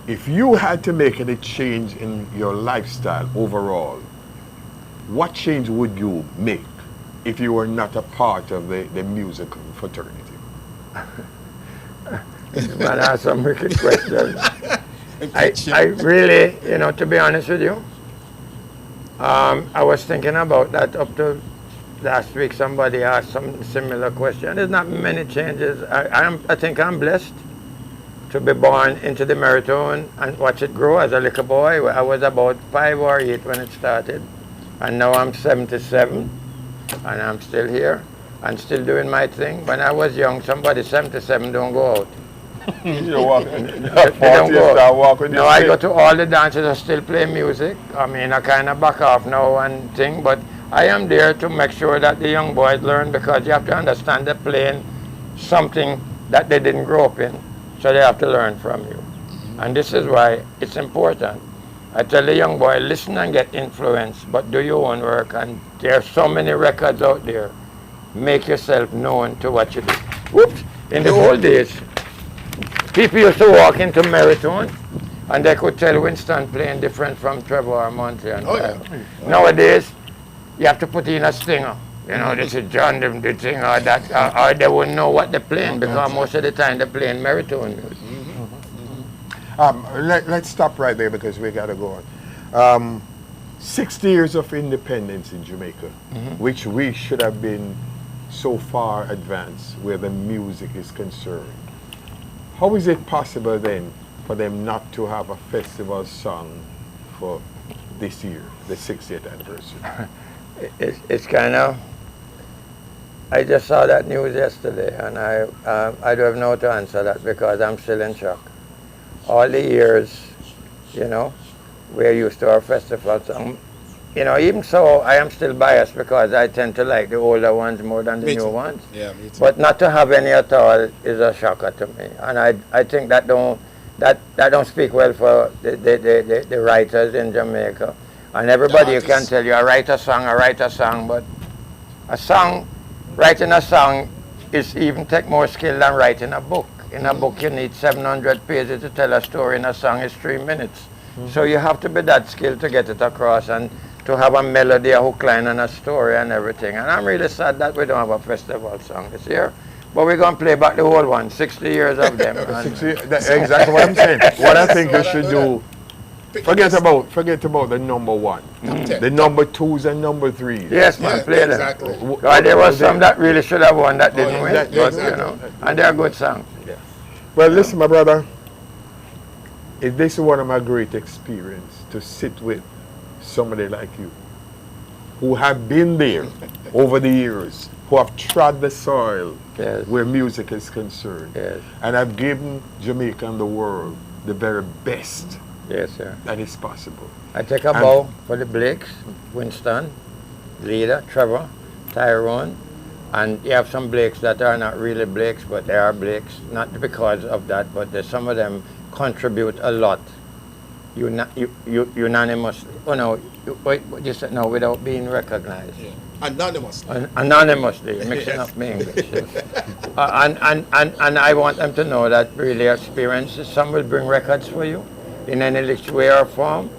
If you had to make any change in your lifestyle overall, what change would you make if you were not a part of the musical fraternity? Man, ask some wicked questions. And I catch you. really, to be honest with you, I was thinking about that up to last week. Somebody asked some similar question. There's not many changes. I think I'm blessed to be born into the Merritone and watch it grow as a little boy. I was about 5 or 8 when it started, and now I'm 77, and I'm still here and still doing my thing. When I was young, somebody 77 don't go out. You walk, They don't go start walking. No, I go to all the dances. I still play music. I mean, I kind of back off now and thing, but I am there to make sure that the young boys learn, because you have to understand they're playing something that they didn't grow up in, so they have to learn from you. And this is why it's important. I tell the young boy, listen and get influenced, but do your own work. And there are so many records out there. Make yourself known to what you do. Whoops! In the old days, people used to walk into Merritone and they could tell Winston playing different from Trevor Monte. And nowadays, you have to put in a stinger. This is John the thing or that, or they wouldn't know what they're playing, because most of the time they're playing Merritone music. Let's stop right there because we got to go on. 60 years of independence in Jamaica, which we should have been so far advanced where the music is concerned. How is it possible then for them not to have a festival song for this year, the 60th anniversary? It's kind of, I just saw that news yesterday, and I don't have no to answer that because I'm still in shock. All the years, we're used to our festival song. Even so, I am still biased because I tend to like the older ones more than the new ones. Yeah, me too. But not to have any at all is a shocker to me, and I think that don't speak well for the writers in Jamaica. And everybody you can tell you, I write a song, but writing a song is even take more skill than writing a book. In a book you need 700 pages to tell a story. In a song is 3 minutes. So you have to be that skilled to get it across and to have a melody, a hook line, and a story and everything. And I'm really sad that we don't have a festival song this year. But we're going to play back the whole one, 60 years of them. 60, that's exactly what I'm saying. What I think you should do, forget about the number one. The number twos and number threes. Yes, man, play them. Exactly. There was some that really should have won that didn't win. yeah, But, exactly. and they're good songs. Yeah. Well, listen, my brother, this is one of my great experience to sit with somebody like you, who have been there over the years, who have trod the soil where music is concerned, and have given Jamaica and the world the very best that is possible. I take a bow for the Blakes, Winston, Leader, Trevor, Tyrone, and you have some Blakes that are not really Blakes, but they are Blakes, not because of that, but some of them contribute a lot unanimously. You said no, without being recognized. Yeah. Anonymously. Anonymously, mixing up my English. And I want them to know that really experiences, some will bring records for you in any which way or form.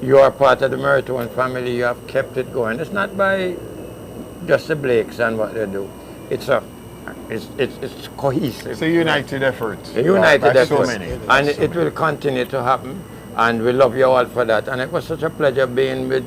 You are part of the Merritone family, you have kept it going. It's not by just the Blakes and what they do. It's cohesive. It's a united effort. A united effort. So many. And it will continue to happen. And we love you all for that. And it was such a pleasure being with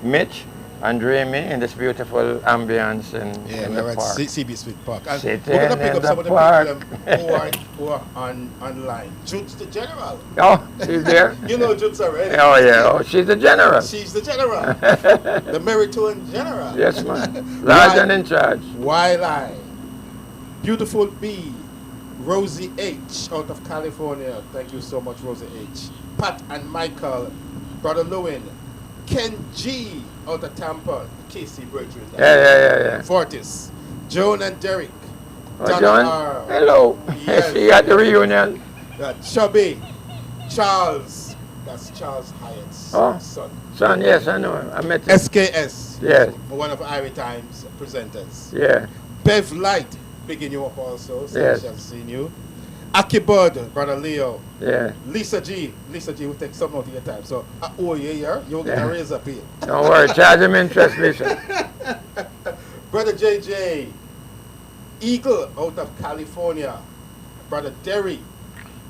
Mitch and Dreamy in this beautiful ambience in the park. CB Smith Park. And Sitting we're going to pick in up some of the the park. people who are online. Jude's the general. Oh, she's there? You know Jude's already. Oh, yeah. Oh, she's the general. She's the general. The Merritone general. Yes, man. Large and in charge. Wildlife. Beautiful B. Rosie H. out of California. Thank you so much, Rosie H. Pat and Michael. Brother Lewin. Ken G. out of Tampa. KC Bridges. Yeah. Fortis. Joan and Derek. Oh, Donna John. R. Hello. Yes. See you at the reunion. Chubby. Charles. That's Charles Hyatt's son. Son, yes, I know him. I met him. SKS. Yes. One of Irietimes presenters. Yeah. Bev Light. Picking you up also. So Yes. we shall see you. Aki Bud, Brother Leo. Yeah. Lisa G will take some out of your time. So, you'll get a razor pay. Don't worry. Charge him interest, Lisa. Brother JJ. Eagle out of California. Brother Derry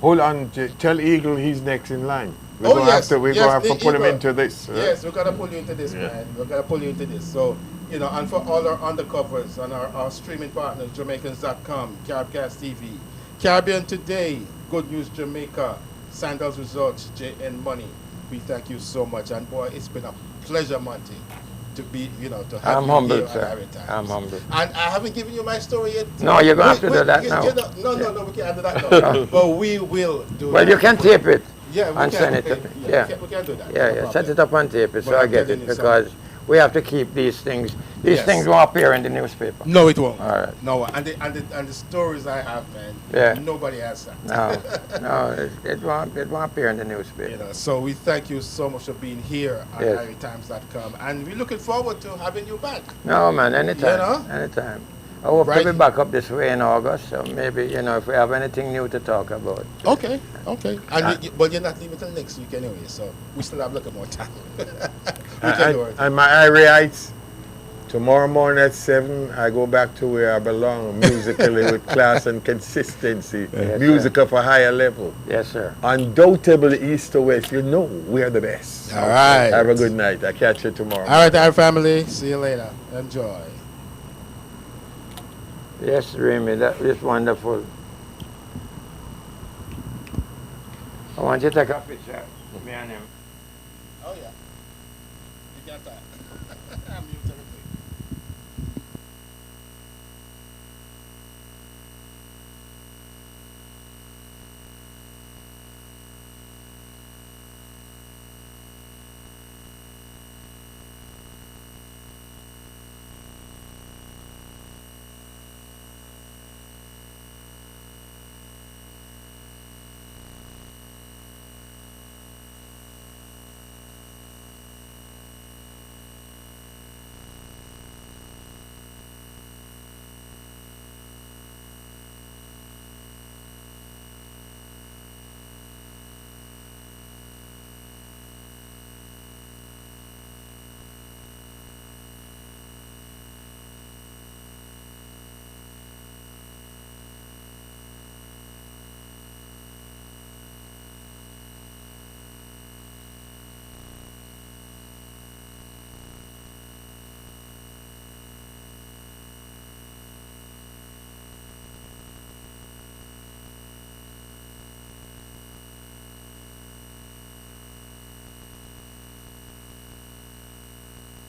Hold on, tell Eagle he's next in line. We're Oh, gonna yes, have to, we're yes, gonna have to the put him Eagle. into this. Yes, we're gonna pull you into this, Yeah. man. We're gonna pull you into this. So, you know, and for all our undercovers and our streaming partners, Jamaicans.com, Caribcast TV, Caribbean Today, Good News Jamaica, Sandals Resorts, JN Money. We thank you so much, and boy, it's been a pleasure, Monty, to be, you know, to have I'm you humbled, here sir. at Irietimes. I'm humbled. And I haven't given you my story yet. No, you're gonna have to do that now. No, we can't do that now. But we will do Well, that. you can tape it Yeah, we and can. send it to me. Yeah. We can do that. Yeah, no yeah. Set problem. it up on tape it so But I I'm get telling it you because we have to keep these things. These Yes. things won't appear in the newspaper. No, it won't. All right. No, and the stories I have, man. Yeah. Nobody has that. No, it won't appear in the newspaper. You know, so we thank you so much for being here at Yes. Irietimes.com, and we're looking forward to having you back. No, man, anytime. You know? Anytime. I hope Right. to be back up this way in August, so maybe, you know, if we have anything new to talk about. Okay. And but you're not leaving till next week anyway, so we still have a little more time. We can do it. And my Irietites, tomorrow morning at 7, I go back to where I belong, musically with class and consistency. Yes, Music of a higher level. Yes, sir. Undoubtedly east to west, you know we are the best. All right. Have a good night. I catch you tomorrow. All right, our family. See you later. Enjoy. Yes, Dreamy, that is wonderful. I want you to take a picture, me and him. Oh yeah. You got that.